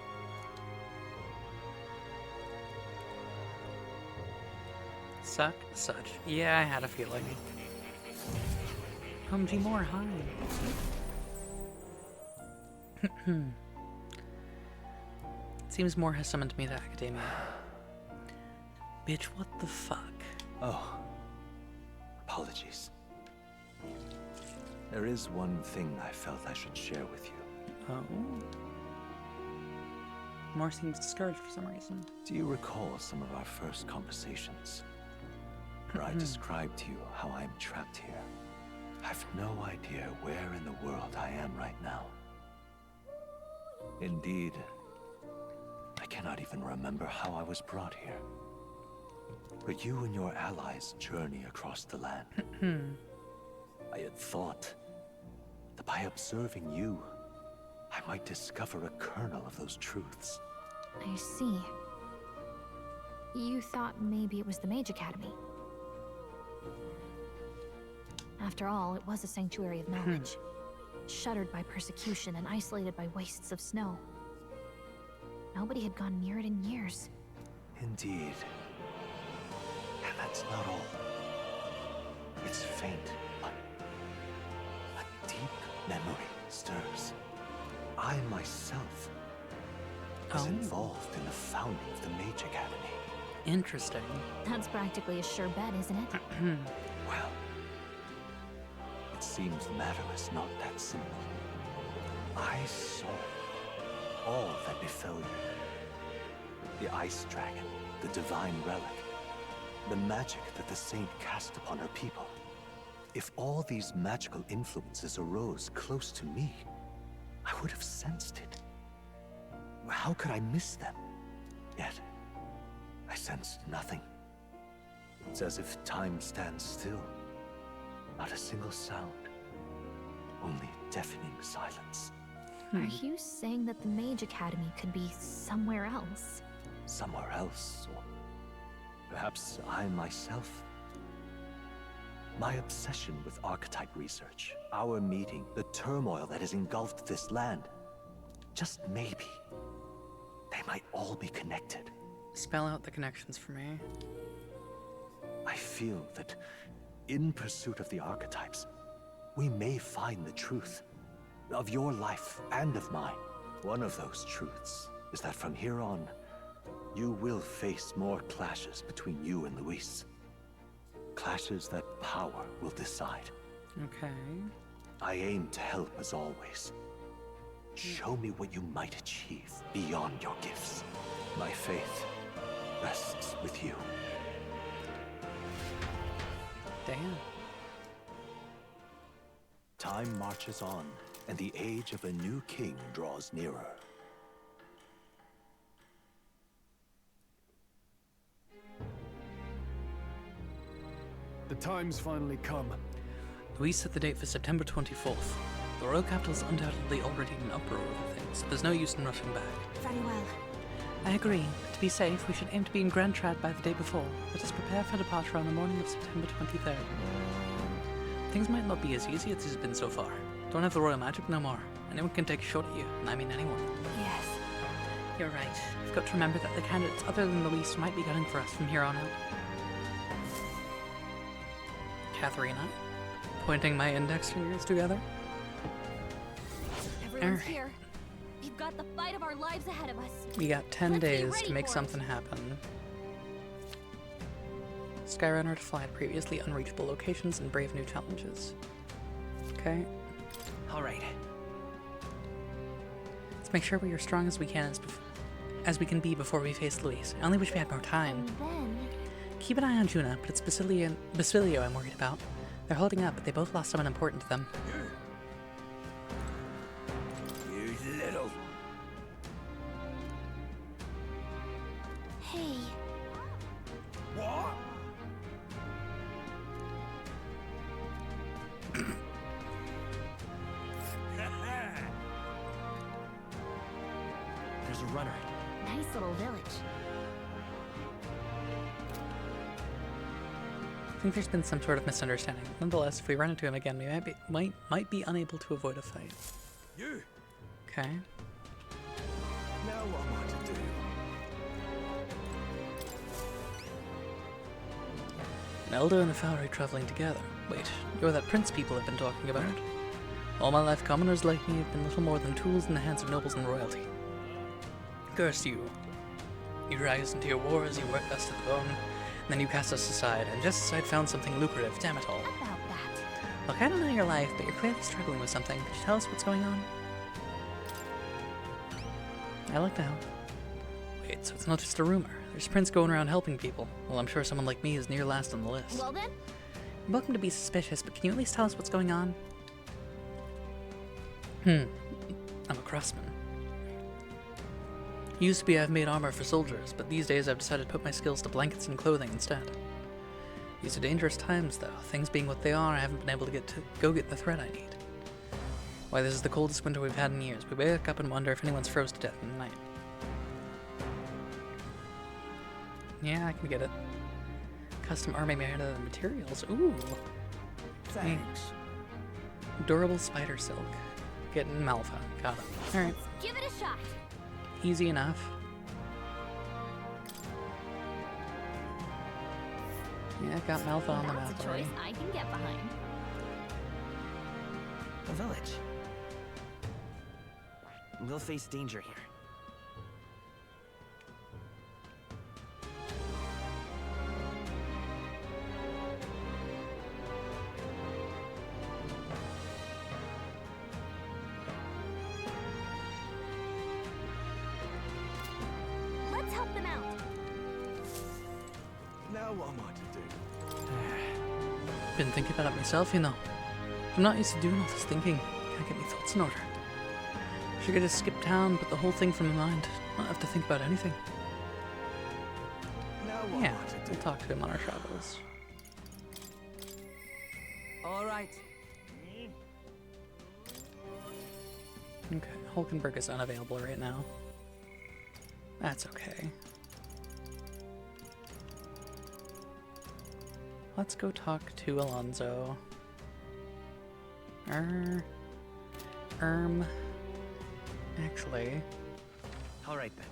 Such. Yeah, I had a feeling. Come to more, hi. Seems more has summoned me to Academia. Bitch, what the fuck? Oh. Apologies. There is one thing I felt I should share with you. Oh. More seems discouraged for some reason. Do you recall some of our first conversations? Where I described to you how I am trapped here. I've no idea where in the world I am right now. Indeed, I cannot even remember how I was brought here. But you and your allies journey across the land. I had thought that by observing you, I might discover a kernel of those truths. I see. You thought maybe it was the Mage Academy. After all, it was a sanctuary of knowledge. Shuttered by persecution and isolated by wastes of snow. Nobody had gone near it in years. Indeed. And that's not all. It's faint, but a deep memory stirs. I myself was involved in the founding of the Mage Academy. Interesting. That's practically a sure bet, isn't it? Well, it seems the matter is not that simple. I saw all that befell you. The Ice Dragon, the Divine Relic, the magic that the Saint cast upon her people. If all these magical influences arose close to me, I would have sensed it. How could I miss them? Yet, I sensed nothing. It's as if time stands still. Not a single sound. Only deafening silence. Are you saying that the Mage Academy could be somewhere else? Somewhere else, or perhaps I myself? My obsession with archetype research, our meeting, the turmoil that has engulfed this land. Just maybe, they might all be connected. Spell out the connections for me. I feel that in pursuit of the archetypes, we may find the truth of your life and of mine. One of those truths is that from here on, you will face more clashes between you and Luis. Clashes that power will decide. Okay. I aim to help as always. Show me what you might achieve beyond your gifts. My faith rests with you. Damn. Time marches on, and the age of a new king draws nearer. The time's finally come. Luis set the date for September 24th. The royal capital is undoubtedly already in an uproar over things, so there's no use in rushing back. Very well. I agree. To be safe, we should aim to be in Grand Trad by the day before. Let us prepare for departure on the morning of September 23rd. Things might not be as easy as it has been so far. Don't have the royal magic no more. Anyone can take a shot at you, and I mean anyone. Yes. You're right. We've got to remember that the candidates other than Luis might be gunning for us from here on out. Katharina, pointing my index fingers together. Everyone's here. We've got the fight of our lives ahead of us. We got 10 Let's be days ready to make for it. something happen. Skyrunner to fly at previously unreachable locations and brave new challenges. Okay. Alright. Let's make sure we're as strong as we can as we can be before we face Luis. I only wish we had more time. And then... Keep an eye on Juna, but it's Basilio I'm worried about. They're holding up, but they both lost someone important to them. You little... Hey. What? There's a runner. Nice little village. I think there's been some sort of misunderstanding. Nonetheless, if we run into him again, we might be unable to avoid a fight. You. Okay. Now what am I to do? An elder and a foundry traveling together. Wait, you're that prince people have been talking about. All my life, commoners like me have been little more than tools in the hands of nobles and royalty. Curse you. You drag us into your wars, you work us to the bone, and then you cast us aside, and just as I'd found something lucrative, damn it all. About that. Look, I don't know your life, but you're clearly struggling with something. Could you tell us what's going on? I like the help. Wait, so it's not just a rumor. There's a prince going around helping people. Well, I'm sure someone like me is near last on the list. Well then? You're welcome to be suspicious, but can you at least tell us what's going on? I'm a craftsman. Used to be I've made armor for soldiers, but these days I've decided to put my skills to blankets and clothing instead. These are dangerous times, though. Things being what they are, I haven't been able to go get the thread I need. Why, this is the coldest winter we've had in years. We wake up and wonder if anyone's froze to death in the night. Yeah, I can get it. Custom army made out of the materials. Ooh. Thanks. Durable spider silk. Getting Malva. Got it. Alright. Give it a shot. Easy enough. Yeah, got Malva on the map That's a choice already. I can get behind. A village. We'll face danger here. Let's help them out. Now what am I to do? Been thinking about it myself, you know. I'm not used to doing all this thinking. Can't get my thoughts in order. Should I just skip town, put the whole thing from my mind. Not have to think about anything. Now what Yeah, am I to do? we'll talk to him on our travels. All right. Okay, Hulkenberg is unavailable right now. That's okay. Let's go talk to Alonso. Actually. All right then.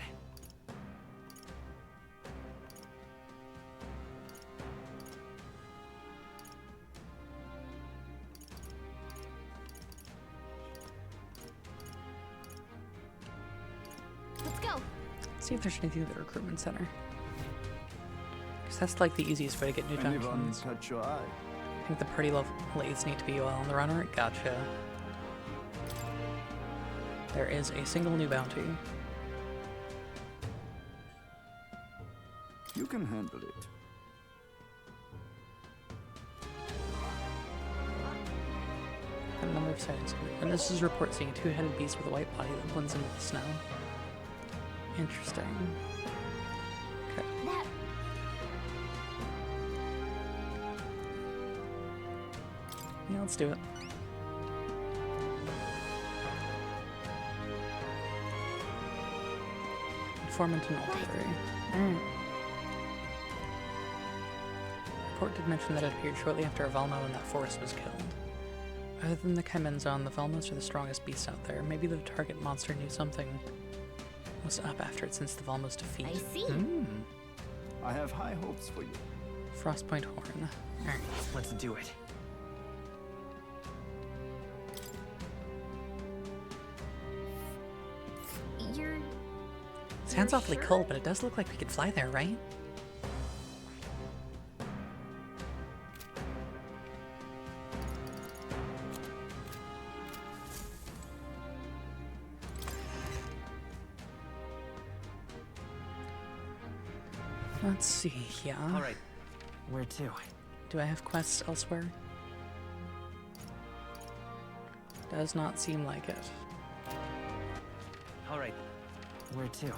Let's go. See if there's anything at the recruitment center. Because that's like the easiest way to get new junctions. Catch your eye. I think the party levels need to be well on the runner. Gotcha. There is a single new bounty. You can handle it. A number of sightings. And this is report seeing a two-headed beast with a white body that blends into the snow. Interesting. Okay. That... Yeah, let's do it. informant and artillery. Alright. Report did mention that it appeared shortly after Valmo in that forest was killed. Other than the Kaimenzon, the Valmos are the strongest beasts out there. Maybe the target monster knew something was up after it since the Valmos defeat. I see. I have high hopes for you. Frostpoint Horn. Alright. Let's do it. Sounds awfully cold, but it does look like we could fly there, right? Let's see here. Alright. Where to? Do I have quests elsewhere? Does not seem like it. Alright. Where to?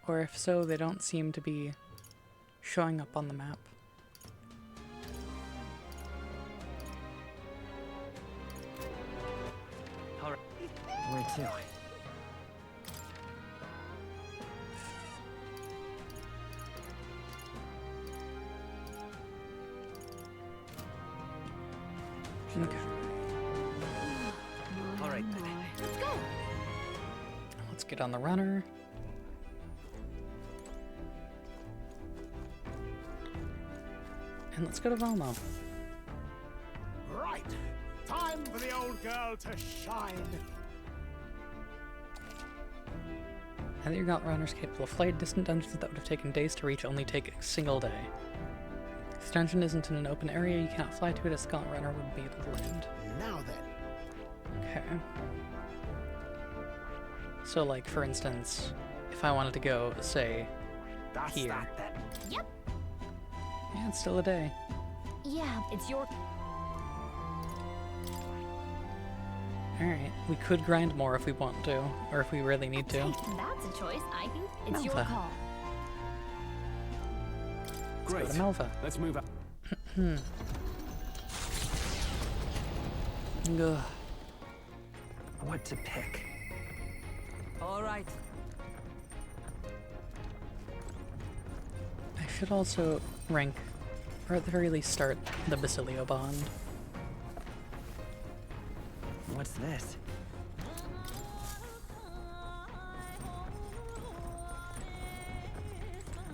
Or if so, they don't seem to be showing up on the map. Alright. Where to? Okay. Alright then. Let's go. Let's get on the runner. And let's go to Valmo. Right. Time for the old girl to shine. Now that your Gauntlet runners capable of flight, distant dungeons that would have taken days to reach only take a single day. This dungeon isn't in an open area, you cannot fly to it as Gauntlet runner would be able to land. Now then. Okay. So, like, for instance, if I wanted to go, say, here. That then. Yep. Yeah, it's still a day. Yeah, it's your... Alright, we could grind more if we want to, or if we really need to. That's a choice. I think it's your Malva. call. Great. Let's go to Malva. Let's move up. Ugh. What to pick? Alright. I should also rank, or at the very least start, the Basilio Bond. What's this?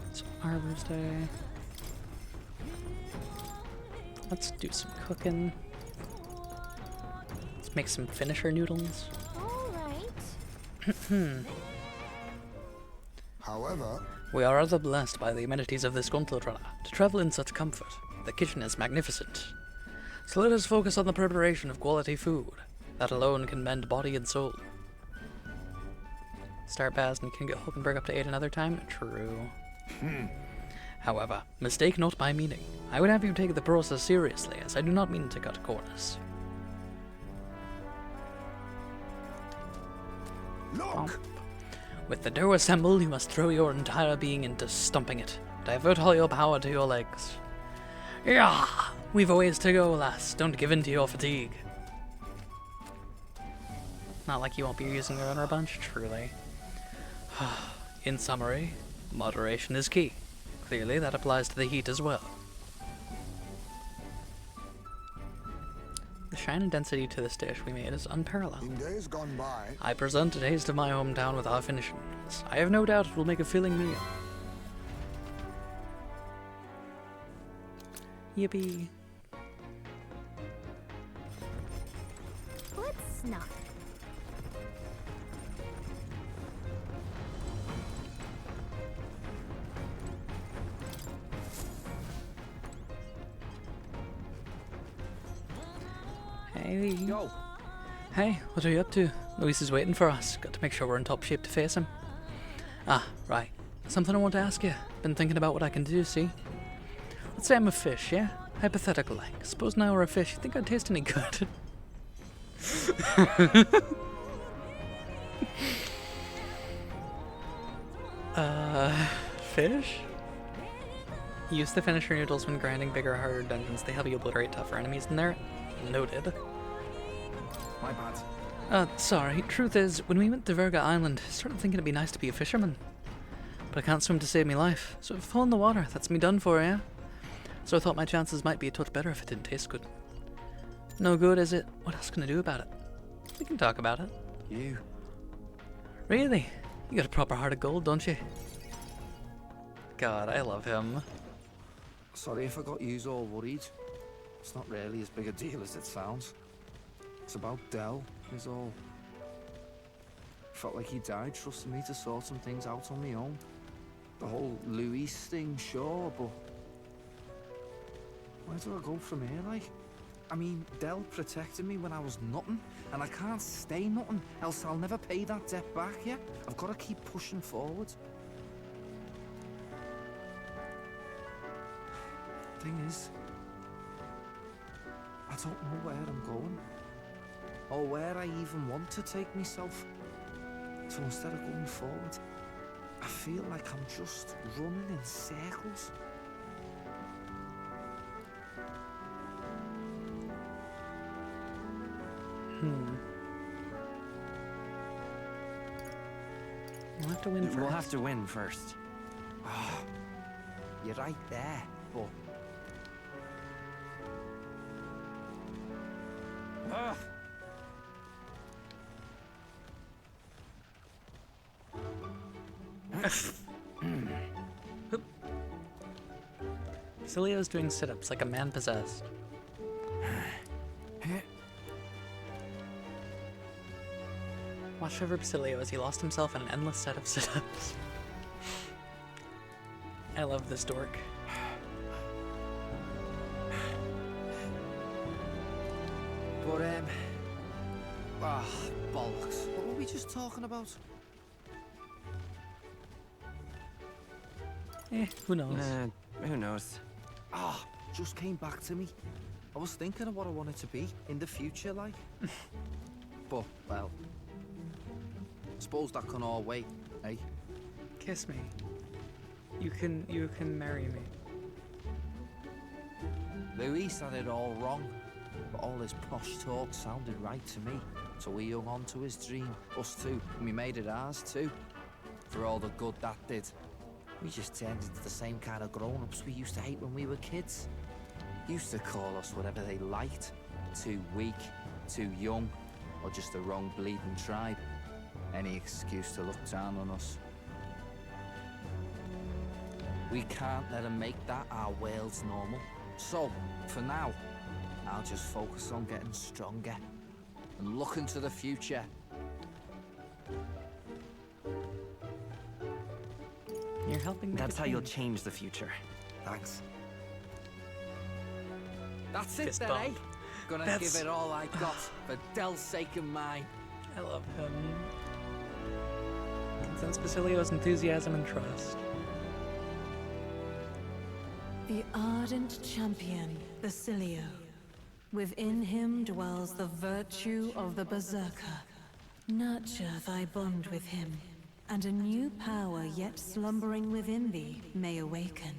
It's Arbor's Day. Let's do some cooking. Let's make some finisher noodles. Alright. However, We are rather blessed by the amenities of this gauntlet runner to travel in such comfort. The kitchen is magnificent. So let us focus on the preparation of quality food. That alone can mend body and soul. Start fast and can get Hulkenberg up to 8 another time? True. However, mistake not my meaning. I would have you take the process seriously, as I do not mean to cut corners. look! With the dough assembled, you must throw your entire being into stumping it. Divert all your power to your legs. Yeah! We've a ways to go, lass. Don't give in to your fatigue. Not like you won't be using the runner a bunch, truly. In summary, moderation is key. Clearly, that applies to the heat as well. The shine and density to this dish we made is unparalleled. In days gone by, I present a taste of my hometown with our finishing noodles. I have no doubt it will make a filling meal. Yippee. Let's not. Hey. Yo. Hey, what are you up to? Luis is waiting for us. Got to make sure we're in top shape to face him. Ah, right. Something I want to ask you. Been thinking about what I can do, see? Let's say I'm a fish, yeah? Hypothetical like. Suppose now we're a fish. You think I'd taste any good? Fish? Use the finisher noodles when grinding bigger, harder dungeons. They help you obliterate tougher enemies in there. Noted. My bad. Sorry. Truth is, when we went to Verga Island, I started thinking it'd be nice to be a fisherman. But I can't swim to save me life, so if I fall in the water, that's me done for, yeah? So I thought my chances might be a touch better if it didn't taste good. No good, is it? What else can I do about it? We can talk about it. You? Really? You got a proper heart of gold, don't you? God, I love him. Sorry if I got yous all worried. It's not really as big a deal as it sounds. It's about Del, is all. Felt like he died trusting me to sort some things out on my own. The whole Luis thing, sure, but... where do I go from here, like? I mean, Del protected me when I was nothing, and I can't stay nothing, else I'll never pay that debt back, yeah? I've got to keep pushing forward. Thing is, I don't know where I'm going, or where I even want to take myself. So instead of going forward, I feel like I'm just running in circles. We'll have to win first. We'll have to win first. Ah, you're right there, but... Ugh. Basilio's doing sit-ups like a man possessed. Watch over Basilio as he lost himself in an endless set of sit-ups. I love this dork. But, bollocks. What were we just talking about? Who knows? Who knows? Just came back to me. I was thinking of what I wanted to be in the future, like. But, well... suppose that can all wait, eh? Kiss me. You can marry me. Luis had it all wrong, but all his posh talk sounded right to me. So we hung on to his dream, us two, and we made it ours too. For all the good that did. We just turned into the same kind of grown-ups we used to hate when we were kids. Used to call us whatever they liked. Too weak, too young, or just the wrong bleeding tribe. Any excuse to look down on us. We can't let them make that our world's normal. So, for now, I'll just focus on getting stronger and looking to the future. You're helping me. That's how you'll change the future. Thanks. That's Fist it then, bump. eh? Gonna That's- give it all I got for Del's sake and mine. I love him. Can sense Basilio's enthusiasm and trust. The ardent champion, Basilio. Within him dwells the virtue of the Berserker. Nurture thy bond with him, and a new power yet slumbering within thee may awaken.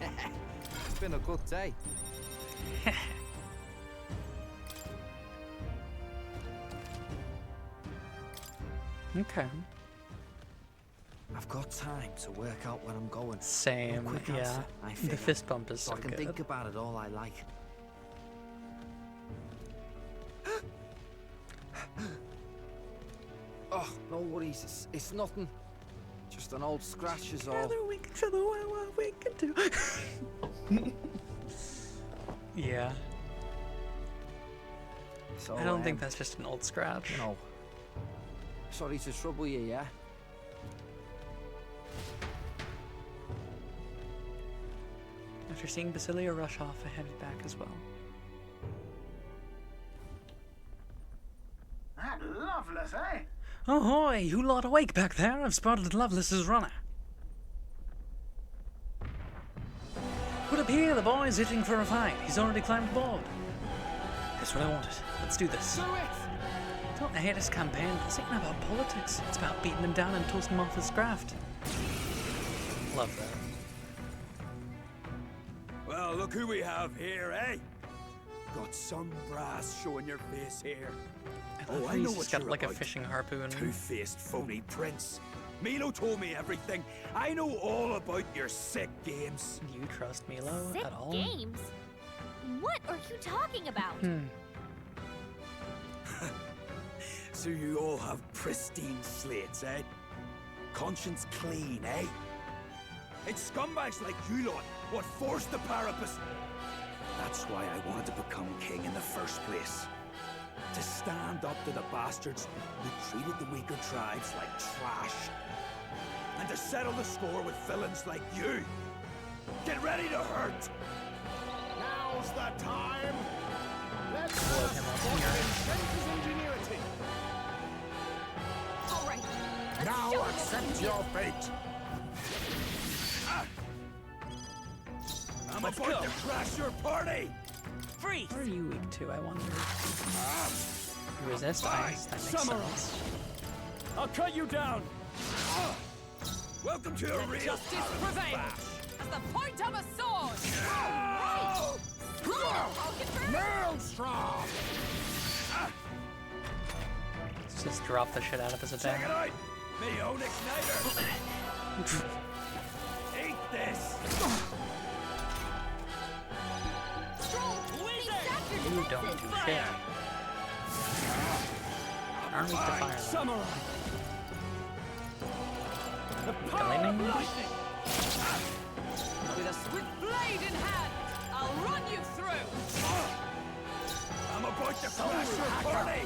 It's been a good day. Okay. I've got time to work out where I'm going. Same, No quick yeah. answer, I The figure. fist bump is so I can good. think about it all I like. Oh, no worries. It's nothing. Just an old scratch is all. We can do. Yeah. So, I don't think that's just an old scratch. No. Sorry to trouble you, yeah? After seeing Basilio rush off, I headed back as well. That Loveless, eh? Ahoy! You lot awake back there? I've spotted Lovelace's runner. Put up here, the boy's itching for a fight. He's already climbed aboard. That's what I wanted. Let's do this. Don't hate this campaign. This ain't about politics. It's about beating him down and toasting him off his craft. Love that. Well, look who we have here, eh? Got some brass showing your face here. Oh, I know He's what got you're like a about. fishing harpoon. Two-faced phony prince. Milo told me everything. I know all about your sick games. Do you trust Milo Sick at all? games? What are you talking about? So you all have pristine slates, eh? Conscience clean, eh? It's scumbags like you lot what forced the Parapus. That's why I wanted to become king in the first place. To stand up to the bastards who treated the weaker tribes like trash. And to settle the score with villains like you. Get ready to hurt! Now's the time! Let's Blow him up here. Spencer's ingenuity! All right. Let's Now show him what accept we can your do. fate. I'm Let's about go. to crash your party! Freeze! What are you weak to, I wonder? You resist Fine, ice, that makes Samurai. sense. I'll cut you down! Welcome to a real Justice prevails as the point of a sword. Oh! Maelstrom! Let's just drop the shit out of his attack. Check it out! Me own igniter! Eat this! You don't do shit. Aren't weak to fire though. Samurai! The lightning? With a swift blade in hand, I'll run you through. I'm about to crash your party!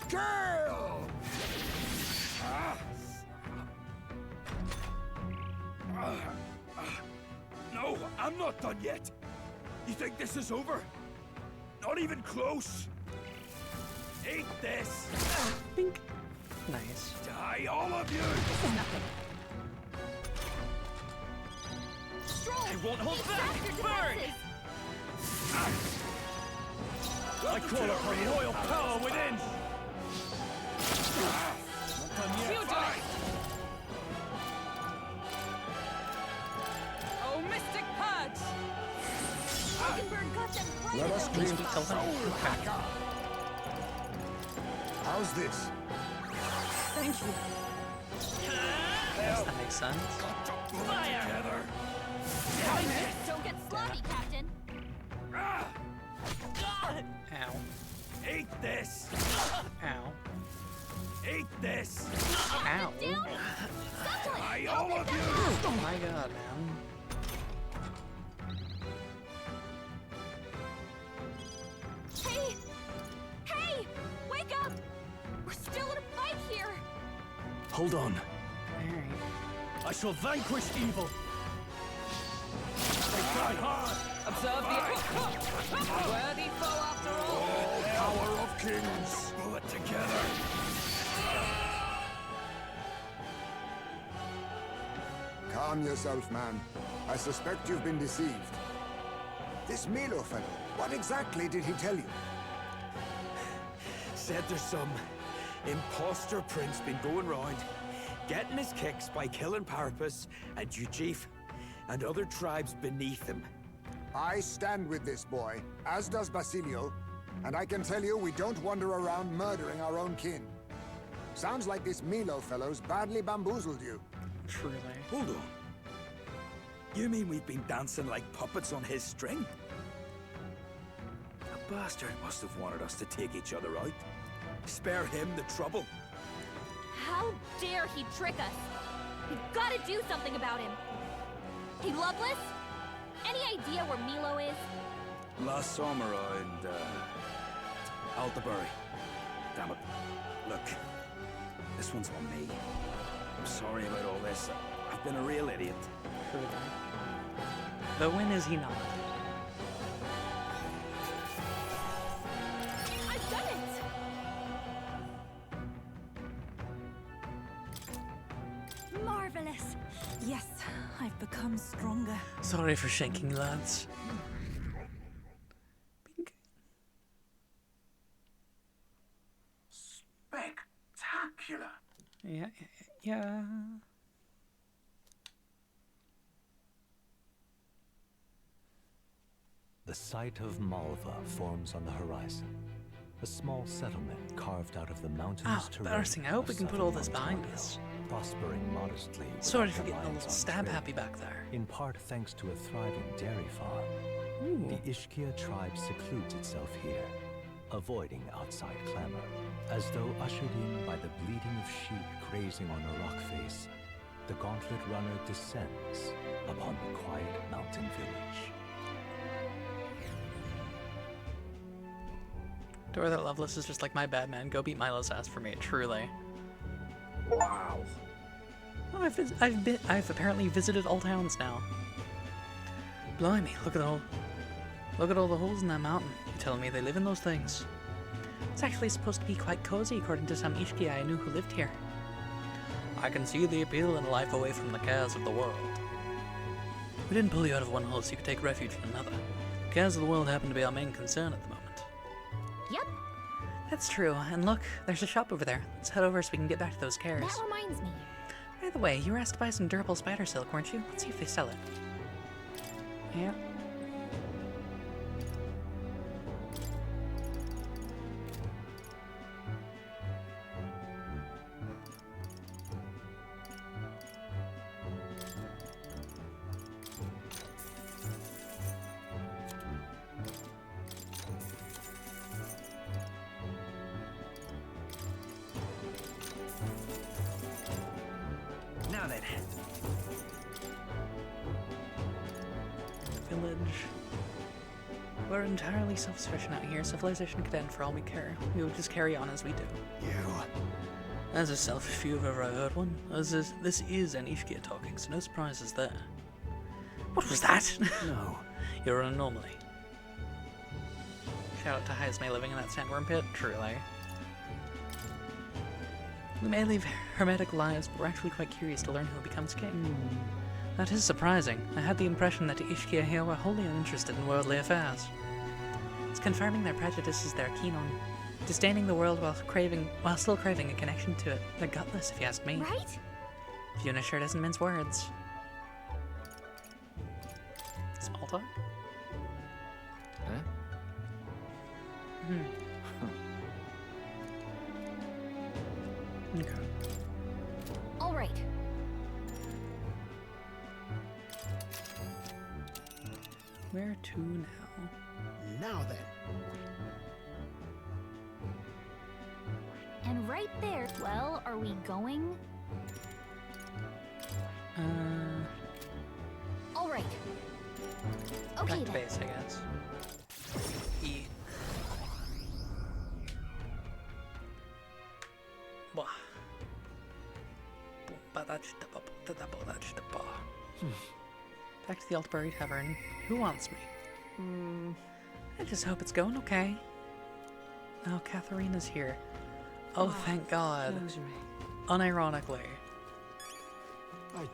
Kill! No, I'm not done yet. You think this is over? Not even close. Eat this. Bink. Nice. Die, all of you. They won't hold back! Burn! I call upon royal power within. Not done yet. You do it. Oh, mystic purge! Mockingbird got them right Let in us the clean lead. the soul hacker. How's this? Thank you. Yes, that makes sense. Fire! Together. Don't get sloppy, Captain. Ow. Eat this. Ow. Eat this. Ow. Die, all of you. Oh my god, man. Hey! Hey! Wake up! We're still in a fight here! Hold on. Alright. I shall vanquish evil. They try hard. Observe the worthy foe after all. Power of kings. Pull it together. Calm yourself, man. I suspect you've been deceived. This Milo fellow, what exactly did he tell you? Said there's some imposter prince been going round, getting his kicks by killing Parapus and Ujif and other tribes beneath him. I stand with this boy, as does Basilio, and I can tell you we don't wander around murdering our own kin. Sounds like this Milo fellow's badly bamboozled you. Truly. Hold on. You mean we've been dancing like puppets on his string? The bastard must have wanted us to take each other out. Spare him the trouble. How dare he trick us? We've got to do something about him. Hey, Loveless? Any idea where Milo is? Last summer and, Altabury. Damn it. Look, this one's on me. I'm sorry about all this. I've been a real idiot. Truly. But when is he not? I've done it! Marvelous. Yes, I've become stronger. Sorry for shaking, lads. Spectacular. Yeah. The site of Malva forms on the horizon. A small settlement carved out of the mountainous terrain. Embarrassing. I hope we can put all this behind us. Prospering modestly. Sorry for getting a little stab happy back there. In part thanks to a thriving dairy farm. Ooh. The Ishkia tribe secludes itself here, avoiding outside clamor. As though ushered in by the bleating of sheep grazing on a rock face, the gauntlet runner descends upon the quiet mountain village. Dora that Loveless is just like my bad man. Go beat Milo's ass for me, truly. Wow. Oh, I've apparently visited all towns now. Blimey, look at all the holes in that mountain. You're telling me they live in those things? It's actually supposed to be quite cozy, according to some Ishkia I knew who lived here. I can see the appeal in a life away from the cares of the world. We didn't pull you out of one hole so you could take refuge in another. The cares of the world happen to be our main concern at the moment. Yep. That's true, and look, there's a shop over there. Let's head over so we can get back to those cares. That reminds me. By the way, you were asked to buy some durable spider silk, weren't you? Let's see if they sell it. Yeah. Now then. Village. We're entirely self-sufficient out here. Civilization could end for all we care. We would just carry on as we do. You. As a selfish few if ever I heard one. This is an Ishkia talking, so no surprises there. What was that? No. You're an anomaly. Shout out to Heisme living in that sandworm pit, truly. We may live hermetic lives, but we're actually quite curious to learn who becomes king. That is surprising. I had the impression that the Ishkia here were wholly uninterested in worldly affairs. It's confirming their prejudices they're keen on. Disdaining the world while still craving a connection to it. They're gutless, if you ask me. Right? Fiona sure doesn't mince words. Small talk? Huh? Okay. All right. Where to now? Now then. And right there. Well, are we going? All right. Okay Back to then. base, I guess. E. Back to the Altbury Tavern. Who wants me? I just hope it's going okay. Oh, Katharina's here. Oh, thank God. Unironically. I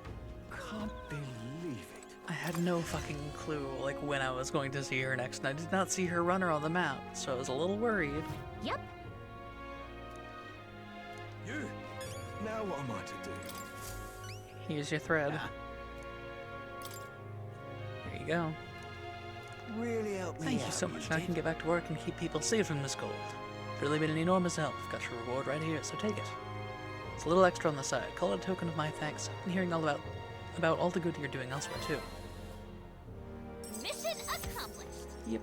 can't believe it. I had no fucking clue, like, when I was going to see her next, and I did not see her runner on the map, so I was a little worried. Yep. You. Now what am I to do? Here's your thread. There you go. Really help me Thank out, you so much. you Now I did. can get back to work and keep people safe from this cold. It's really been an enormous help. Got your reward right here, so take it. It's a little extra on the side. Call it a token of my thanks. I've been hearing all about all the good you're doing elsewhere too. Mission accomplished. Yep.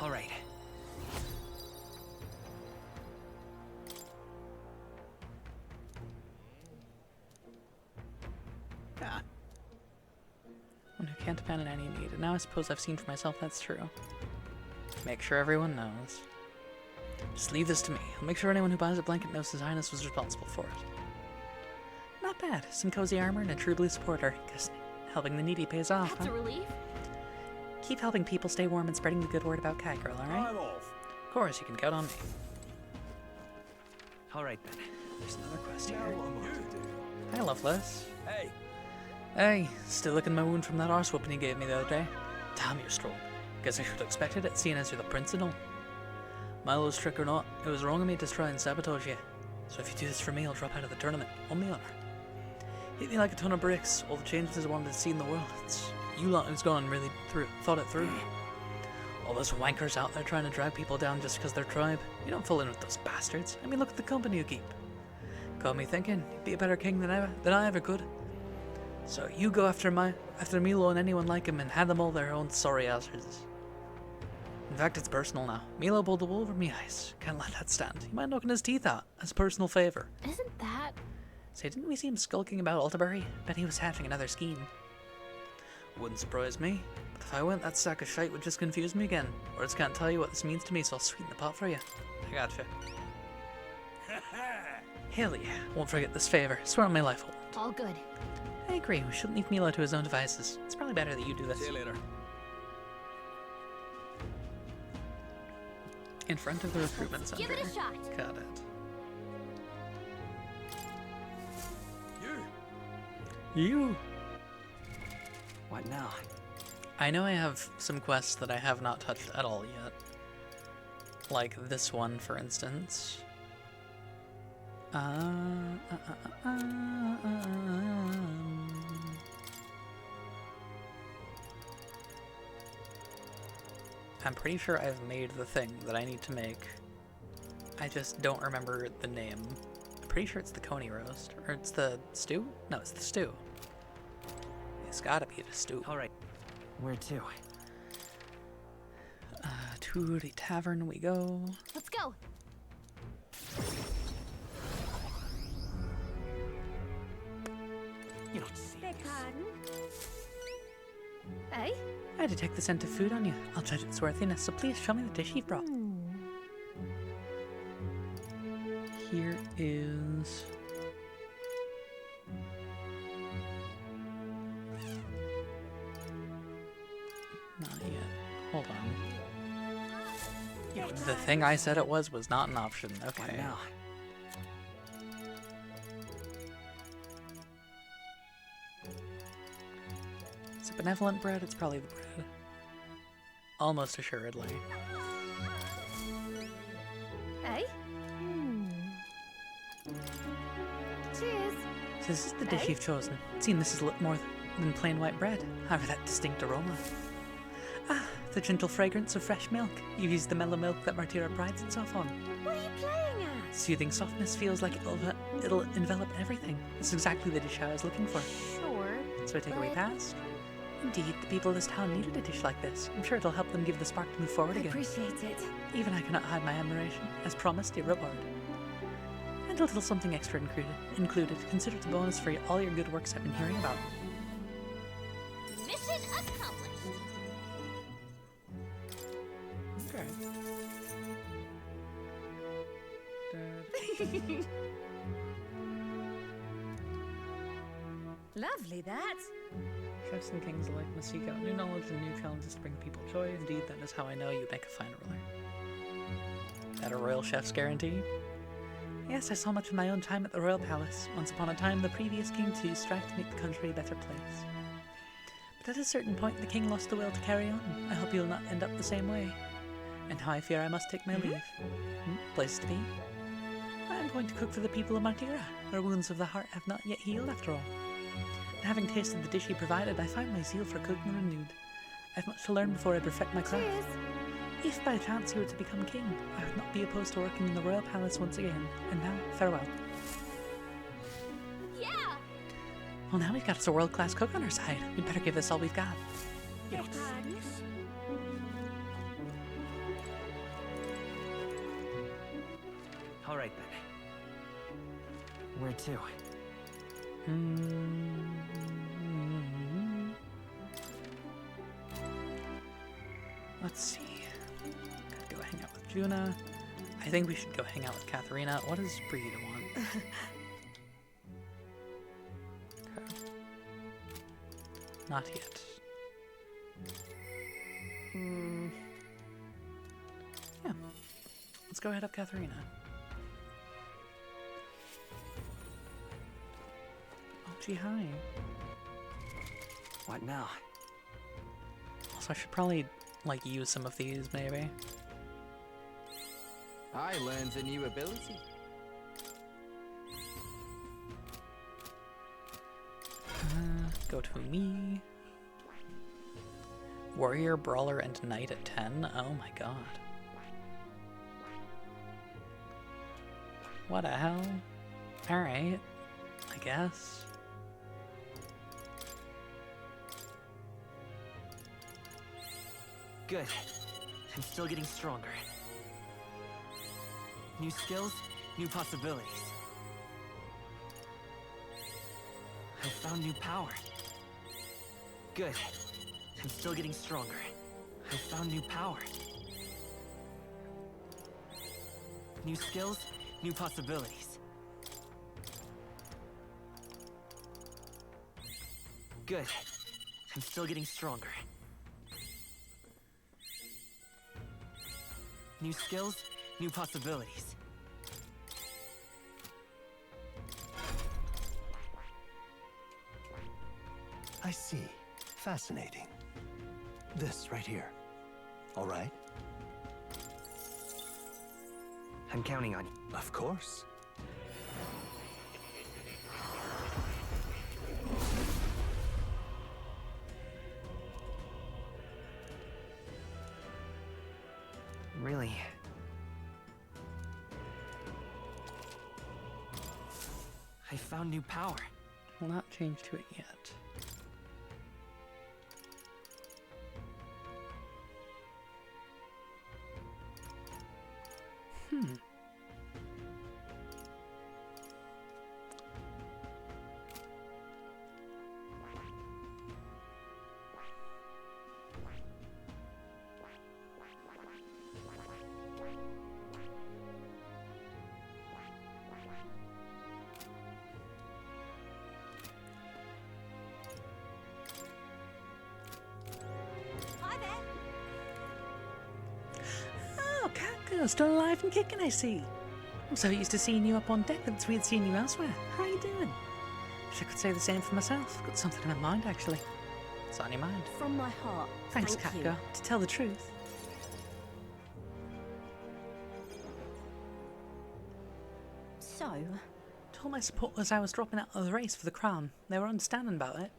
All right. One who can't abandon any need. And now I suppose I've seen for myself that's true. Make sure everyone knows. Just leave this to me. I'll make sure anyone who buys a blanket knows His Highness was responsible for it. Not bad. Some cozy armor and a true blue supporter. Guess helping the needy pays off, That's huh? a relief. Keep helping people stay warm and spreading the good word about Cat Girl, alright? I'm off. Of course, you can count on me. All right then. There's another quest Now here. what am I to do? Hi, Loveless. Hey. Hey, still licking my wound from that arse whooping you gave me the other day? Damn, you're strong. Guess I should have expected it, seeing as you're the prince and all. Milo's trick or not, it was wrong of me to try and sabotage you. So if you do this for me, I'll drop out of the tournament, on the honor. Hit me like a ton of bricks. All the changes I wanted to see in the world. It's you lot who's gone and really thought it through. All those wankers out there trying to drag people down just because they're tribe. You don't fall in with those bastards. I mean, look at the company you keep. Got me thinking, you'd be a better king than I ever could. So you go after Milo and anyone like him and hand them all their own sorry asses. In fact, it's personal now. Milo pulled the wool over me eyes. Can't let that stand. He might knocking his teeth out as a personal favour. Isn't that... Say, didn't we see him skulking about Altabury? Bet he was hatching another scheme. Wouldn't surprise me. But if I went, that sack of shite would just confuse me again. Or just can't tell you what this means to me, so I'll sweeten the pot for you. I gotcha. Hell yeah. Won't forget this favour. Swear on my life. All good. I agree. We shouldn't leave Milo to his own devices. It's probably better that you do this. See you later. In front of the recruitment center. Give it a shot. Got it. You. What now? I know I have some quests that I have not touched at all yet. Like this one, for instance. I'm pretty sure I've made the thing that I need to make. I just don't remember the name. I'm pretty sure it's the coney roast. Or it's the stew? No, it's the stew. It's gotta be the stew. Alright. Where to? To the tavern we go. Let's go. You're not serious. Hey? I detect the scent of food on you. I'll judge its worthiness, so please show me the dish you've brought. Here is... Not yet. Hold on. The thing I said it was not an option. Okay. Now. Is it benevolent bread? It's probably the bread. Almost assuredly. Hey? Cheers. So this is the dish you've chosen. It seems this is more than plain white bread. However, that distinct aroma. Ah, the gentle fragrance of fresh milk. You've used the mellow milk that Martira prides itself on. What are you playing at? Soothing softness feels like it'll envelop everything. It's exactly the dish I was looking for. Sure. So I take away past? Indeed, the people of this town needed a dish like this. I'm sure it'll help them give the spark to move forward I again. appreciate it. Even I cannot hide my admiration. As promised, your reward. And a little something extra included. Consider it a bonus for all your good works I've been hearing about. Mission accomplished. Okay. Lovely, that. Chefs and kings alike must seek out new knowledge and new challenges to bring people joy. Indeed, that is how I know you make a fine ruler. That a royal chef's guarantee? Yes, I saw much of my own time at the royal palace. Once upon a time, the previous king too strived to make the country a better place. But at a certain point, the king lost the will to carry on. I hope you'll not end up the same way. And now I fear I must take my leave. Place to be? I am going to cook for the people of Martira. Our wounds of the heart have not yet healed after all. And having tasted the dish he provided, I find my zeal for cooking renewed. I have much to learn before I perfect my craft. Cheers. If by chance you were to become king, I would not be opposed to working in the royal palace once again. And now, farewell. Yeah. Well, now we've got us a world-class cook on our side. We'd better give this all we've got. All right then. Where to? Let's see. Gotta go hang out with Juna. I think we should go hang out with Katharina. What does Bree want? Okay. Not yet. Yeah. Let's go head up Katharina. Oh, gee, hi. What now? Also, I should probably, like, use some of these, maybe. I learned a new ability. Go to me. Warrior, Brawler, and Knight at 10? Oh my god. What the hell? Alright, I guess. Good. I'm still getting stronger. New skills, new possibilities. I found new power. Good. I'm still getting stronger. I found new power. New skills, new possibilities. Good. I'm still getting stronger. New skills, new possibilities. I see. Fascinating. This right here. All right? I'm counting on you. Of course. Really? I found new power. Will not change to it yet. Still alive and kicking, I see. I'm so used to seeing you up on deck that it's weird seeing you elsewhere. How are you doing? Wish I could say the same for myself. Got something in my mind, actually. What's on your mind? From my heart. Thanks, Thank you. Catgirl. To tell the truth. So? Told my supporters I was dropping out of the race for the crown. They were understanding about it.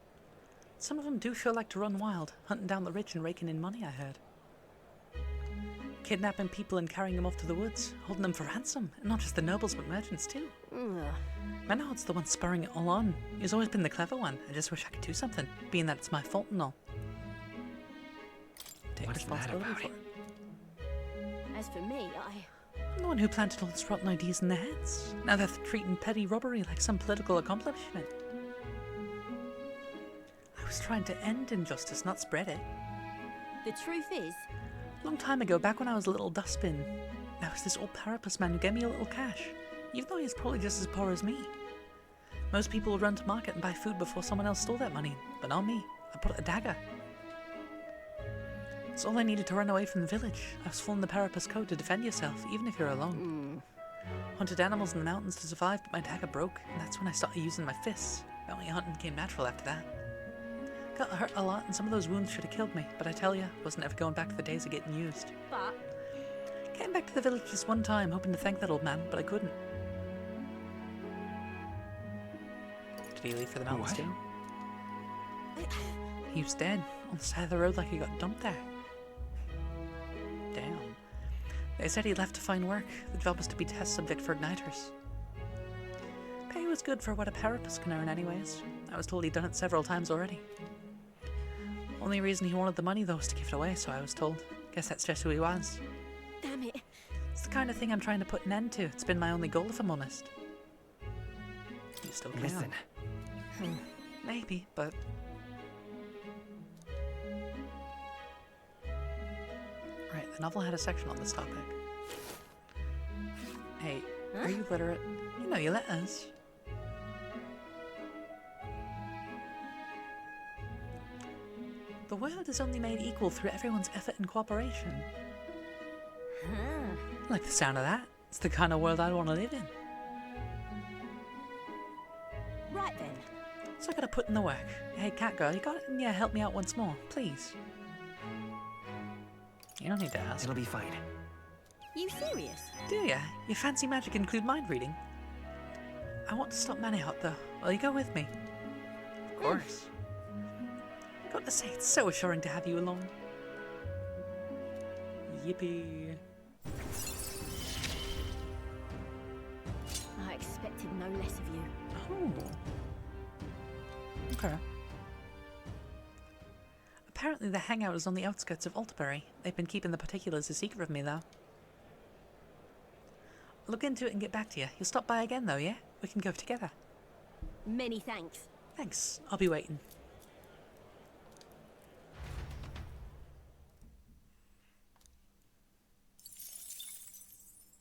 Some of them do feel like to run wild, hunting down the rich and raking in money, I heard. Kidnapping people and carrying them off to the woods, holding them for ransom, and not just the nobles but merchants too. Menard's the one spurring it all on. He's always been the clever one. I just wish I could do something, being that it's my fault and all. Take responsibility for it. As for me, I'm the one who planted all these rotten ideas in their heads. Now they're treating petty robbery like some political accomplishment. I was trying to end injustice, not spread it. the truth is, Long time ago, back when I was a little dustbin, there was this old Parapus man who gave me a little cash, even though he was probably just as poor as me. Most people would run to market and buy food before someone else stole that money, but not me. I put a dagger. It's all I needed to run away from the village. I was following the Parapus code to defend yourself, even if you're alone. Hunted animals in the mountains to survive, but my dagger broke, and that's when I started using my fists. Bounty hunting came natural after that. Got hurt a lot, and some of those wounds should have killed me, but I tell ya, wasn't ever going back to the days of getting used. but Came back to the village just one time, hoping to thank that old man, but I couldn't. Did he leave for the mountains too? He was dead, on the side of the road like he got dumped there. Damn. They said he left to find work. The job was to be test subject for igniters. Pay was good for what a Parapus can earn anyways. I was told he'd done it several times already. Only reason he wanted the money though was to give it away, so I was told. Guess that's just who he was. damn it. It's the kind of thing I'm trying to put an end to. It's been my only goal, if I'm honest. You still can. Listen. Maybe, but... Right, the novel had a section on this topic. Hey, are you literate? You know your letters. The world is only made equal through everyone's effort and cooperation. I like the sound of that. It's the kind of world I'd want to live in. Right then. So I gotta put in the work. Hey, Catgirl, you got it? Yeah, help me out once more, please. You don't need to ask. It'll be fine. You serious? Do ya? Your fancy magic include mind reading? I want to stop Manihot though. Will you go with me? Of course. Gotta say, it's so assuring to have you along. Yippee. I expected no less of you. Oh. Okay. Apparently the hangout is on the outskirts of Altabury. They've been keeping the particulars a secret from me, though. I'll look into it and get back to you. You'll stop by again, though, yeah? We can go together. Many thanks. Thanks. I'll be waiting.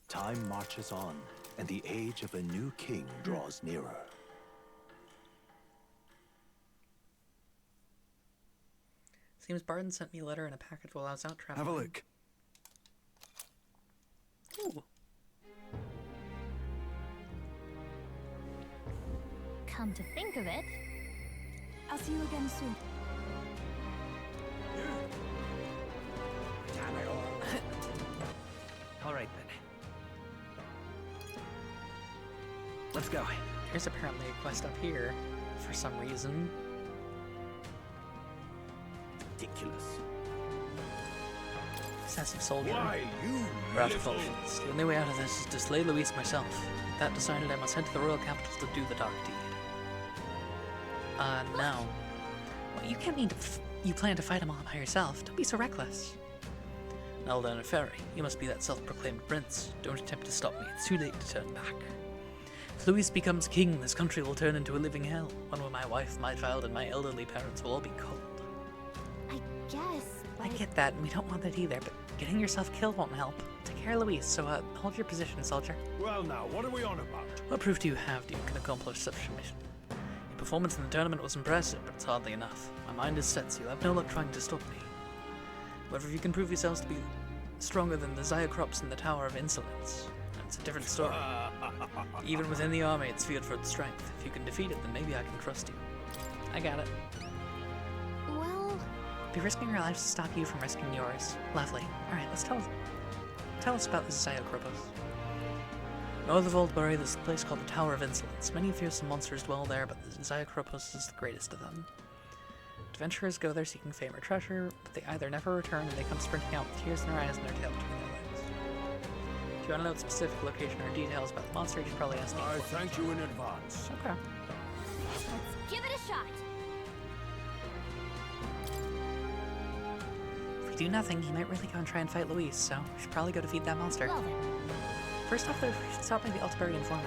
Time marches on, and the age of a new king draws nearer. Seems Barton sent me a letter and a package while I was out traveling. Have a look. Ooh. Come to think of it, I'll see you again soon. All right then. Let's go. There's apparently a quest up here, for some reason. Ridiculous. Excessive soldier. Why, you Radical. The only way out of this is to slay Luis myself. With that decided, I must head to the royal capital to do the dark deed. Now. Well, you can't mean to you plan to fight him all by yourself. Don't be so reckless. Now then, Ferry, you must be that self-proclaimed prince. Don't attempt to stop me. It's too late to turn back. If Luis becomes king, this country will turn into a living hell, one where my wife, my child, and my elderly parents will all be cold. I guess. I get that, and we don't want that either, but getting yourself killed won't help. Take care of Luis, so hold your position, soldier. Well now, what are we on about? What proof do you have that you can accomplish such a mission? Your performance in the tournament was impressive, but it's hardly enough. My mind is set, so you'll have no luck trying to stop me. However, if you can prove yourselves to be stronger than the Zyocrops in the Tower of Insolence, it's a different story. Even within the army, it's feared for its strength. If you can defeat it, then maybe I can trust you. I got it. Well, Be risking your lives to stop you from risking yours. Lovely. Alright, let's tell us about the Zyocropos. North of Oldbury, there's a place called the Tower of Insolence. Many fearsome monsters dwell there, but the Zyocropos is the greatest of them. Adventurers go there seeking fame or treasure, but they either never return or they come sprinting out with tears in their eyes and their tail between their legs. If you want to know the specific location or details about the monster, you should probably ask me. I thank you in advance. Okay. Let's give it a shot. If we do nothing, he might really go and try and fight Luis, so we should probably go defeat that monster. love it. First off, though, we should stop by the Altiberian informant.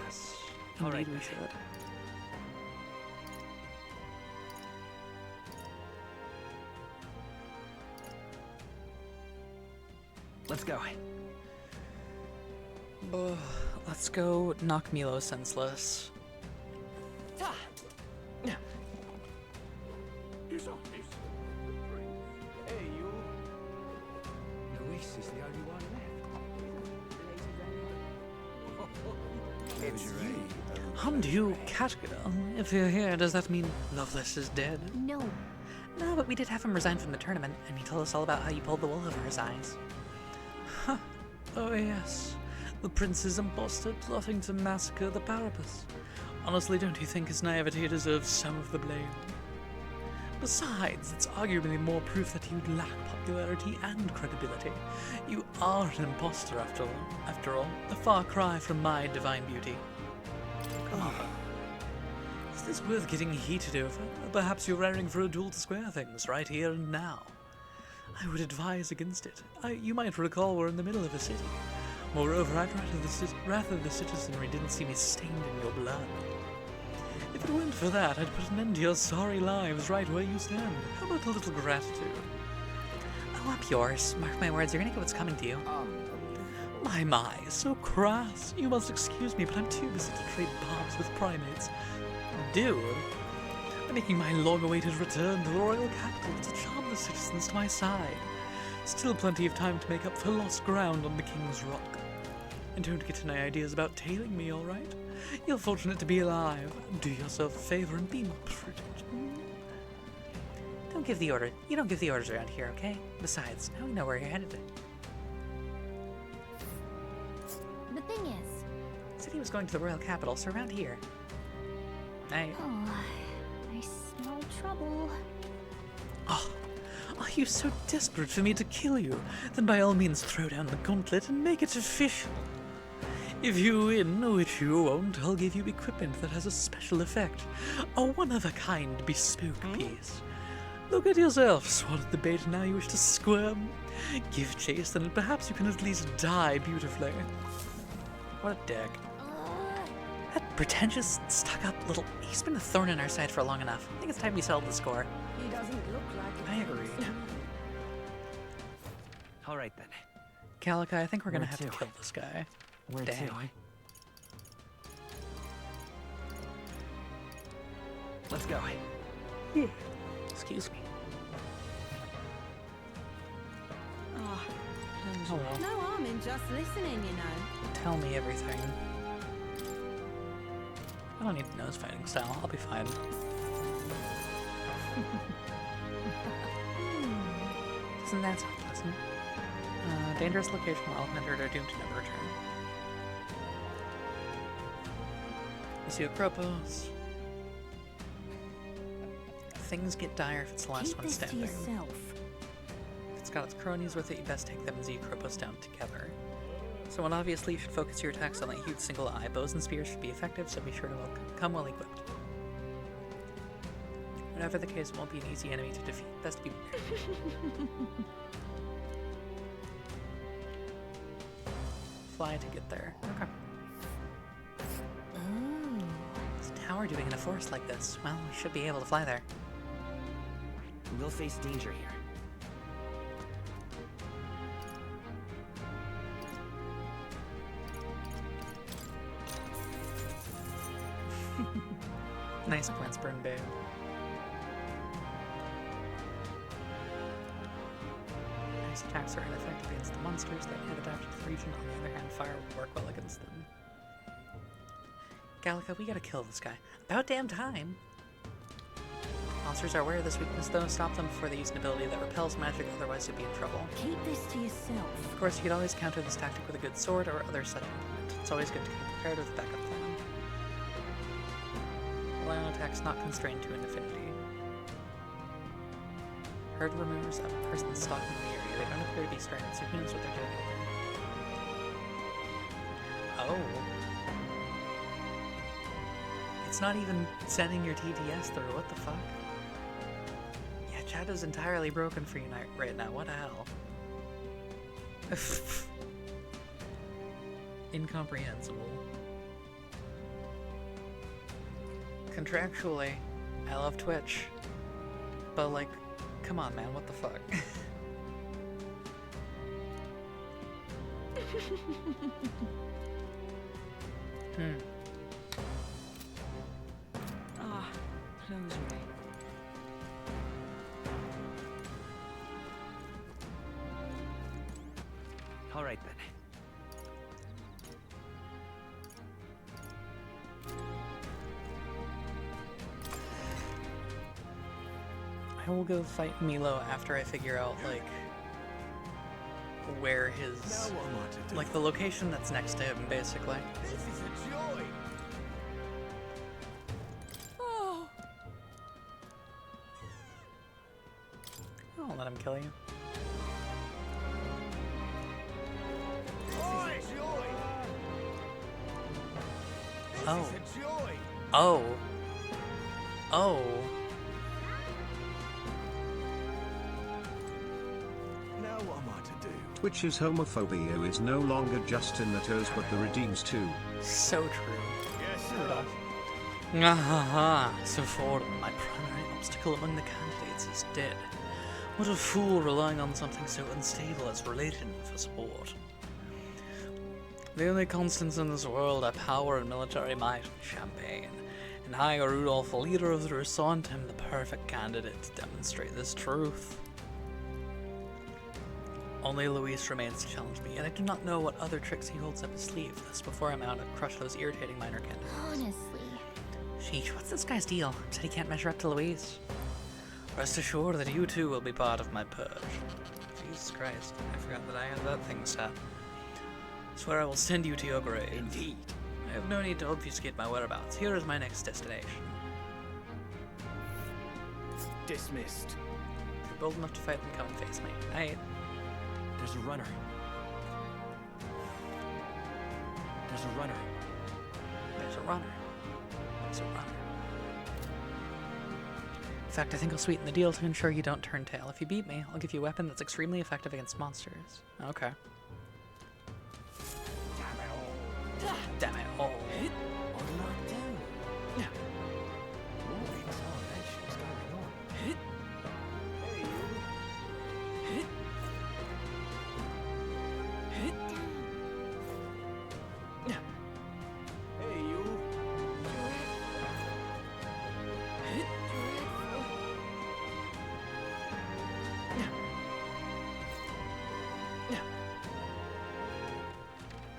Yes. All right, Indeed we should. Let's go. Let's go knock Milo senseless. Hey, you. Luis is the only one left. It's you. You, Catgirl. If you're here, does that mean Loveless is dead? No. No, but we did have him resign from the tournament, and he told us all about how you pulled the wool over his eyes. Huh. Oh yes. The prince's impostor plotting to massacre the Parapus. Honestly, don't you think his naivety deserves some of the blame? Besides, it's arguably more proof that you lack popularity and credibility. You are an impostor after all, a far cry from my divine beauty. Come on. Is this worth getting heated over? Or perhaps you're raring for a duel to square things right here and now. I would advise against it. You might recall we're in the middle of a city. Moreover, I'd rather the citizenry didn't see me stained in your blood. If it weren't for that, I'd put an end to your sorry lives right where you stand. How about a little gratitude? Oh, up yours. Mark my words, you're gonna get what's coming to you. My, so crass. You must excuse me, but I'm too busy to trade bombs with primates. Dude, I'm making my long-awaited return to the royal capital to charm the citizens to my side. Still plenty of time to make up for lost ground on the King's Rock. And don't get any ideas about tailing me, all right? You're fortunate to be alive. Do yourself a favor and be more prudent. Don't give the order. You don't give the orders around here, okay? Besides, now we know where you're headed. The thing is, Said he was going to the royal capital, so around here. oh, I smell trouble. Oh, are you so desperate for me to kill you? Then by all means throw down the gauntlet and make it official. If you win, which you won't, I'll give you equipment that has a special effect. A one-of-a-kind bespoke piece. Look at yourself, swallowed the bait, and now you wish to squirm. Give chase, then perhaps you can at least die beautifully. What a dick. That pretentious, stuck-up little... He's been a thorn in our side for long enough. I think it's time we settled the score. He doesn't look like I agree. All right then. Calica, I think we're gonna Where have to? to kill this guy. Where Dang. to? Let's go. Excuse me. Oh, Hello. no harm in just listening, you know. Tell me everything. I don't need to know his fighting style. I'll be fine. Isn't that so pleasant? Dangerous location where all entered are doomed to never return. Monsieur Kropos. Things get dire if it's the last Keep one this standing. to yourself. If it's got its cronies with it, you best take them and Z Kropos down together. So obviously you should focus your attacks on that huge single eye. Bows and spears should be effective, so be sure to come well equipped. Whatever the case, it won't be an easy enemy to defeat. Best be prepared. Fly to get there. Okay. What's a tower doing in a forest like this? Well, we should be able to fly there. We'll face danger here. Nice points, Burn Babe. Nice attacks are ineffective against the monsters that have adapted to the region. On the other hand, fire will work well against them. Gallica, we gotta kill this guy. About damn time! Monsters are aware of this weakness, though. Stop them before they use an ability that repels magic, otherwise you'll be in trouble. Keep this to yourself. Of course, you could always counter this tactic with a good sword or other such implement. It's always good to be prepared with a backup plan. Rely on attacks not constrained to an affinity. Herd rumors of a person stalking the area. They don't appear to be stranded, so who knows what they're doing over there. Oh. It's not even sending your TTS through. What the fuck? Yeah, chat is entirely broken for you right now. What the hell? Incomprehensible. Contractually, I love Twitch. But, like, come on, man, what the fuck? Ah, close Ray. All right then. I will go fight Milo after I figure out, like, where his... like, the location that's next to him, basically. This is a joy. Oh. I'll let him kill you. This is a joy. This Oh. is a joy. Oh. Oh. Now what am I to do? Twitch's homophobia is no longer just in the toes but the redeems too. So true. Yes, sir. Ahaha. So Ford, my primary obstacle among the candidates, is dead. What a fool relying on something so unstable as religion for support. The only constants in this world are power and military might and champagne. And I, Rudolph, the leader of the Resort, am the perfect candidate to demonstrate this truth. Only Luis remains to challenge me, and I do not know what other tricks he holds up his sleeve. Thus, before I'm out, I crush those irritating minor candidates. Honestly. Sheesh, what's this guy's deal? Said he can't measure up to Luis. Rest assured that you too will be part of my purge. Jesus Christ, I forgot that I had that thing set. Swear I will send you to your grave. Indeed. I have no need to obfuscate my whereabouts. Here is my next destination. Dismissed. If you're bold enough to fight, then come and face me. There's a runner. There's a runner. There's a runner. There's a runner. In fact, I think I'll sweeten the deal to ensure you don't turn tail. If you beat me, I'll give you a weapon that's extremely effective against monsters. Okay. Damn it all.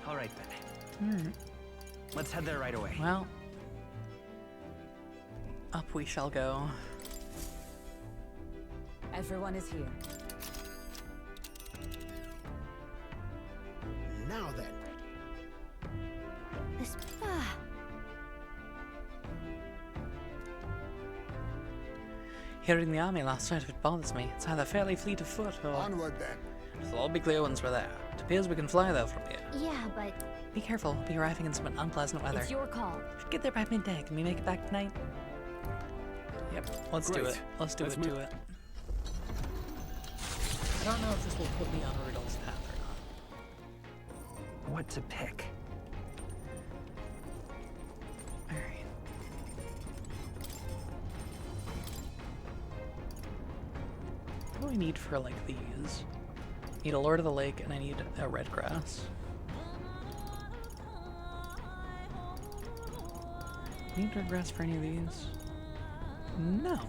All right then. Let's head there right away. Well, up we shall go. Everyone is here. Now then. This. Hearing the army last sight of it bothers me. It's either fairly fleet of foot or... Onward then. It'll all be clear once we're there. It appears we can fly though from here. Yeah, but Be careful, we'll be arriving in some unpleasant weather. it's your call. Should get there by midday. Can we make it back tonight? Yep, let's do Great. it. Let's do Let's it, do move. it. I don't know if this will put me on Riddle's path or What to pick? not. Alright. What do I need for, like, these? I need a Lord of the Lake, and I need a red grass. Need red grass for any of these? No.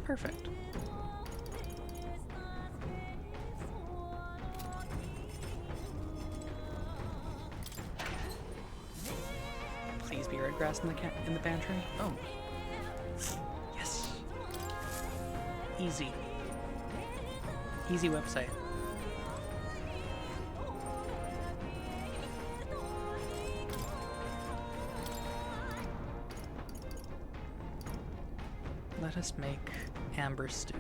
Perfect. Please be red grass in the pantry. Oh. Yes. Easy. Easy website. Let us make amber stew.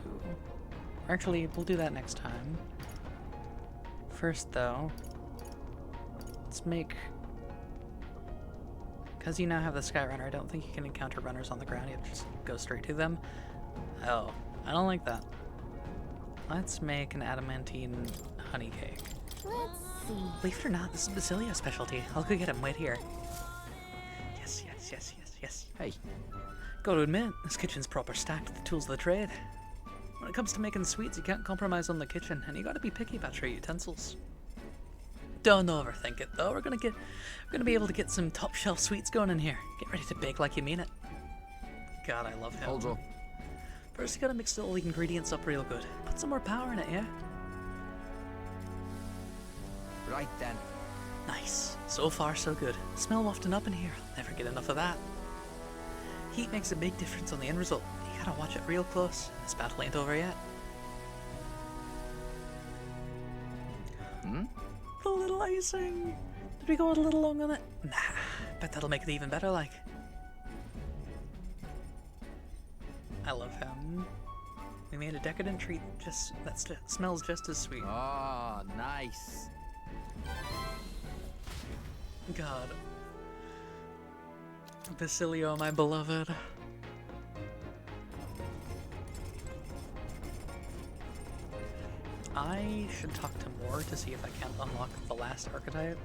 Actually, we'll do that next time. First, though, let's make... Because you now have the Skyrunner, I don't think you can encounter runners on the ground. You have to just go straight to them. Oh, I don't like that. Let's make an adamantine honey cake. Let's see. Believe it or not, this is Basilio's specialty. I'll go get him. Wait here. Yes, yes, yes, yes, yes. Hey. Gotta admit, this kitchen's proper stacked with the tools of the trade. When it comes to making sweets, you can't compromise on the kitchen, and you gotta be picky about your utensils. Don't overthink it, though. We're gonna be able to get some top shelf sweets going in here. Get ready to bake like you mean it. God, I love him. Hold up. First, you gotta mix all the ingredients up real good. Put some more power in it, yeah? Right then. Nice. So far, so good. Smell wafting up in here. I'll never get enough of that. Heat makes a big difference on the end result. You gotta watch it real close. This battle ain't over yet. A little icing. Did we go out a little long on it? Nah. Bet that'll make it even better, like. I love him. We made a decadent treat that smells just as sweet. Oh, nice. God. Basilio, my beloved. I should talk to Moore to see if I can't unlock the last archetype.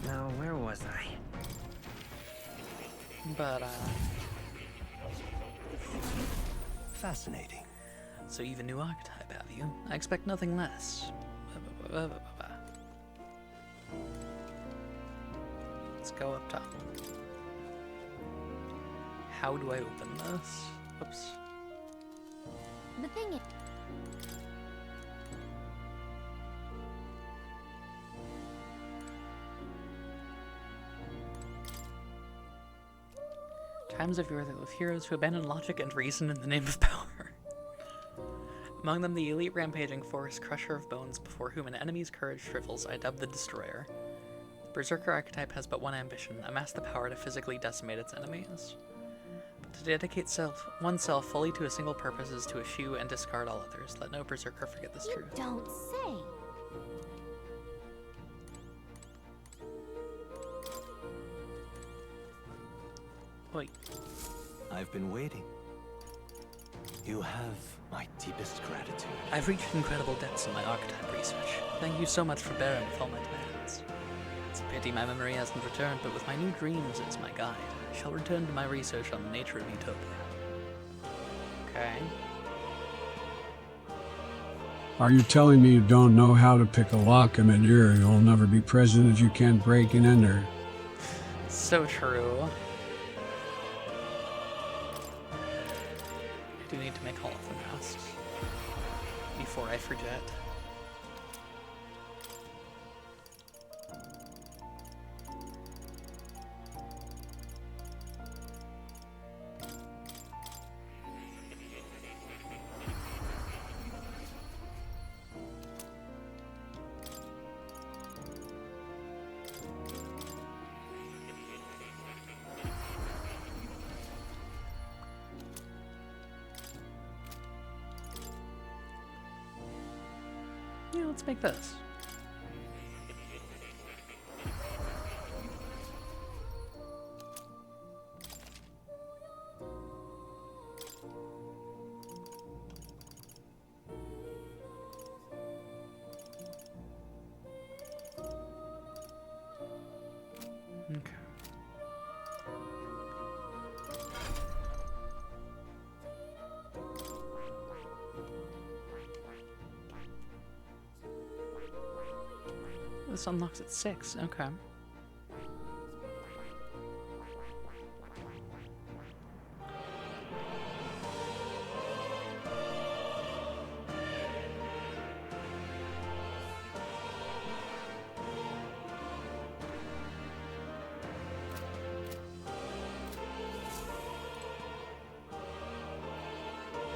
Now, where was I? But, Fascinating. So you've a new archetype, have you? I expect nothing less. Let's go up top. How do I open this? Whoops. The thing is... Times of yore there live heroes who abandon logic and reason in the name of power. Among them, the elite rampaging force, Crusher of Bones, before whom an enemy's courage shrivels, I dub the Destroyer. The Berserker archetype has but one ambition, amass the power to physically decimate its enemies. But To dedicate oneself fully to a single purpose is to eschew and discard all others. Let no berserker forget this truth. Don't say. Wait. I've been waiting. You have my deepest gratitude. I've reached incredible depths in my archetype research. Thank you so much for bearing with all my demands. It's a pity my memory hasn't returned, but with my new dreams as my guide, I shall return to my research on the nature of utopia. Okay. Are you telling me you don't know how to pick a lock, and you'll never be president if you can't break and enter? So true. I do need to make all of them fast before I forget. Yeah, let's make this. Okay. This unlocks at 6, okay.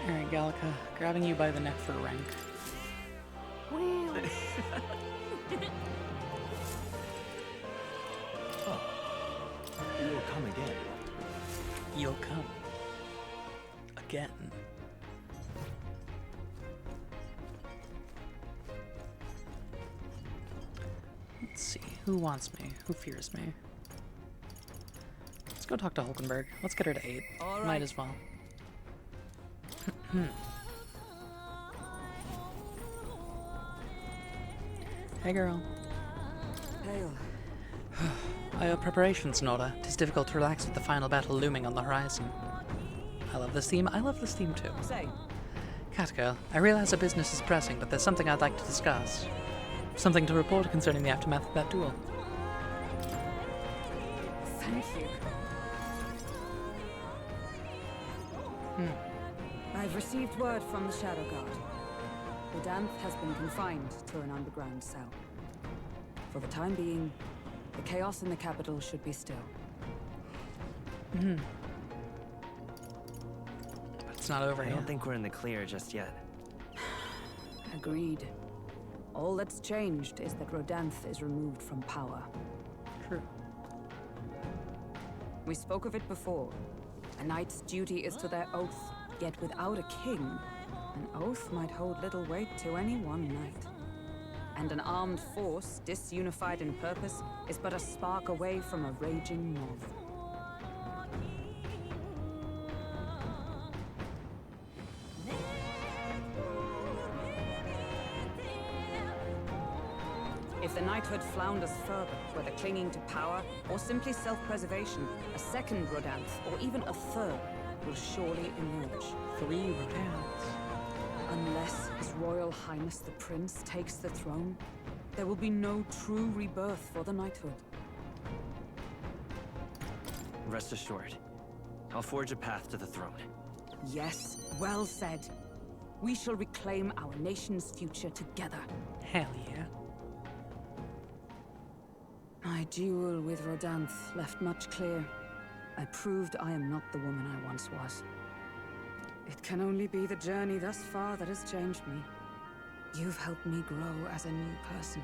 Alright, Gallica, grabbing you by the neck for rank. You'll come again. You'll come. Again. Let's see. Who wants me? Who fears me? Let's go talk to Hulkenberg. Let's get her to 8. All Might right. as well. Hey, girl. Hail. I owe preparations in order. 'Tis difficult to relax with the final battle looming on the horizon. I love this theme. I love this theme too. Say. Catgirl, I realize our business is pressing, but there's something I'd like to discuss. Something to report concerning the aftermath of that duel. Thank you. I've received word from the Shadow Guard. Rodanth has been confined to an underground cell. For the time being, the chaos in the capital should be still. But it's not over I yet. don't think we're in the clear just yet. Agreed. All that's changed is that Rodanth is removed from power. True. We spoke of it before. A knight's duty is to their oath, yet without a king, an oath might hold little weight to any one knight. And an armed force, disunified in purpose, is but a spark away from a raging mob. If the knighthood flounders further, whether clinging to power or simply self-preservation, a second Rodanth, or even a third, will surely emerge. 3 Rodanths. Unless His Royal Highness the Prince takes the throne, there will be no true rebirth for the knighthood. Rest assured, I'll forge a path to the throne. Yes, well said. We shall reclaim our nation's future together. Hell yeah. My duel with Rodanth left much clear. I proved I am not the woman I once was. It can only be the journey thus far that has changed me. You've helped me grow as a new person.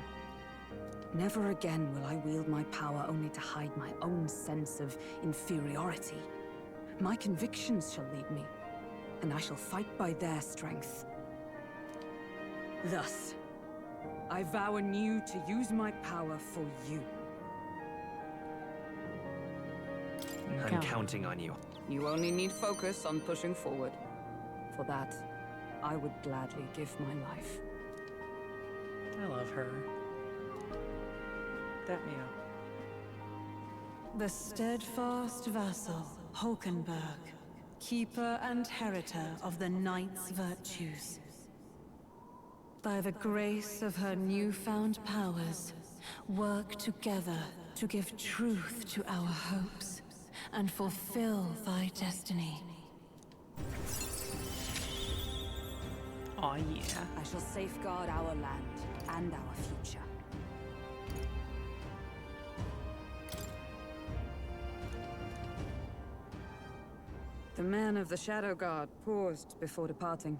Never again will I wield my power only to hide my own sense of inferiority. My convictions shall lead me, and I shall fight by their strength. Thus, I vow anew to use my power for you. I'm counting on you. You only need focus on pushing forward. For that, I would gladly give my life. I love her. That me up. The steadfast vassal, Hulkenberg, keeper and heritor of the Knight's virtues. By the grace of her newfound powers, work together to give truth to our hopes and fulfill thy destiny. Oh yeah. I shall safeguard our land and our future. The man of the Shadow Guard paused before departing.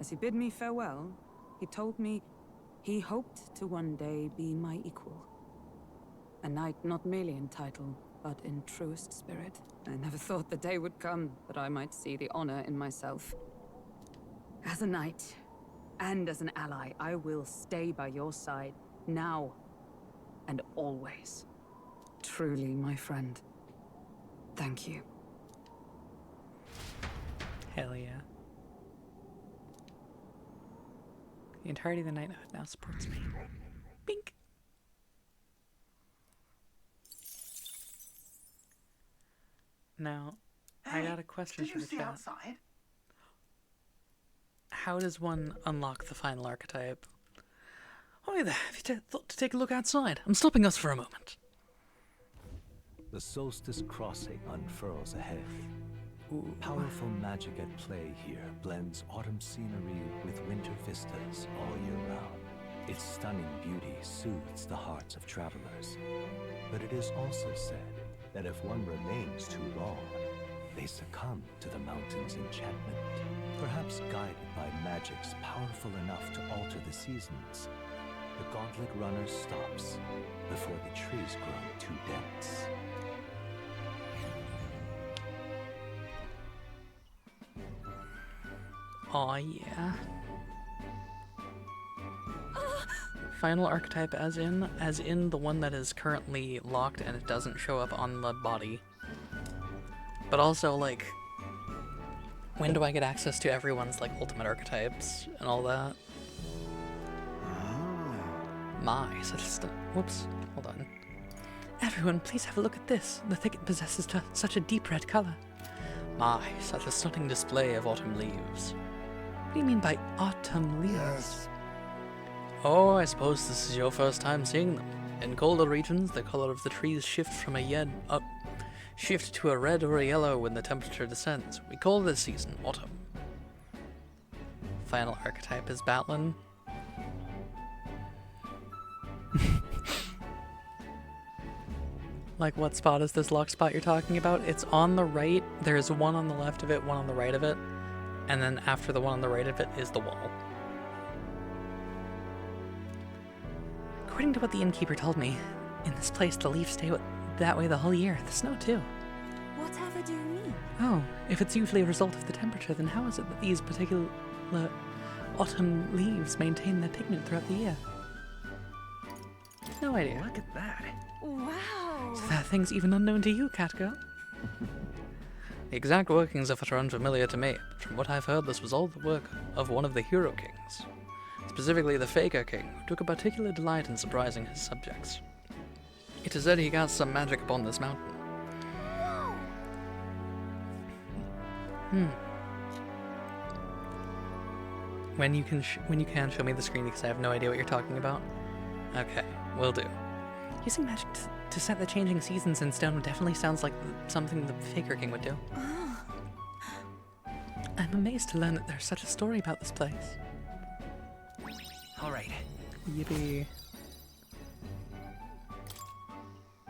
As he bid me farewell, he told me he hoped to one day be my equal. A knight not merely in title, but in truest spirit. I never thought the day would come that I might see the honor in myself. As a knight, and as an ally, I will stay by your side, now and always. Truly, my friend. Thank you. Hell yeah. The entirety of the Knighthood now supports me. Bink! Now, I got a question for the chat. Outside? How does one unlock the final archetype? Hi there, have you thought to take a look outside? I'm stopping us for a moment. The solstice crossing unfurls ahead. Ooh. Powerful magic at play here blends autumn scenery with winter vistas all year round. Its stunning beauty soothes the hearts of travelers. But it is also said that if one remains too long, they succumb to the mountain's enchantment. Perhaps guided by magics powerful enough to alter the seasons, the gauntlet runner stops before the trees grow too dense. Aw, yeah. Final archetype as in the one that is currently locked and it doesn't show up on the body. But also, like, when do I get access to everyone's, like, ultimate archetypes and all that? My, whoops, hold on. Everyone, please have a look at this. The thicket possesses such a deep red color. My, such a stunning display of autumn leaves. What do you mean by autumn leaves? Yes. Oh, I suppose this is your first time seeing them. In colder regions, the color of the trees shift to a red or a yellow when the temperature descends. We call this season autumn. Final archetype is Batlin. Like, what spot is this lock spot you're talking about? It's on the right. There's one on the left of it, one on the right of it. And then after the one on the right of it is the wall. According to what the innkeeper told me, in this place the leaves stay that way the whole year. The snow too. Whatever do you mean? Oh, if it's usually a result of the temperature, then how is it that these particular autumn leaves maintain their pigment throughout the year? No idea. Look at that. Wow. So that thing's even unknown to you, Catgirl. The exact workings of it are unfamiliar to me, but from what I've heard, this was all the work of one of the Hero Kings. Specifically the Faker King, who took a particular delight in surprising his subjects. It is said he cast some magic upon this mountain. When you can show me the screen, because I have no idea what you're talking about. Okay, will do. Using magic to set the changing seasons in stone definitely sounds like something the Faker King would do. I'm amazed to learn that there's such a story about this place. All right. Yippee.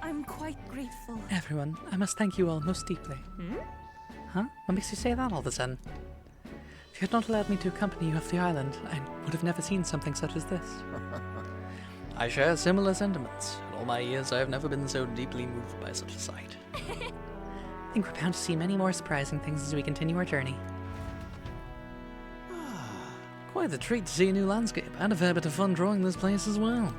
I'm quite grateful. Everyone, I must thank you all most deeply. Huh? What makes you say that all of a sudden? If you had not allowed me to accompany you off the island, I would have never seen something such as this. I share similar sentiments. In all my years, I have never been so deeply moved by such a sight. I think we're bound to see many more surprising things as we continue our journey. Quite the treat to see a new landscape, and a fair bit of fun drawing this place as well.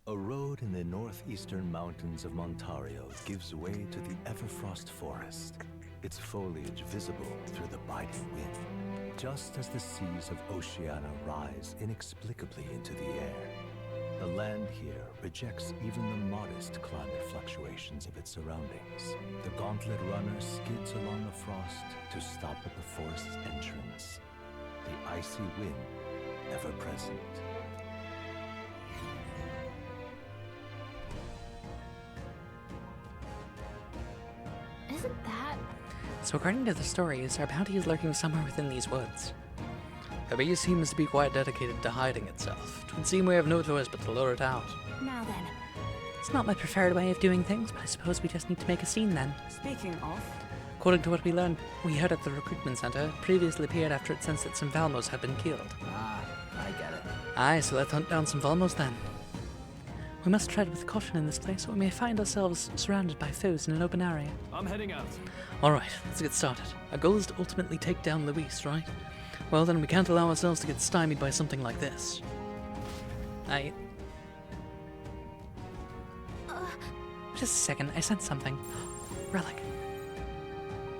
A road in the northeastern mountains of Montario gives way to the Everfrost Forest, its foliage visible through the biting wind, just as the seas of Oceania rise inexplicably into the air. The land here rejects even the modest climate fluctuations of its surroundings. The gauntlet runner skids along the frost to stop at the forest's entrance, the icy wind ever present. Isn't that? So according to the stories, our bounty is lurking somewhere within these woods. The beast seems to be quite dedicated to hiding itself. It would seem we have no choice but to lure it out. Now then. It's not my preferred way of doing things, but I suppose we just need to make a scene then. Speaking of... According to what we learned, we heard at the recruitment center, it previously appeared after it sensed that some Valmos had been killed. Ah, I get it. Aye, so let's hunt down some Valmos then. We must tread with caution in this place, or we may find ourselves surrounded by foes in an open area. I'm heading out. Alright, let's get started. Our goal is to ultimately take down Luis, right? Well then, we can't allow ourselves to get stymied by something like this. Just a second, I sense something. Relic.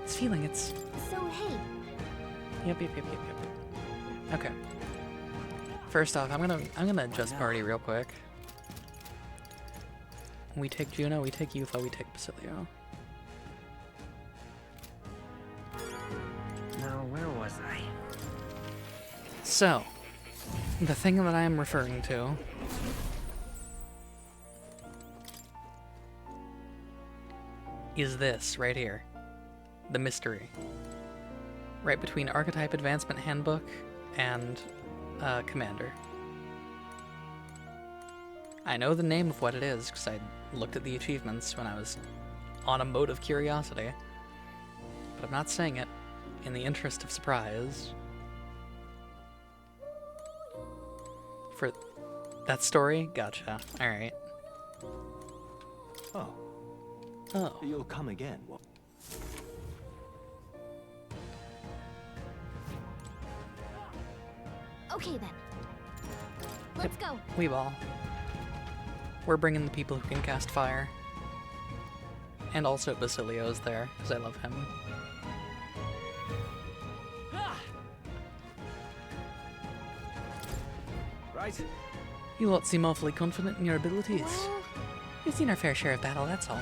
It's feeling, it's... So, hey. Yep. Okay. First off, I'm gonna adjust party real quick. We take Juno, we take Yufa, we take Basilio. Now, where was I? So, the thing that I am referring to is this right here. The mystery. Right between Archetype Advancement Handbook and Commander. I know the name of what it is because I looked at the achievements when I was on a mode of curiosity, but I'm not saying it in the interest of surprise. For that story? Gotcha. Alright. Oh. You'll come again. Okay then. Let's go. We ball. We're bringing the people who can cast fire. And also Basilio's there, because I love him. Right. You lot seem awfully confident in your abilities. You've seen our fair share of battle, that's all.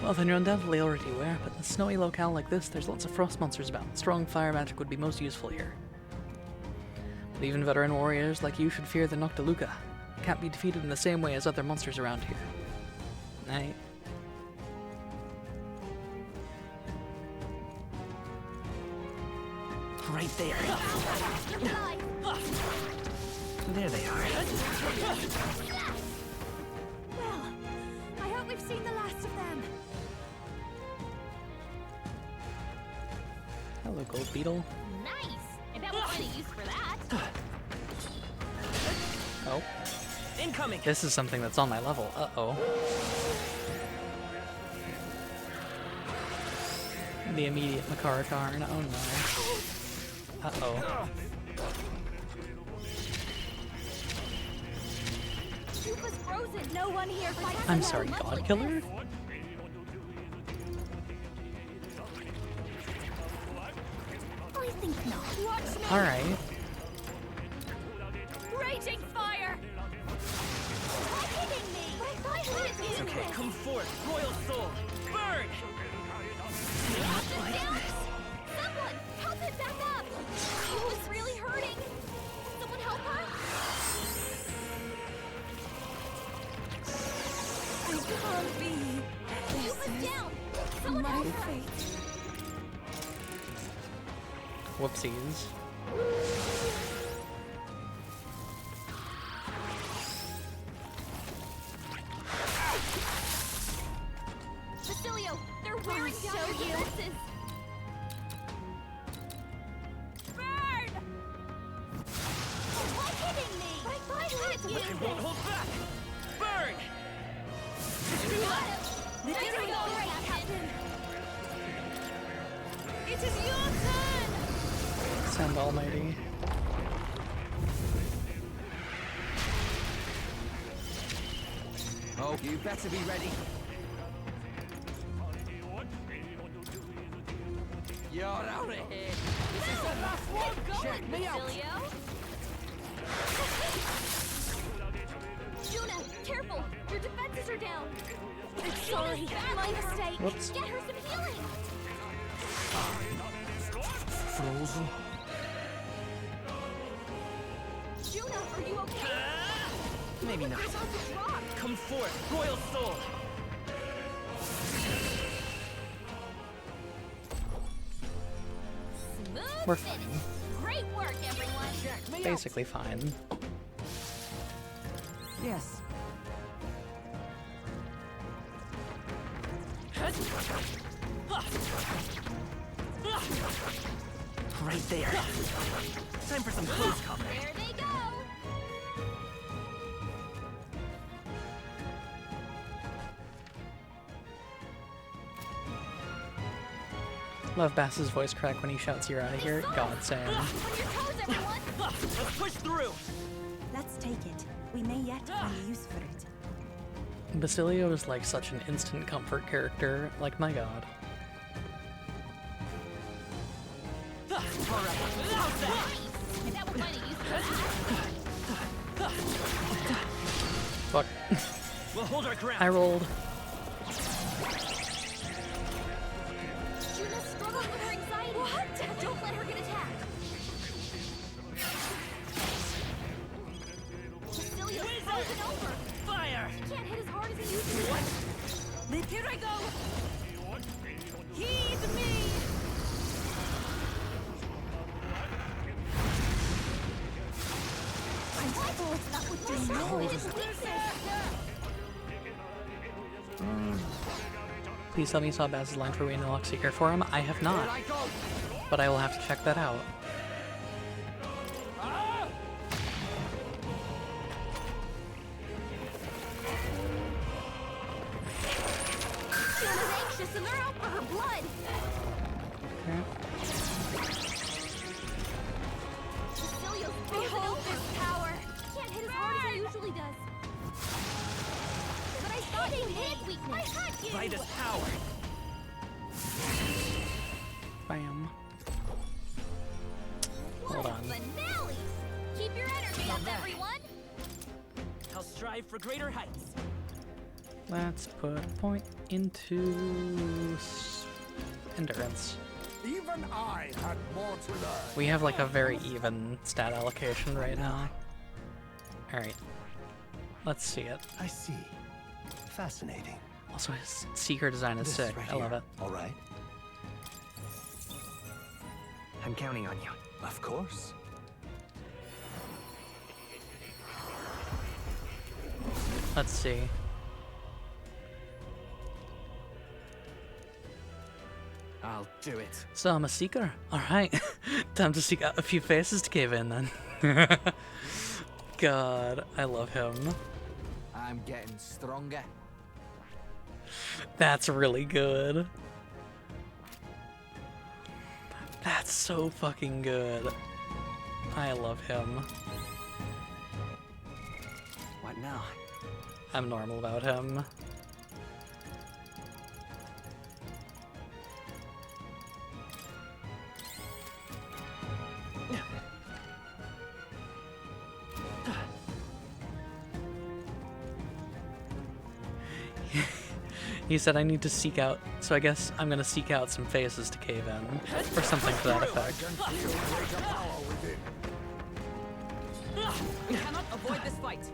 Well, then you're undoubtedly already aware, but in a snowy locale like this, there's lots of frost monsters about. Strong fire magic would be most useful here. But even veteran warriors like you should fear the Noctiluca. Can't be defeated in the same way as other monsters around here. Aye. Right there. There they are. Well, I hope we've seen the last of them. Hello, Gold Beetle. Nice! I bet we'll find a use for that. Oh. Incoming! This is something that's on my level. Uh-oh. The immediate Makara Karn. Oh no. Uh-oh. Yufa's frozen. No one here fights. I'm sorry, God Killer? I think not. Watch me. Alright. Raging fire! Why hitting me? It's okay, come forth, royal soul! Burn! Someone, help it back up! He was really hurting. Someone help her? I can't be. Yufa's down. Someone help her. Whoopsies. Basilio, they're wearing down their defenses. Burn! Why hitting me? I won't hold back. Burn! It is your turn! Send Almighty. Oh, you better be ready. You're out of here. This is the last one. Check me out. Juna, careful! Your defenses are down! Sorry, my mistake. Whoops. Get her some healing! Frozen. Juna, are you okay? Maybe not. You're about to drop! Come forth, royal soul! We're fine. Great work, everyone! Basically fine. Yes. Right there. Time for some close combat. There they go! Love Bass's voice crack when he shouts "You're out of here." God saying. On your toes, everyone! Let's push through! Let's take it. We may yet find use for it. Basilio is like such an instant comfort character. Like, my god. Fuck. We'll hold our ground. I rolled. Juna's struggling with her anxiety. What? Don't let her get attacked. Cecilia's frozen over. Fire! He can't hit as hard as he usually does. Here I go! Heed me! I thought that would do more. It is weakness. Please tell me you saw Bass's line for Wayne the Lockseeker Forum. I have not, but I will have to check that out. Juna's anxious and they're out for her blood. Cecilia's frozen over. This power. He can't hit as hard as he usually does. But I thought he hit weakness. I had you. By this power. Bam. Hold on. Finale! Keep your energy up, everyone. I'll strive for greater heights. Let's put point into endurance. Even I had more to learn. We have like a very even stat allocation right now. Alright. Let's see it. I see. Fascinating. Also, his seeker design is sick. Right I love here. it. All right. I'm counting on you. Of course. Let's see. I'll do it. So I'm a seeker. Alright. Time to seek out a few faces to cave in then. God, I love him. I'm getting stronger. That's really good. That's so fucking good. I love him. What now? I'm normal about him. He said I need to seek out, so I guess I'm gonna seek out some faces to cave in, or something to that effect. We cannot avoid this fight.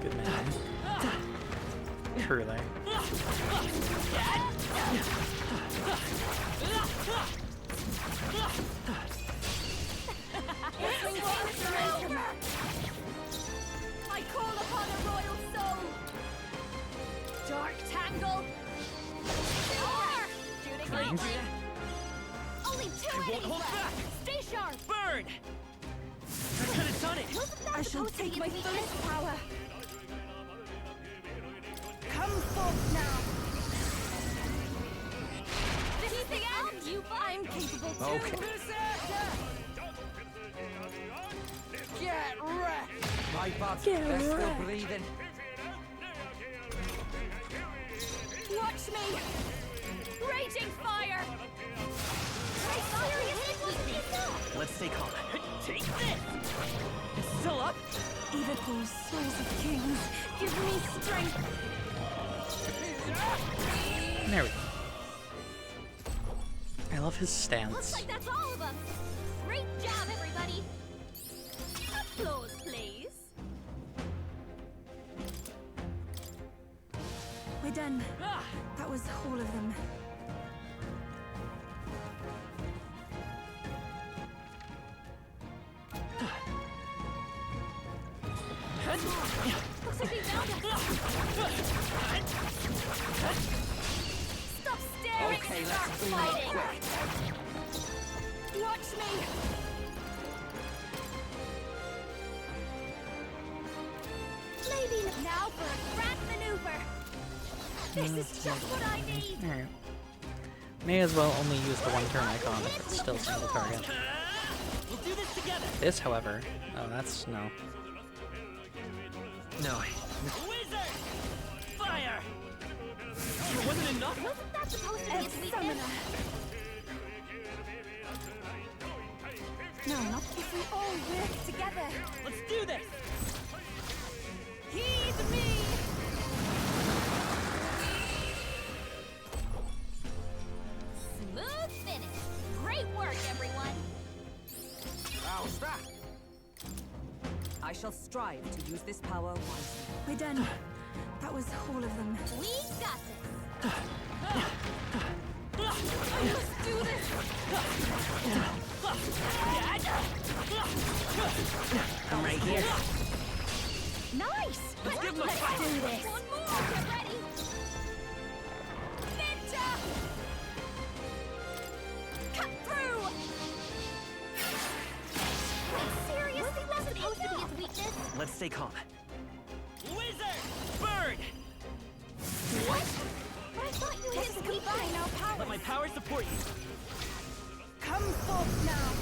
Good man. Truly. I call upon a royal soul. Dark tangle. Shooting lightly. Only two enemies left. Stay sharp. Burn! I gotta done it! I shall take my fullest power. Come forth now. This is the end, you I'm capable too. Okay. Get wrecked. My bad. Get They're still wrecked. breathing. Watch me! Raging fire! Seriously, wasn't enough! Let's stay calm. Take this! It's still up? Evitable souls of kings, give me strength. There we go. I love his stance. Looks like that's all of them! Great job, everybody! Applause, please! We're done. That was all of them. Looks like they found us! Stop staring Okay, and let's start clean up fighting! quick. Watch me! Maybe now for a grand maneuver! This is just what I need! Alright. May as well only use the one turn icon if it's still single target. We'll do this together! This, however, oh, that's no. No. Wizard! Fire! It wasn't enough? Wasn't that supposed to be its weakness? No, not if we all work together. Let's do this! Heed me! Smooth finish! Great work, everyone! How's that? I shall strive to use this power wisely. We're done. That was all of them. We got this! I must do this! I'm right here. Nice! Let's give him a Let's fight! do this! One more! Get ready! Ninja! Cut through! Wait, seriously? Wasn't supposed to be its weakness? Let's stay calm. Wizard! Bird! What? But I thought you had its weakness. Our powers. Let my power support you. Come forth now.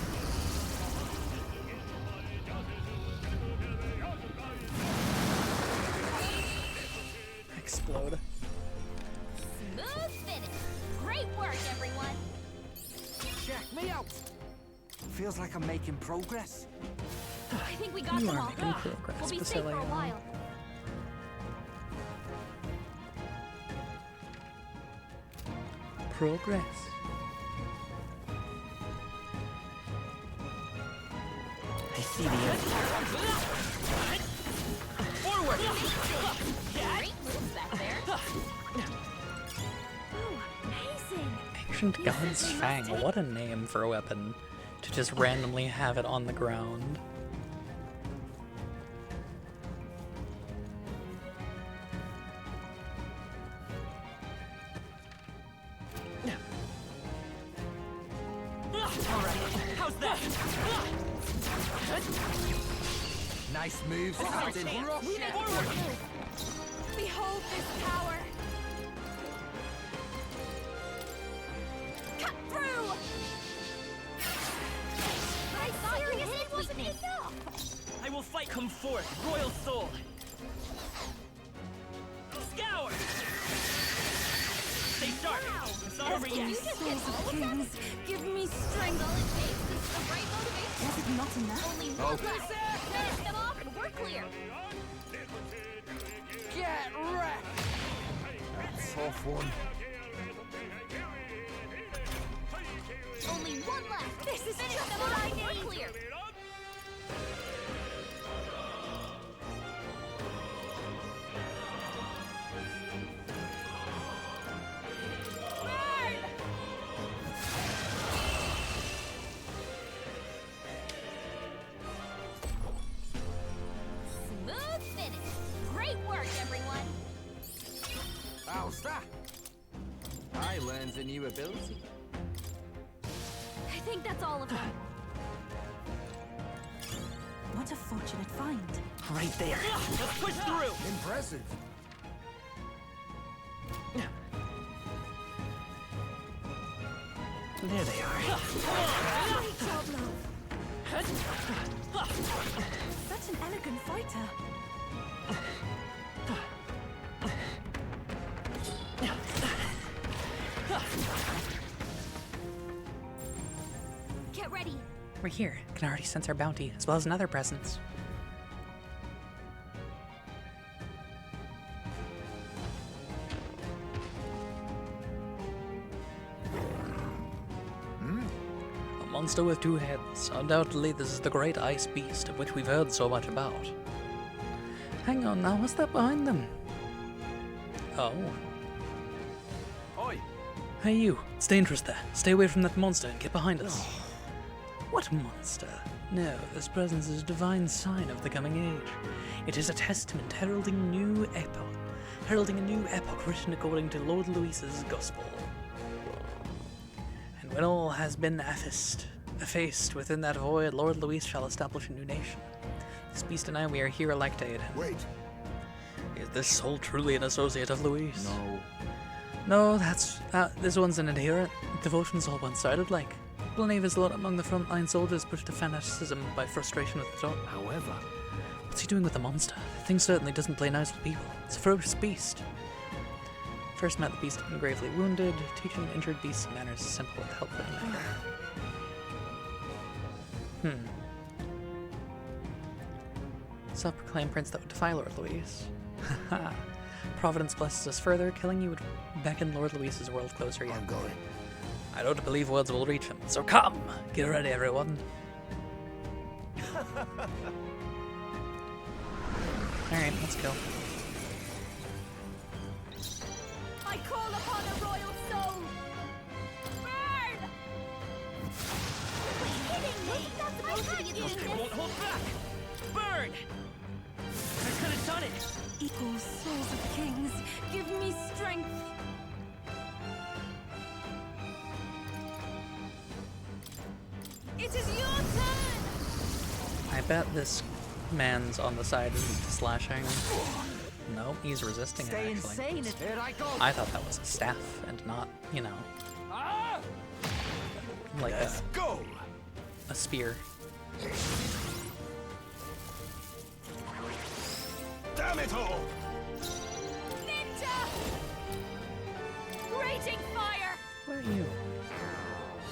Explode. Smooth finish! Great work, everyone! Check me out. Feels like I'm making progress. I think we got You them are all. making progress, We'll be safe for a Basilia. while. Progress. I see the end. Forward! Great moves back there. Amazing. Ancient God's Fang. What a name for a weapon. To just randomly have it on the ground. How's that? Nice moves, Captain. We make Forward! Behold this power. Cut through! But I thought you had its weakness. I will fight. Come forth, royal soul. Scour! Stay sharp. It's not over Did yet. you just get Souls all of of them? kings, give me That's strength. all it takes. This is the right motivation. Was it not enough? Only one left. Finish them off and we're clear. Get wrecked. That's off one. Only one left. This is Finish just them what off I and we're need. clear. Smooth finish. Great work, everyone. How's that? I learned a new ability. I think that's all of them. What a fortunate find. Right there. Let's push through. Impressive. There they are. Great job, love. Such an elegant fighter. Get ready. We're here. Can already sense our bounty, as well as another presence. A monster with two heads. Undoubtedly, this is the great ice beast of which we've heard so much about. Hang on now, what's that behind them? Oh. Oi! Hey you, it's dangerous there. Stay away from that monster and get behind us. What monster? No, this presence is a divine sign of the coming age. It is a testament heralding a new epoch written according to Lord Louis's gospel. And when all has been effaced within that void, Lord Louis shall establish a new nation. This beast and I, we are here elect to aid him. Wait. Is this soul truly an associate of Louis? No. No, this one's an adherent. Devotion's all one-sided, like. Plenty of his lot among the frontline soldiers pushed to fanaticism by frustration with the thought. However, what's he doing with the monster? The thing certainly doesn't play nice with people. It's a ferocious beast. First met the beast had been gravely wounded. Teaching injured beasts manners is simple and helpful in matter. Self-proclaimed prince that would defy Lord Louis. Haha. Providence blesses us further. Killing you would beckon Lord Louis's world closer yet. I'm going. I don't believe words will reach him, so come! Get ready, everyone. Alright, let's go. I call upon a royal soul! Burn! Quit hitting me! That's supposed to be Those two won't hold back! Burn! I could have done it! Equal souls of kings, give me strength! It is your turn! I bet this man's on the side of slashing. No, he's resisting it, actually. Insane. Here I go. I thought that was a staff and not, you know, like a spear. Damn it all! Ninja! Raging fire! Where are you?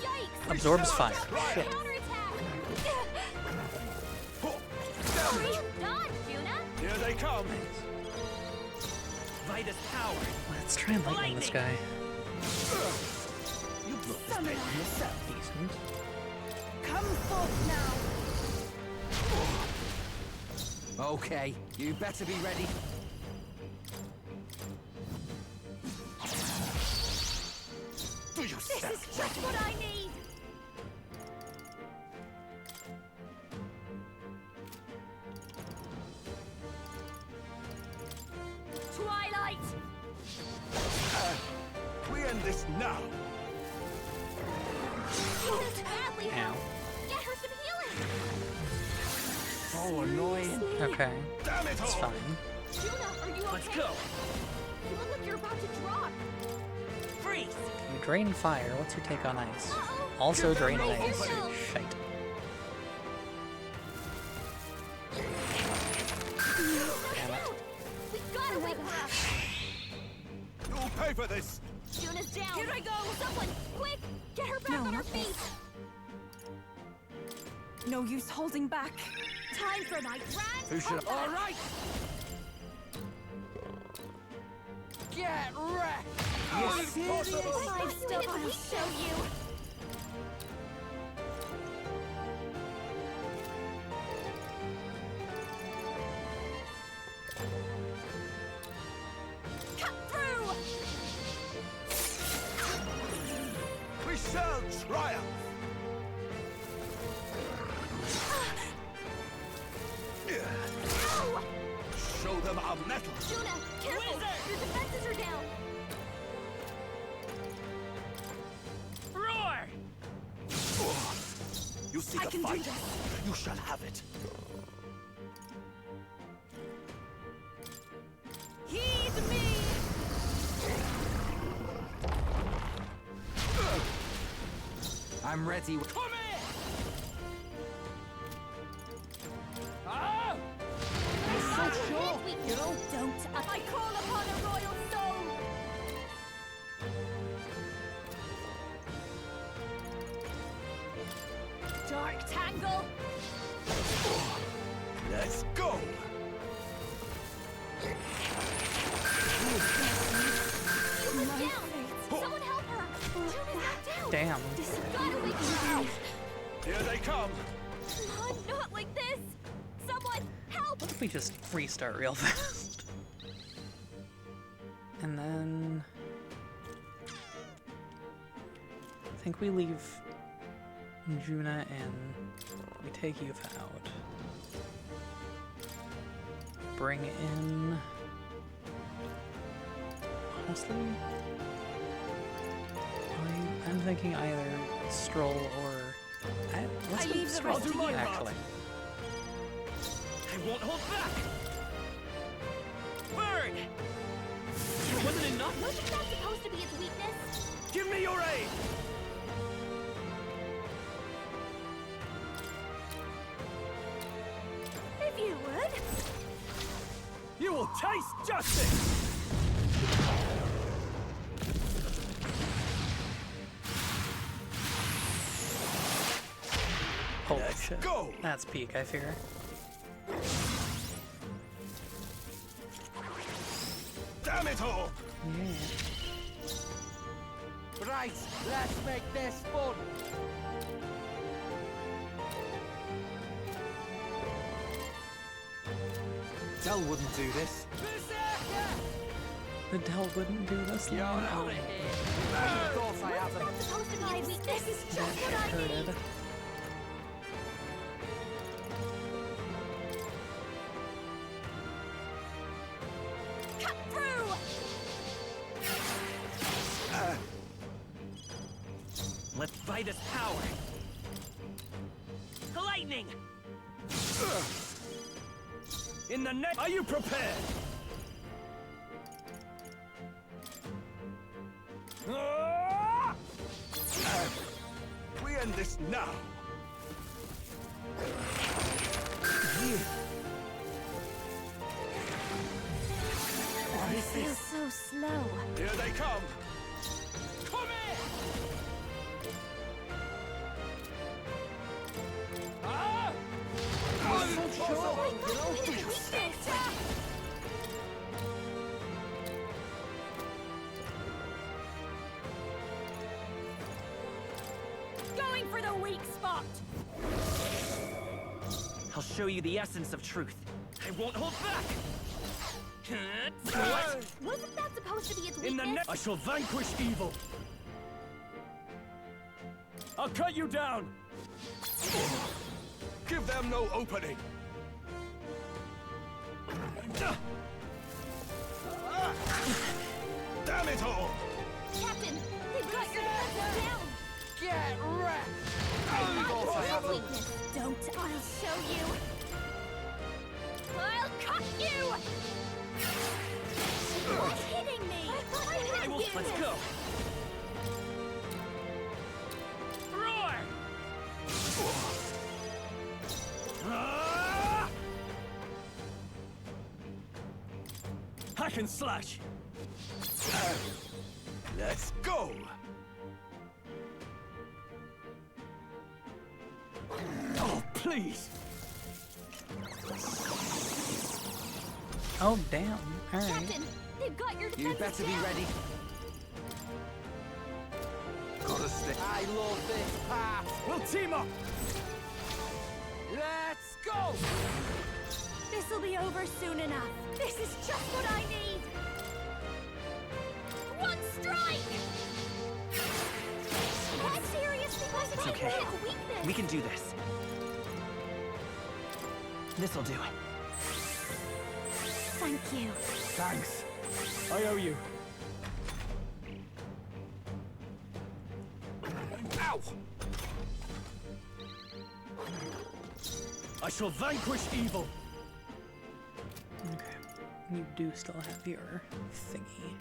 Yikes! Absorbs fire. Shit. Counterattack! Hurry! Dodge, Juna! Here they come! Vitus power! Let's try and lightning this guy. You blew this bit yourself. Decent. Come forth now! Okay, you better be ready. This is just what I need! Twilight! We end this now! This badly Ow. hurt. Get her some healing! Oh, annoying. Okay. Damn it It's all! fine. Juna, are you okay? Let's go! You look like you're about to drop. Freeze! You drain fire. What's your take on ice? Uh-oh. Also drain Brace ice. yourself. Shite. Damn it. We gotta wake her up! You'll pay for this! Juna's down! Here I go! Someone, quick! Get her back on her feet! No use holding back. Time for my grand Who should? All right. Get wrecked! You serious? Five stuff I'll show you! Cut through! We shall triumph! Ow! Show them our mettle! Juna, careful! Your defenses are down! Roar! You see the fight? You shall have it. I'm ready. Come here! Ah! You're so sure, you know? Don't. I call upon a royal soul. Dark Tangle. Let's go! June's down! Someone help her! June is knocked down! Damn. Gotta wake her up! Here they come! I'm not like this! Someone help! What if we just restart real fast? And then I think we leave Juna in. We take Yuva out. Bring in. Honestly, I'm thinking either Stroll or let's go Stroll actually. I won't hold back! Burn! It wasn't enough? Wasn't that supposed to be its weakness? Give me your aid! If you would. You will taste justice! Holy shit. Go. That's peak, I fear. Damn it all! Yeah. Right, let's make this fun. Dell wouldn't do this. The Dell wouldn't do this. You're out of here. Of course I have them. That's supposed to be its weakness. This is just That what I shit need. hurted. Cut through! Let's fight his power. Lightning! In the neck, are you prepared? We end this now. I feel so slow. Here they come. Come here! Ah! Going for the weak spot. I'll show you the essence of truth. I won't hold back! Wasn't that supposed to be its In the weakness? neck, I shall vanquish evil. I'll cut you down. Give them no opening. Damn it all! Captain, they've got your defenses down. Get wrecked! That's weakness. Don't. I'll show you. I'll cut you. What's hitting me? I will. Let's go. Roar! Hack and slash. Let's go. Oh, please. Oh damn! All right. Captain, they've got your defenses You better be down. ready. Gotta stick. I love this part. We'll team up. Let's go! This'll be over soon enough. This is just what I need. One strike. That seriously wasn't It's okay. its weakness. We can do this. This'll do it. Thank you. Thanks. I owe you. Ow! I shall vanquish evil. Okay. You do still have your thingy.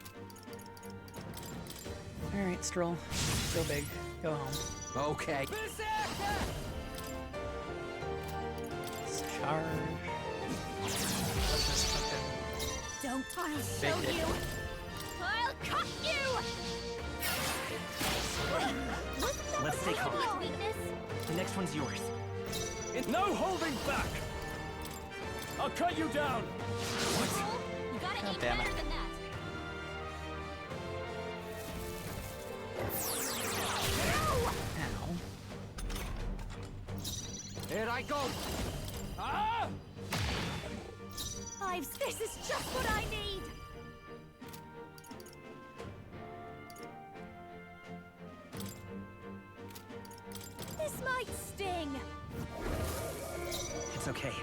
Alright, Stroll. Go big. Go home. Okay. Let's charge. Let's just fucking Don't. I'll show big hit. you. I'll cut you. Let's stay calm. Weakness. The next one's yours. No holding back! I'll cut you down! You gotta aim damn it. better than that. Ow. Here I go. Ah! Ives, this is just what I need. This might sting. It's okay.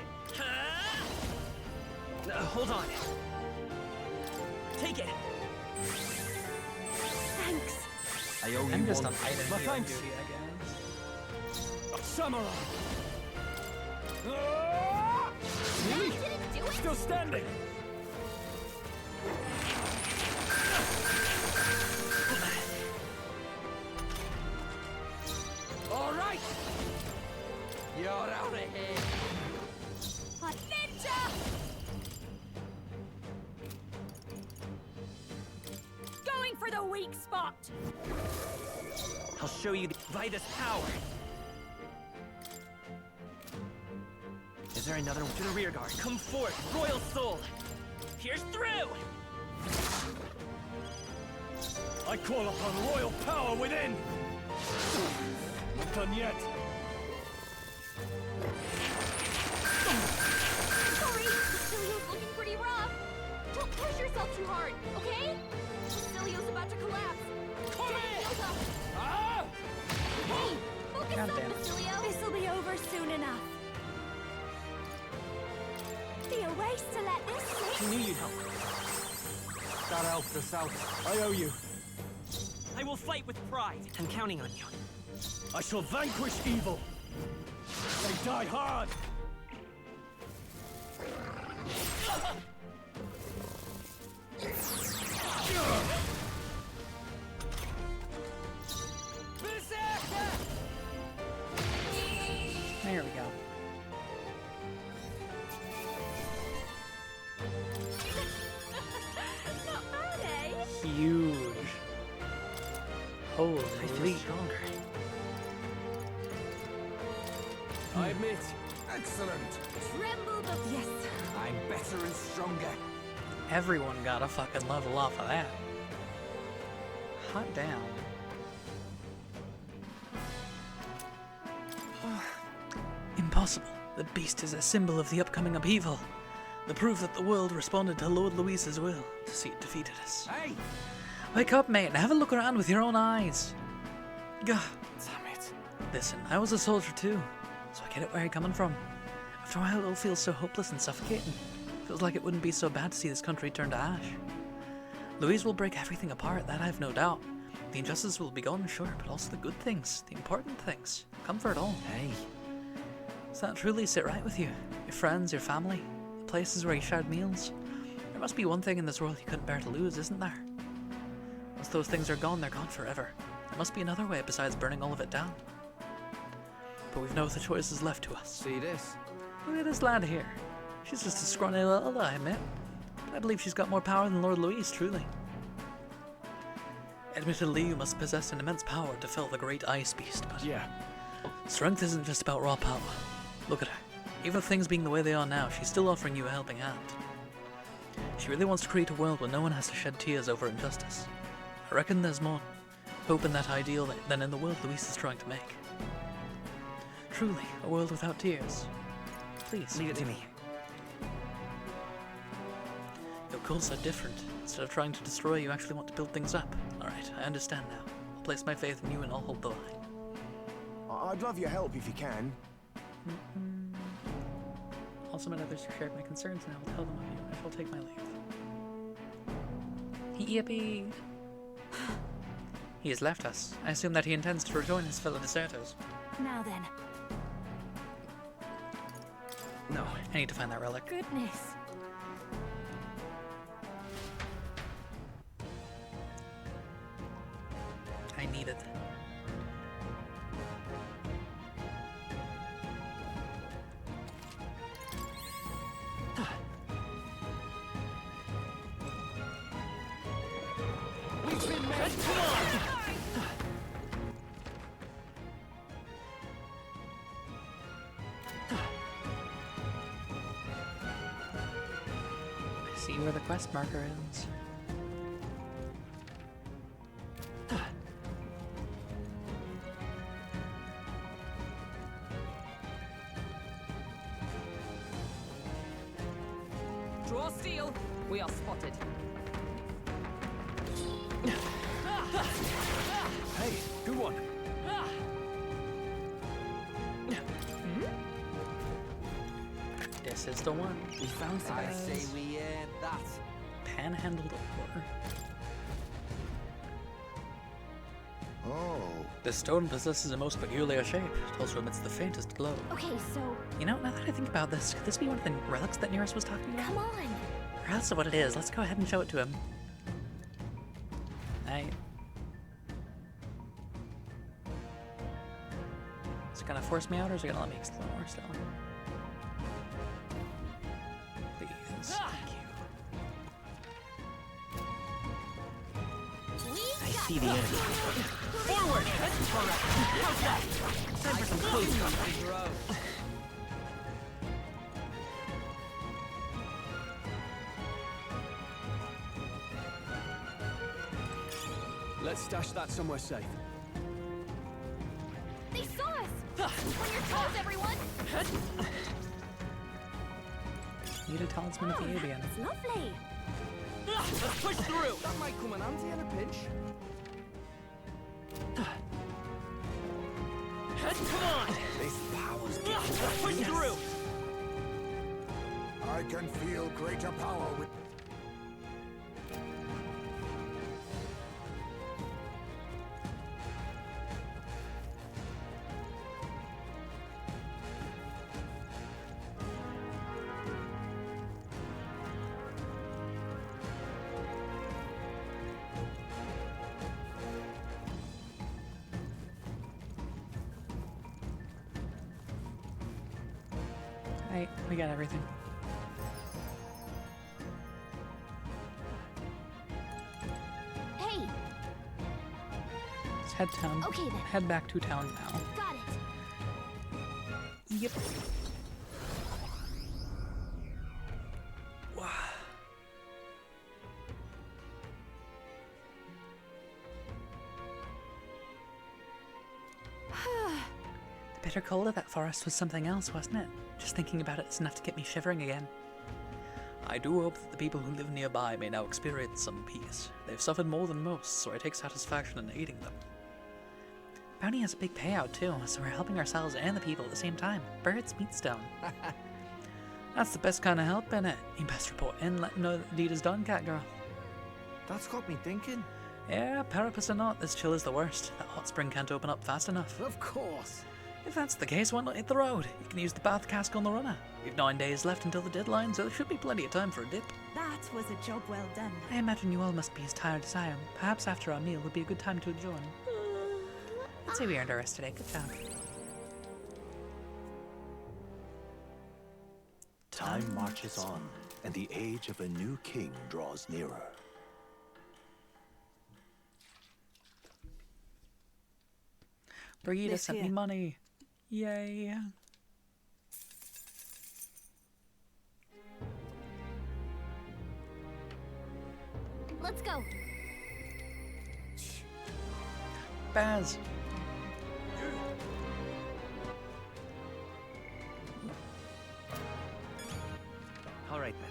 Hold on. Take it. Thanks. I owe you I'm just one. on item My healing thanks. duty, I guess. Samurai! Really? Didn't do it? Still standing! All right. You're out of here. A ninja! Going for the weak spot. I'll show you the Vitus power. Is there another one? To the rear guard. Come forth, Royal Soul. Here's through. I call upon royal power within! Not done yet. Sorry, Basilio's looking pretty rough. Don't push yourself too hard, okay? Basilio's about to collapse. Come Get here! healed up. Ah! Hey, focus God up, damn it. Basilio. This'll be over soon enough. Be a waste to let this I slip. knew you'd help. Gotta help this out. I owe you. I will fight with pride. I'm counting on you. I shall vanquish evil. They die hard. There we go. Not bad, eh? Huge. Holy. I feel stronger. I admit. Excellent. Tremble the... Yes. I'm better and stronger. Everyone got a fucking level off of that. Hot damn. Impossible. The beast is a symbol of the upcoming upheaval. The proof that the world responded to Lord Luis's will to see it defeated us. Hey! Wake up, mate, and have a look around with your own eyes. Gah. Damn it. Listen, I was a soldier too, so I get it where you're coming from. After a while, it all feels so hopeless and suffocating. Feels like it wouldn't be so bad to see this country turn to ash. Louise will break everything apart, that I've no doubt. The injustice will be gone, sure, but also the good things, the important things. Comfort all. Hey. Does that truly sit right with you? Your friends, your family, the places where you shared meals? There must be one thing in this world you couldn't bear to lose, isn't there? Once those things are gone, they're gone forever. There must be another way besides burning all of it down. But we've no other choices left to us. See this? Look at this lad here. She's just a scrawny little, I admit. But I believe she's got more power than Lord Louise, truly. Admittedly, you must possess an immense power to fell the great ice beast, but Yeah. strength isn't just about raw power. Look at her. Even with things being the way they are now, she's still offering you a helping hand. She really wants to create a world where no one has to shed tears over injustice. I reckon there's more hope in that ideal than in the world Louise is trying to make. Truly, a world without tears. Please. Leave it to me. Your goals are different. Instead of trying to destroy, you actually want to build things up. Alright, I understand now. I'll place my faith in you and I'll hold the line. I'd love your help if you can. Also, met others who shared my concerns, and I will tell them of you. I shall take my leave. Yippee! He has left us. I assume that he intends to rejoin his fellow deserters. Now then. No, I need to find that relic. Goodness. See where the quest marker is. Draw steel. We are spotted. Hey, good one. This is the one. We found some. I say we that. Panhandled ore. Oh. The stone possesses a most peculiar shape. It also emits the faintest glow. Okay, so You know, now that I think about this, could this be one of the relics that Nearest was talking about? come on. Regardless of what it is, let's go ahead and show it to him. Is it gonna force me out, or is it gonna let me explore more still? Please, thank you. I see the enemy. Forward! How's that? Time for some close. Let's stash that somewhere safe. They saw us! On your toes, everyone! Need a talisman of the avian. It's lovely! Let's push through! That might come in handy in a pinch. Come on! This power's Let's push through! I can feel greater power with... Alright, we got everything. Hey! Let's head town. Okay then. Head back to town now. Got it! Yep. Wow. The bitter cold of that forest was something else, wasn't it? Just thinking about it is enough to get me shivering again. I do hope that the people who live nearby may now experience some peace. They've suffered more than most, so I take satisfaction in aiding them. Bounty has a big payout too, so we're helping ourselves and the people at the same time. Birds meet stone. That's the best kind of help, innit? You best report in, let them know that the deed is done, Catgirl. That's got me thinking. Yeah, Parapus or not, this chill is the worst. That hot spring can't open up fast enough. Of course. If that's the case, why not hit the road? You can use the bath cask on the runner. We've 9 days left until the deadline, so there should be plenty of time for a dip. That was a job well done. I imagine you all must be as tired as I am. Perhaps after our meal would be a good time to adjourn. I'd say we earned our rest today. Good job. Time marches on, and the age of a new king draws nearer. Brigida This sent me here. money. Yay. Let's go! Baz. All right, then.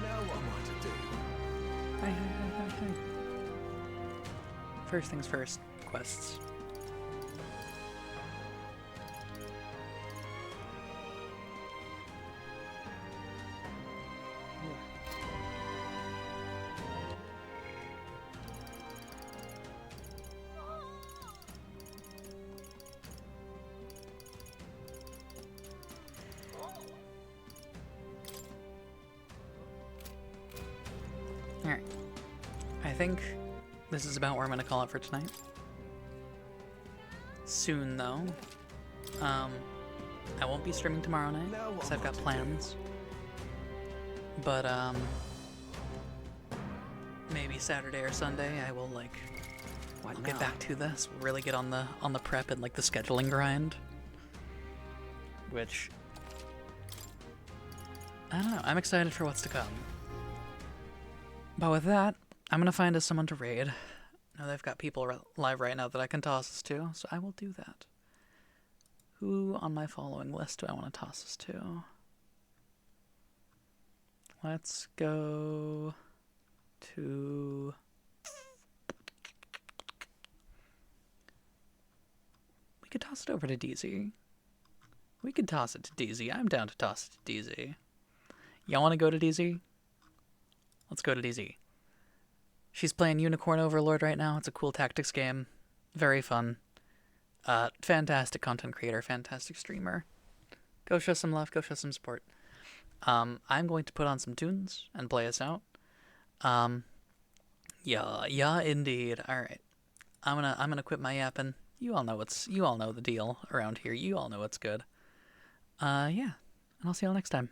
Now what am I to do? Hi. First things first, quests. Alright. I think this is about where I'm going to call it for tonight. Soon, though. I won't be streaming tomorrow night, because I've got plans. But, maybe Saturday or Sunday I will, like, I'll get back to this. We'll really get on the prep and, like, the scheduling grind. Which I don't know. I'm excited for what's to come. But with that, I'm gonna find us someone to raid. Now they've got people live right now that I can toss us to, so I will do that. Who on my following list do I want to toss us to? Let's go to... We could toss it over to DZ. We could toss it to DZ. I'm down to toss it to DZ. Y'all want to go to DZ? Let's go to DZ. She's playing Unicorn Overlord right now. It's a cool tactics game. Very fun. Fantastic content creator. Fantastic streamer. Go show some love. Go show some support. I'm going to put on some tunes and play us out. Yeah, indeed. All right. I'm gonna quit my yapping. You all know the deal around here. You all know what's good. Yeah. And I'll see y'all next time.